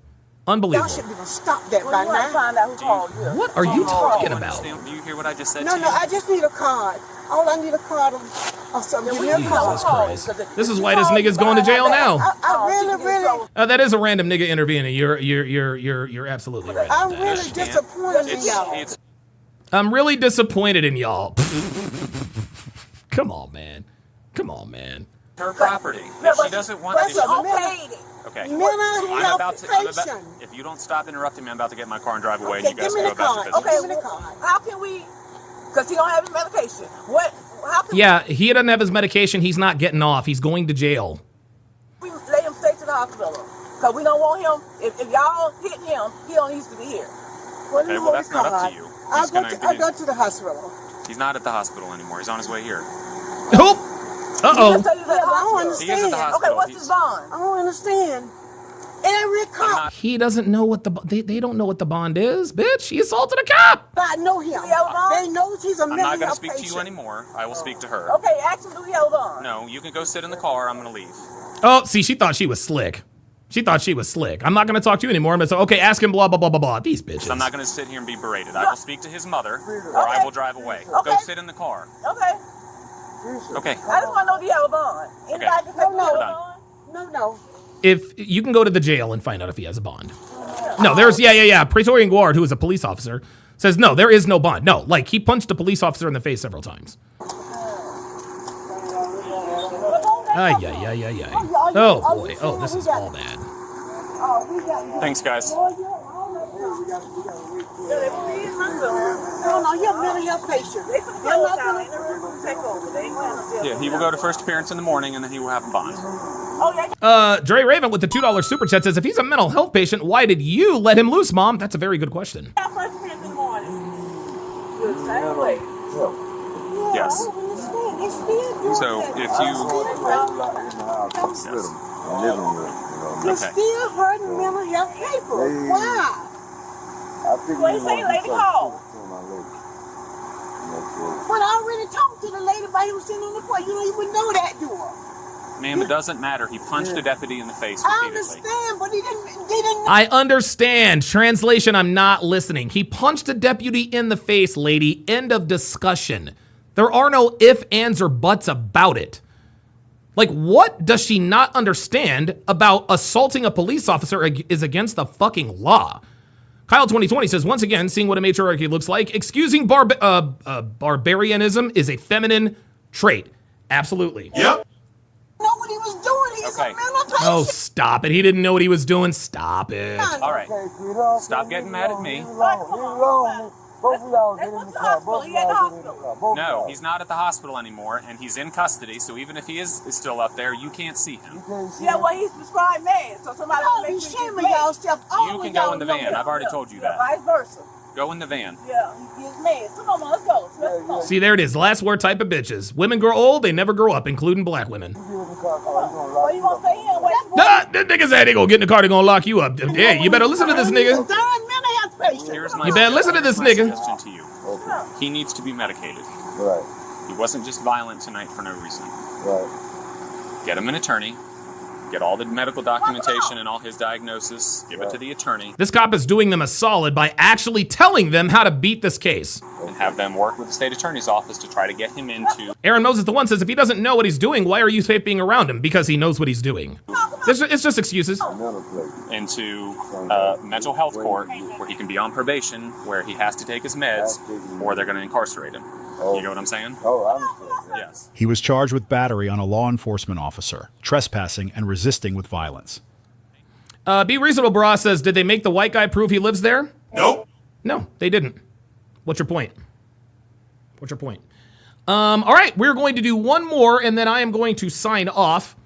Unbelievable. Y'all should be gonna stop that right now. Find out who called you. What are you talking about? Do you hear what I just said No, to you? I just need a card. All I need a card of something. Give me a Jesus card. Christ. This is why this nigga's going to jail now. I really. That is a random nigga intervening. You're absolutely right. I'm really disappointed in y'all. I'm really disappointed in y'all. Come on, man. Come on, man. her property. No, If she doesn't want but it, you okayed it. okay. Mental health patient. If you don't stop interrupting me, I'm about to get in my car and drive away, Okay, and you guys give can me go the about your card. business. Okay, give me the card. How can we? Because he don't have his medication. What? How can Yeah, he doesn't have his medication. He's not getting off. He's going to jail. we lay him straight to the hospital? Because we don't want him. If y'all hit him, he don't need to be here. Okay, well, that's not up to you. I'll go to the hospital. He's not at the hospital anymore. He's on his way here. Oh! Uh-oh. I don't understand. He is at the hospital. Okay, what's his bond? I don't understand. Every cop. He doesn't know what they don't know what the bond is, bitch. He assaulted a cop. I know him. They knows he's a I'm mental not going to health speak to you patient. anymore. I will speak to her. Okay, ask him, do he have a bond? No, you can go sit in the car. I'm going to leave. Oh, see, she thought she was slick. She thought she was slick. I'm not going to talk to you anymore. I'm going to say, okay, ask him blah, blah, blah, blah, blah. These bitches. I'm not going to sit here and be berated. I will speak to his mother, or I will drive away. Go sit in the car. Okay. Okay. I just want to know, do you have a bond? Anybody can say, We're done. No. If you can go to the jail and find out if he has a bond. No, there's, yeah. Praetorian Guard, who is a police officer, says, no, there is no bond. No, like, he punched a police officer in the face several times. Ay. Oh, boy. Oh, this is all bad. Thanks, guys. No, you're a mental health patient. They're not going to take over. Yeah, he will go to first appearance in the morning, and then he will have a bond. Dre Raven with the $2 super chat says, if he's a mental health patient, why did you let him loose, Mom? That's a very good question. First appearance in the morning. Same way. Yes. So if you... You're still hurting mental health people. Why? What you say, lady? Call. But I already talked to the lady while he was sitting in the court. You don't even know that, do you? Ma'am, it doesn't matter. He punched a deputy in the face I repeatedly. understand, but he didn't. I understand. Translation, I'm not listening. He punched a deputy in the face, lady. End of discussion. There are no ifs, ands, or buts about it. Like, what does she not understand about assaulting a police officer is against the fucking law? Kyle 2020 says, once again, seeing what a matriarchy looks like, excusing barbarianism is a feminine trait. Absolutely. Yep. Know what he was doing. He's a mental patient. Oh, stop it. He didn't know what he was doing. Stop it. All right. Stop getting mad at me. No, he's not at the hospital anymore, and he's in custody, so even if he is still up there, you can't see him. Yeah, well, he's prescribed meds, so somebody can make sure you y'all stuff. You can go in the van. I've already told you that. Vice versa. Go in the van. Yeah, he gives meds. Come on, let's go. Let's go. See, there it is. Last word type of bitches. Women grow old, they never grow up, including black women. Well, you gonna stay here? Wait. Nah, this nigga said they gonna get in the car, they gonna lock you up. Yeah, you better listen to this nigga. Here's my You better listen to this nigga. suggestion to you. He needs to be medicated. Right. He wasn't just violent tonight for no reason. Right. Get him an attorney. Get all the medical documentation and all his diagnosis. Give it to the attorney. This cop is doing them a solid by actually telling them how to beat this case. And have them work with the state attorney's office to try to get him into... Aaron Moses, the one, says if he doesn't know what he's doing, why are you safe being around him? Because he knows what he's doing. It's just excuses. Into mental health court where he can be on probation, where he has to take his meds, or they're going to incarcerate him. You know what I'm saying? Oh, I understand. Yes. He was charged with battery on a law enforcement officer, trespassing, and resisting with violence. Be Reasonable Bra says, did they make the white guy prove he lives there? Nope. No, they didn't. What's your point? What's your point? All right, we're going to do one more, and then I am going to sign off.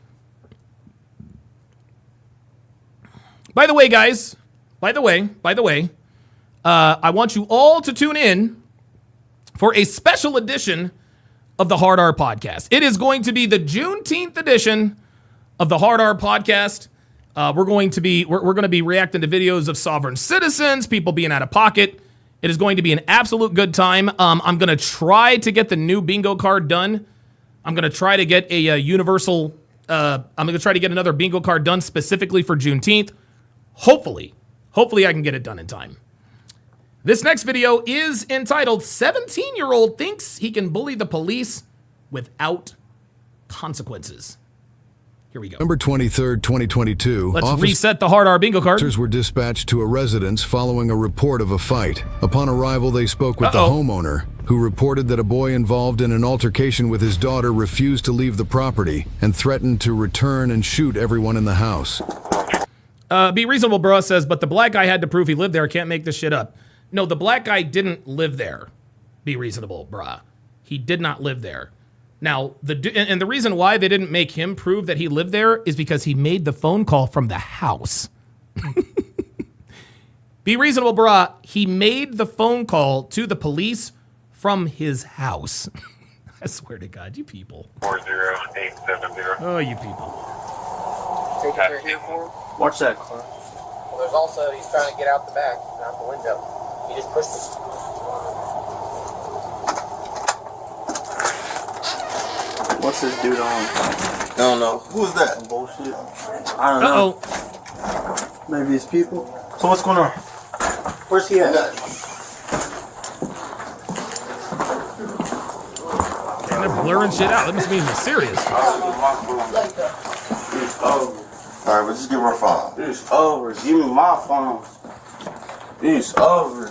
By the way, guys, by the way, I want you all to tune in for a special edition of the Hard R Podcast. It is going to be the Juneteenth edition of the Hard R Podcast. We're going to be reacting to videos of sovereign citizens, people being out of pocket. It is going to be an absolute good time. I'm going to try to get the new bingo card done. I'm going to try to get a universal. I'm going to try to get another bingo card done specifically for Juneteenth. Hopefully I can get it done in time. This next video is entitled 17-year-old thinks he can bully the police without consequences. Here we go. November 23rd, 2022. Let's reset the Hard R bingo card. Officers were dispatched to a residence following a report of a fight. Upon arrival, they spoke with the homeowner who reported that a boy involved in an altercation with his daughter refused to leave the property and threatened to return and shoot everyone in the house. Be reasonable, bro, says, but the black guy had to prove he lived there. Can't make this shit up. No, the black guy didn't live there. Be reasonable, bruh. He did not live there. Now, the reason why they didn't make him prove that he lived there is because he made the phone call from the house. Be reasonable, bruh. He made the phone call to the police from his house. I swear to God, you people. 40870. Oh, you people. Take it here for him. Watch that. Well, there's also, he's trying to get out the back, out the window. He just pushed us. What's this dude on? I don't know. Who is that? Bullshit. I don't know. Maybe it's people. So what's going on? Where's he at? Man, they're blurring shit out. That must mean he's serious. It's over. All right, but just give her a phone. It's over. Give me my phone. It's over.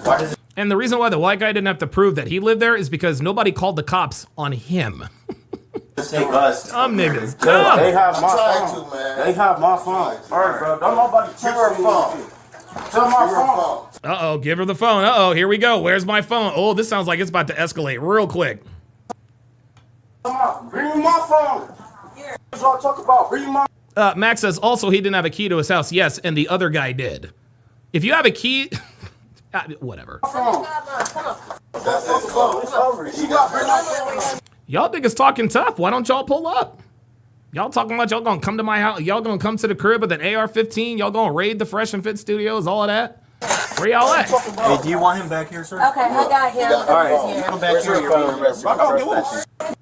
And the reason why the white guy didn't have to prove that he lived there is because nobody called the cops on him. Just take us. Dumb niggas. Dumb. They have my phone. They have my phone. All right, bro. Don't nobody give her a phone. Tell my phone. Uh-oh, give her the phone. Uh-oh, here we go. Where's my phone? Oh, this sounds like it's about to escalate real quick. Bring me my phone. Here. That's what I talk about. Bring me my Max says, also, he didn't have a key to his house. Yes, and the other guy did. If you have a key... whatever. Y'all niggas talking tough. Why don't y'all pull up? Y'all talking about y'all gonna come to my house. Y'all gonna come to the crib with an AR-15. Y'all gonna raid the Fresh and Fit studios, all of that. Where y'all at? Hey, do you want him back here, sir? Okay, I got him. All right, come back here.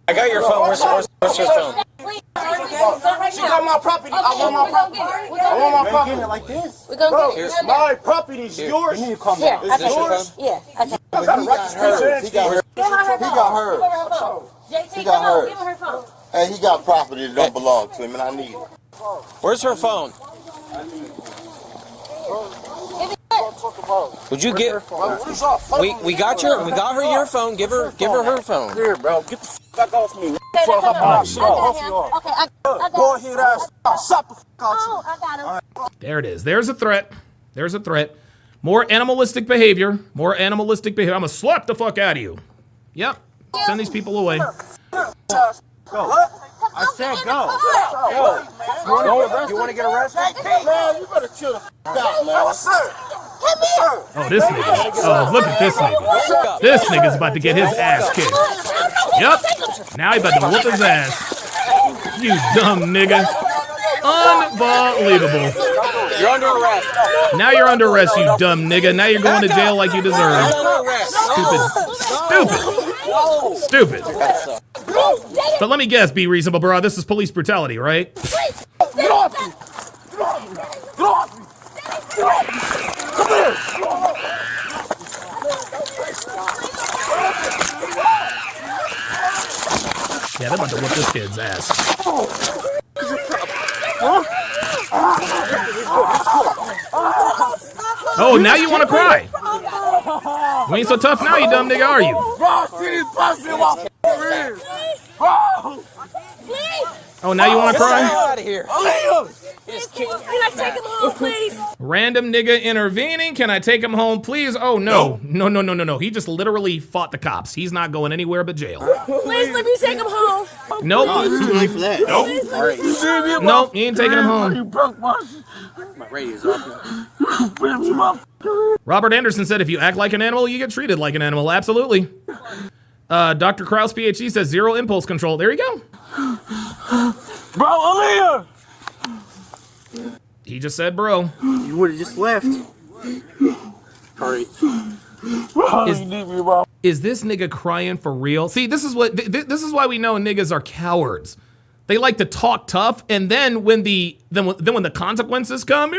I got your phone. Where's your phone? She got my property. I want my property. I want my property. Like this. We're gonna Bro, get it. it's my property. It's yours. You need to come Here, back. I Is this your yours? phone? Yeah, I take I got a right to speak. He got hers. Give her her phone. He got hers. Give her her phone. JT, He come got on, hers. give her her phone. Hey, he got property that don't belong to him, and I need it. Where's her phone? Would you get? We got her your phone. Give her her phone. Here, bro. Get the fuck off me. Okay, Before I hop I out. Shit off you all. Okay, I got Go ahead, ass. Shut the fuck out. Oh, I got him. There it is. There's a threat. There's a threat. More animalistic behavior. More animalistic behavior. I'm gonna slap the fuck out of you. Yep. Send these people away. Go. I said go. You want to get arrested? Man, you better chill the fuck out, man. Oh, this nigga. Oh, look at this nigga. This nigga's about to get his ass kicked. Yep. Now he about to whoop his ass. You dumb nigga. Unbelievable. You're under arrest. Now you're under arrest, you dumb nigga. Now you're going to jail like you deserve. Stupid. But let me guess, be reasonable, bro. This is police brutality, right? Get off me. Get off me. Get off me. Get off me. Come here. Yeah, they're about to whoop this kid's ass. Oh, now you want to cry. You ain't so tough now, you dumb nigga, are you? Oh, now you want to cry? Out of here. Can I take him home, please? Random nigga intervening. Can I take him home, please? Oh, no. No. He just literally fought the cops. He's not going anywhere but jail. Please let me take him home. Nope. It's too late for that. Nope. Nope, you ain't taking him home. My radio's off. Robert Anderson said, if you act like an animal, you get treated like an animal. Absolutely. Dr. Kraus, PhD, says zero impulse control. There you go. Bro, Aaliyah! He just said, bro. You would have just left. Hurry. Bro, you need me, bro. Is this nigga crying for real? See, this is what this is why we know niggas are cowards. They like to talk tough, and then when the consequences come,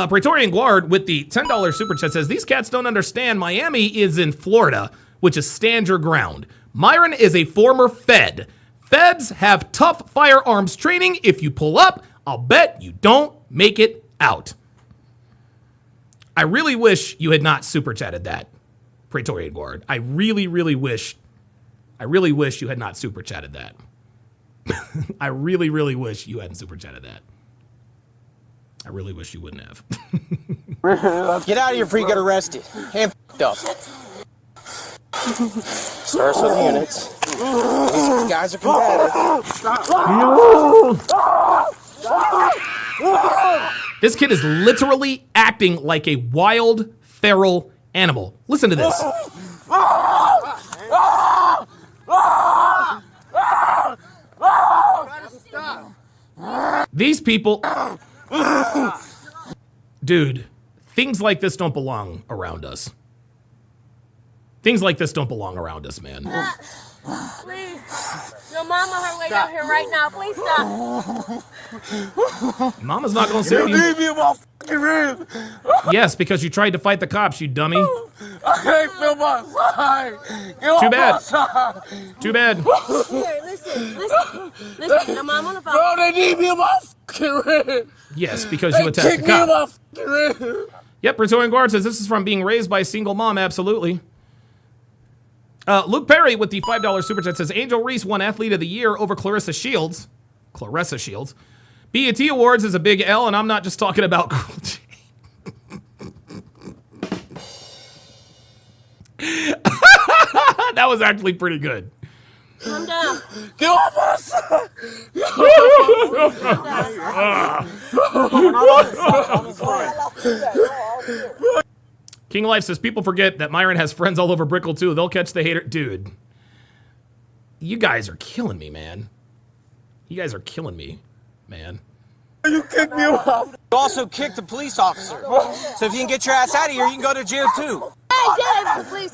Praetorian Guard with the $10 super chat says, these cats don't understand Miami is in Florida, which is stand your ground. Myron is a former Fed. Feds have tough firearms training. If you pull up, I'll bet you don't make it out. I really wish you had not super chatted that. Praetorian Guard. I really wish you had not super chatted that. I really wish you hadn't super chatted that. I really wish you wouldn't have. Get out of here before you get arrested. And up. Starts with the units. These guys are combative. This kid is literally acting like a wild, feral animal. Listen to this. These people... Dude, things like this don't belong around us. Things like this don't belong around us, man. Please. Your mama her way down here right now. Please stop. Mama's not gonna save you. Leave me in my fucking rib. Yes, because you tried to fight the cops, you dummy. I can't feel my side. Get Too off bad. my side. Too bad. Here, listen. Your mama on the phone. Bro, they need me in my fucking rib. Yes, because you attacked the Kick me in cop. my fucking rib. Yep, Praetorian Guard says this is from being raised by a single mom. Absolutely. Luke Perry with the $5 super chat says Angel Reese won Athlete of the Year over Clarissa Shields. BET Awards is a big L, and I'm not just talking about cruelty. That was actually pretty good. Calm down. Get off my side. King Life says people forget that Myron has friends all over Brickell too. They'll catch the hater. Dude, you guys are killing me, man. You guys are killing me, man. You kicked me off. You also kicked the police officer. So if you can get your ass out of here, you can go to jail too. Hey, Dad, please.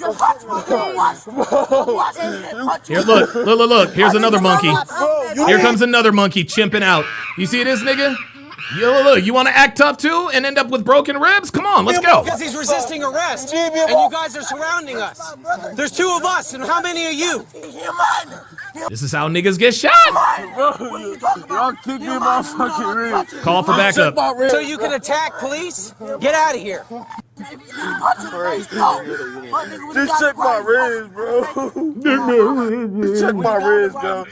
Here, look. Here's another monkey. Here comes another monkey chimping out. You see this nigga? Yo, look, you want to act tough too and end up with broken ribs? Come on, let's go. Because he's resisting arrest, and you guys are surrounding us. There's two of us, and how many are you? This is how niggas get shot. Y'all kicked me in my fucking rib. Call for backup. So you can attack police? Get out of here. Just check my ribs, bro. Just check my ribs, bro.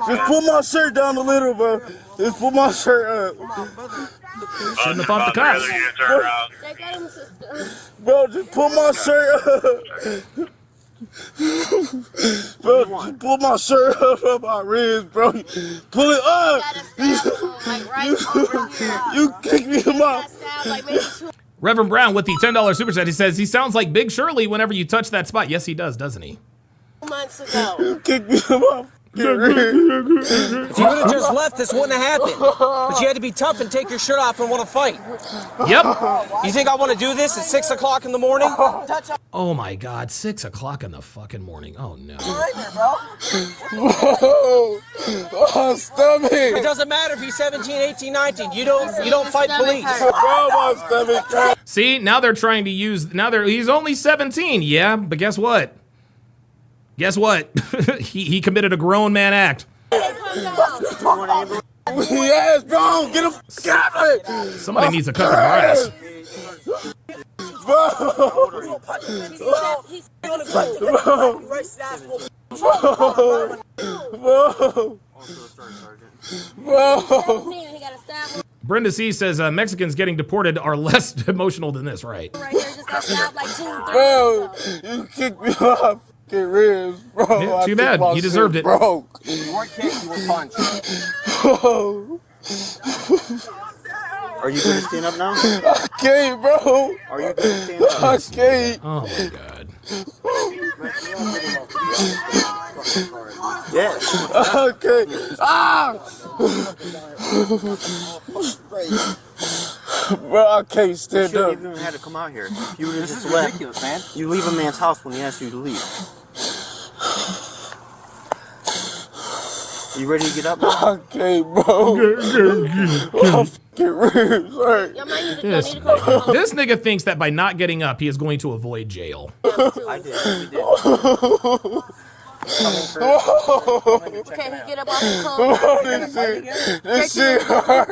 Just pull my shirt down a little, bro. Just pull my shirt up. Shouldn't have fought the cops. Bro, just pull my shirt up. Bro, just pull my shirt up my ribs, bro. Pull it up. You kick me in my... Reverend Brown with the $10 super chat. He says he sounds like Big Shirley whenever you touch that spot. Yes, he does, doesn't he? Months ago. You kicked me in my... If you would have just left, this wouldn't have happened. But you had to be tough and take your shirt off and want to fight. Yep. You think I want to do this at 6 o'clock in the morning? Oh my God, 6 o'clock in the fucking morning. Oh no. Whoa. Oh, stomach. It doesn't matter if he's 17, 18, 19. You don't fight police. Bro, my stomach. See, now they're trying to use, he's only 17. Yeah, but guess what? Guess what? he committed a grown man act. Yes, bro, get him out of it. Somebody needs to cut the grass. Brenda C says Mexicans getting deported are less emotional than this, right? Bro, you kicked me off. Get ribs, bro. Yeah, too bad. You deserved it. Broke. You weren't kicked, you were punched. Are you going to stand up now? I can't, bro. Are you going to stand up? I can't. Oh my God. Yes. Okay. Ah! Bro, I can't stand You up. shouldn't even have to come out here. You would have just left. Ridiculous, man. You leave a man's house when he asks you to leave. You ready to get up? I can't, bro. My fucking ribs hurt. This nigga thinks that by not getting up, he is going to avoid jail. I did. We did. Can he get up off the cold? This shit hurt.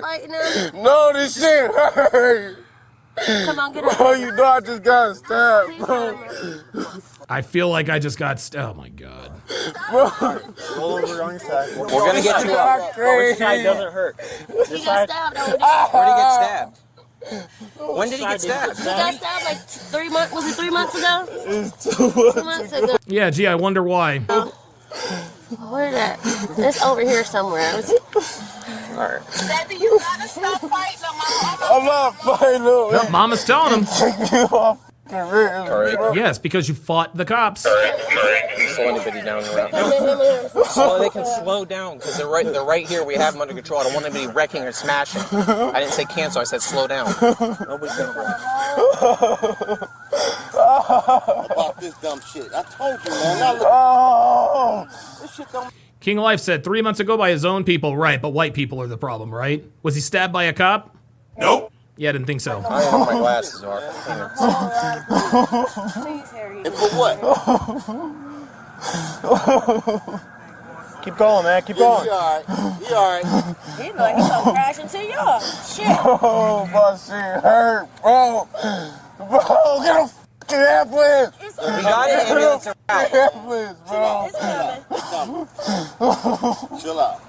No, this shit hurt. Come on, get up. Oh, you know I just got stabbed, bro. I feel like I just got oh my god. Roll over on your side. We're gonna get you up. Which side doesn't hurt? This side? Where did he get stabbed? When did he get stabbed? He got stabbed like 3 months. Was it 3 months ago? It's 2 months ago. Yeah, gee, I wonder why. Where's that? It's over here somewhere. Alright. Daddy, you gotta stop fighting, Mama. I'm not fighting him. Yep, Mama's telling him. Take me off. Yes, because you fought the cops. Slow anybody down around. So they can slow down because they're right here. We have them under control. I don't want anybody wrecking or smashing. I didn't say cancel. I said slow down. Nobody's gonna wreck. About this dumb shit. I told you, man. This shit don't. King of Life said 3 months ago by his own people, right? But white people are the problem, right? Was he stabbed by a cop? Nope. Yeah, I didn't think so. I know my glasses are. And for what? Keep going, man. Keep going. He alright. He alright. He look like he's gonna crash into y'all. Shit. Oh, my shit hurt, bro. Bro, get a fucking ambulance. We got it. Ambulance Ambulance, bro. Chill out.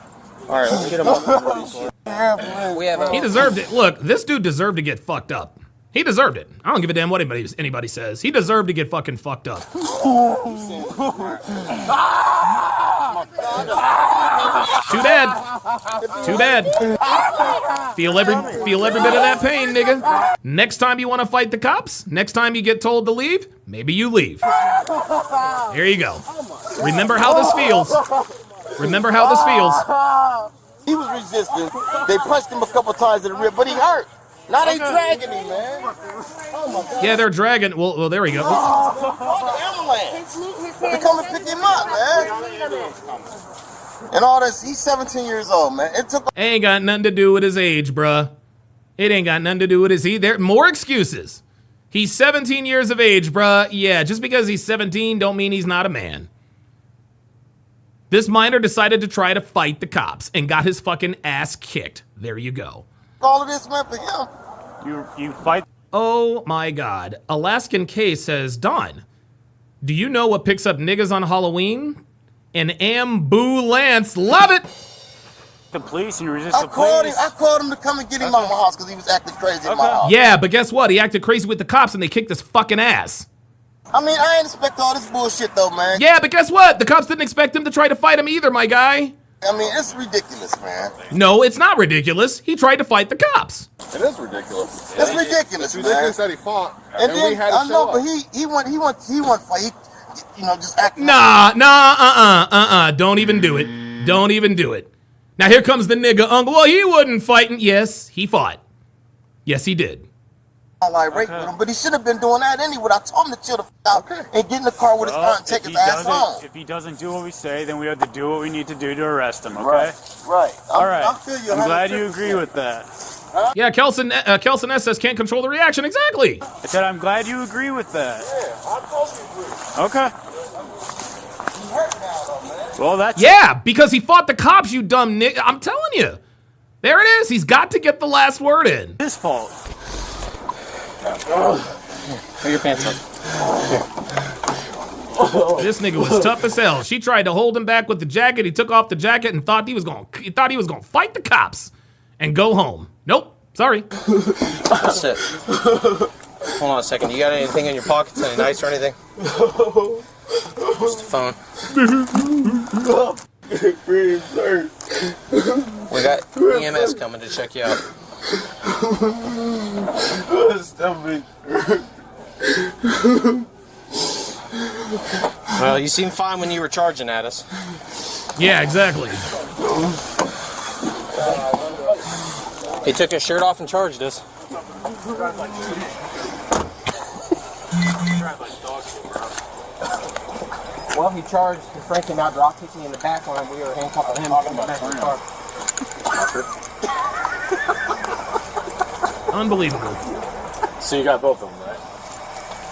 Alright, let's get him up. We have He deserved it. Look, this dude deserved to get fucked up. He deserved it. I don't give a damn what anybody says. He deserved to get fucking fucked up. Too bad. Too bad. Feel every bit of that pain, nigga. Next time you want to fight the cops, next time you get told to leave, maybe you leave. There you go. Remember how this feels. Remember how this feels. He was resisting. They punched him a couple times in the rib, but he hurt. Now they dragging him, man. Oh my God. Yeah, they're dragging. Well, there we go. They come and pick him up, man. And all this, he's 17 years old, man. It took. Ain't got nothing to do with his age, bruh. It ain't got nothing to do with his age. There more excuses. He's 17 years of age, bruh. Yeah, just because he's 17 don't mean he's not a man. This minor decided to try to fight the cops and got his fucking ass kicked. There you go. All of this, man, for him. You fight. Oh my God. Alaskan K says, Don, do you know what picks up niggas on Halloween? An ambulance. Love it. The police and you resist the I police. called him to come and get him out of my house because he was acting crazy in my house. Yeah, but guess what? He acted crazy with the cops and they kicked his fucking ass. I mean, I ain't expect all this bullshit though, man. Yeah, but guess what? The cops didn't expect him to try to fight him either, my guy. I mean, it's ridiculous, man. No, it's not ridiculous. He tried to fight the cops. It is ridiculous. It's ridiculous, It's ridiculous that he fought, and then, we had to I know, show but up. he went fight. You know, just acting. Don't even do it. Don't even do it. Now here comes the nigga uncle. Well, he wasn't fighting. Yes, he fought. Yes, he did. Like rape with him, but he should have been doing that anyway. I told him to chill the f out and get in the car with his aunt and take his ass home. If he doesn't do what we say, then we have to do what we need to do to arrest him, okay? Right. All right. I feel you. I'm glad you agree with that. Yeah, Kelson S says can't control the reaction. Exactly. I said I'm glad you agree with that. Yeah, I totally agree. Okay. He hurt now, though, man. Well, that's Yeah, because he fought the cops, you dumb nigga. I'm telling you. There it is. He's got to get the last word in. his fault. Put your pants on. This nigga was tough as hell. She tried to hold him back with the jacket. He took off the jacket and thought he was gonna fight the cops and go home. Nope. Sorry. That's it. Hold on a second. You got anything in your pockets? Any knives or anything? Just the phone. We got EMS coming to check you out. Well, you seemed fine when you were charging at us. Yeah, exactly. He took his shirt off and charged us. Well, he charged Frank came out, drop kicked me in the back when we were handcuffing him in the back of the car. Unbelievable. So you got both of them, right?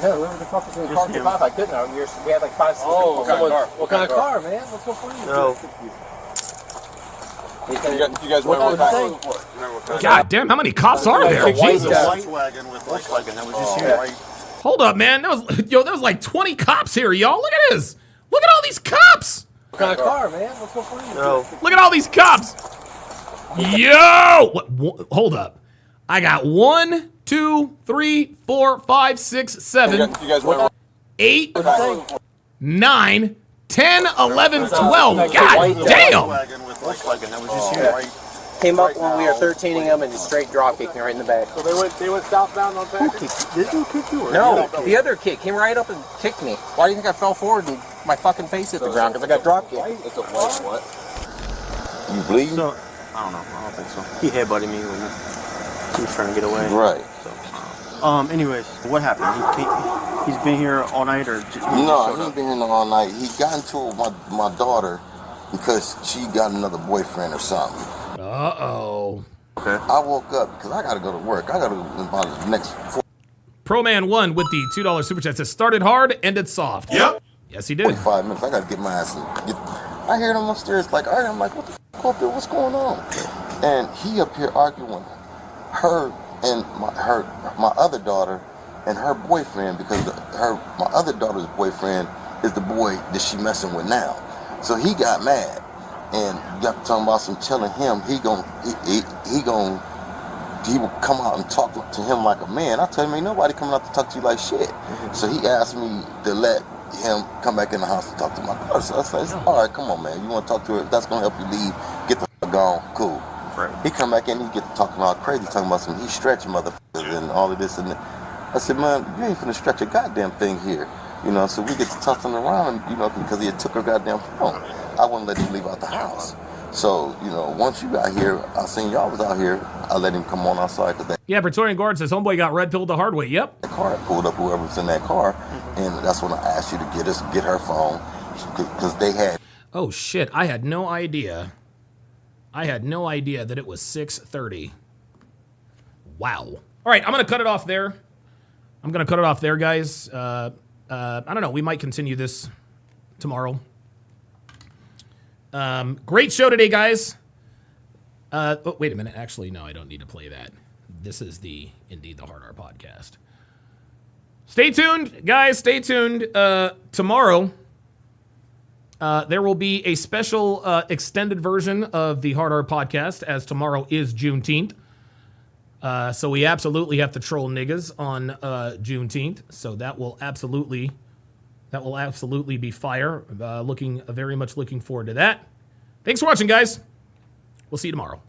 No, whoever the fuck was in the car came out, I couldn't. We had like 5, 6 Oh, people. what kind of car? What kind of car, man? Let's go for you. No. You guys want to God damn, how many cops are there? Jesus. Volkswagen with Volkswagen. That was just here, right? Hold up, man. There was like 20 cops here, y'all. Look at this. Look at all these cops. What kind of car, man? Let's go find it. Look at all these cops. Yo! Hold up. I got 1, 2, 3, 4, 5, 6, 7, 8, 9, 10, 11, 12. God damn! Came up when we were 13ing them and straight drop kicked me right in the back. So they went southbound on back? Did you kick you? No, the other kid came right up and kicked me. Why do you think I fell forward and my fucking face hit the ground? Because I got drop kicked. It's a white what? You bleeding? So, I don't know. I don't think so. He headbutted me when he was trying to get away. Right. So, anyways, what happened? He's been here all night or just No, he ain't been here all night. He got into it with my daughter because she got another boyfriend or something. Uh-oh. Okay. I woke up because I got to go to work. I got to go about the next 4. ProMan1 with the $2 super chat says, started hard, ended soft. Yep. Yes, he did. 45 minutes. I got to get my ass and get. I hear them upstairs like, all right, I'm like, what the f up there? What's going on? And he up here arguing her and my other daughter and her boyfriend because my other daughter's boyfriend is the boy that she messing with now. So he got mad. And got talking about some telling him he will come out and talk to him like a man. I told him ain't nobody coming out to talk to you like shit. So he asked me to let him come back in the house and talk to my daughter. So I said, all right, come on, man. You want to talk to her? If that's gonna help you leave, get the f gone. Cool. Right. He come back in, he get to talking all crazy, talking about some he stretching motherfuckers and all of this and that. I said, man, you ain't finna stretch a goddamn thing here. You know, so we get to tossing around, you know, because he had took her goddamn phone. I wouldn't let him leave out the house. So, you know, once you got here, I seen y'all was out here, I let him come on outside. Yeah, Praetorian Guard says, homeboy got red pilled the hard way. Yep. The car pulled up whoever was in that car, and that's when I asked you to get her phone, because they had... Oh, shit. I had no idea. I had no idea that it was 6:30. Wow. All right, I'm going to cut it off there. Guys. I don't know. We might continue this tomorrow. Great show today, guys. Oh, wait a minute. Actually, no, I don't need to play that. This is indeed the Hard R podcast. Stay tuned, guys. Stay tuned. Tomorrow, there will be a special extended version of the Hard R podcast, as tomorrow is Juneteenth. So we absolutely have to troll niggas on Juneteenth. So that will absolutely be fire. Very much looking forward to that. Thanks for watching, guys. We'll see you tomorrow.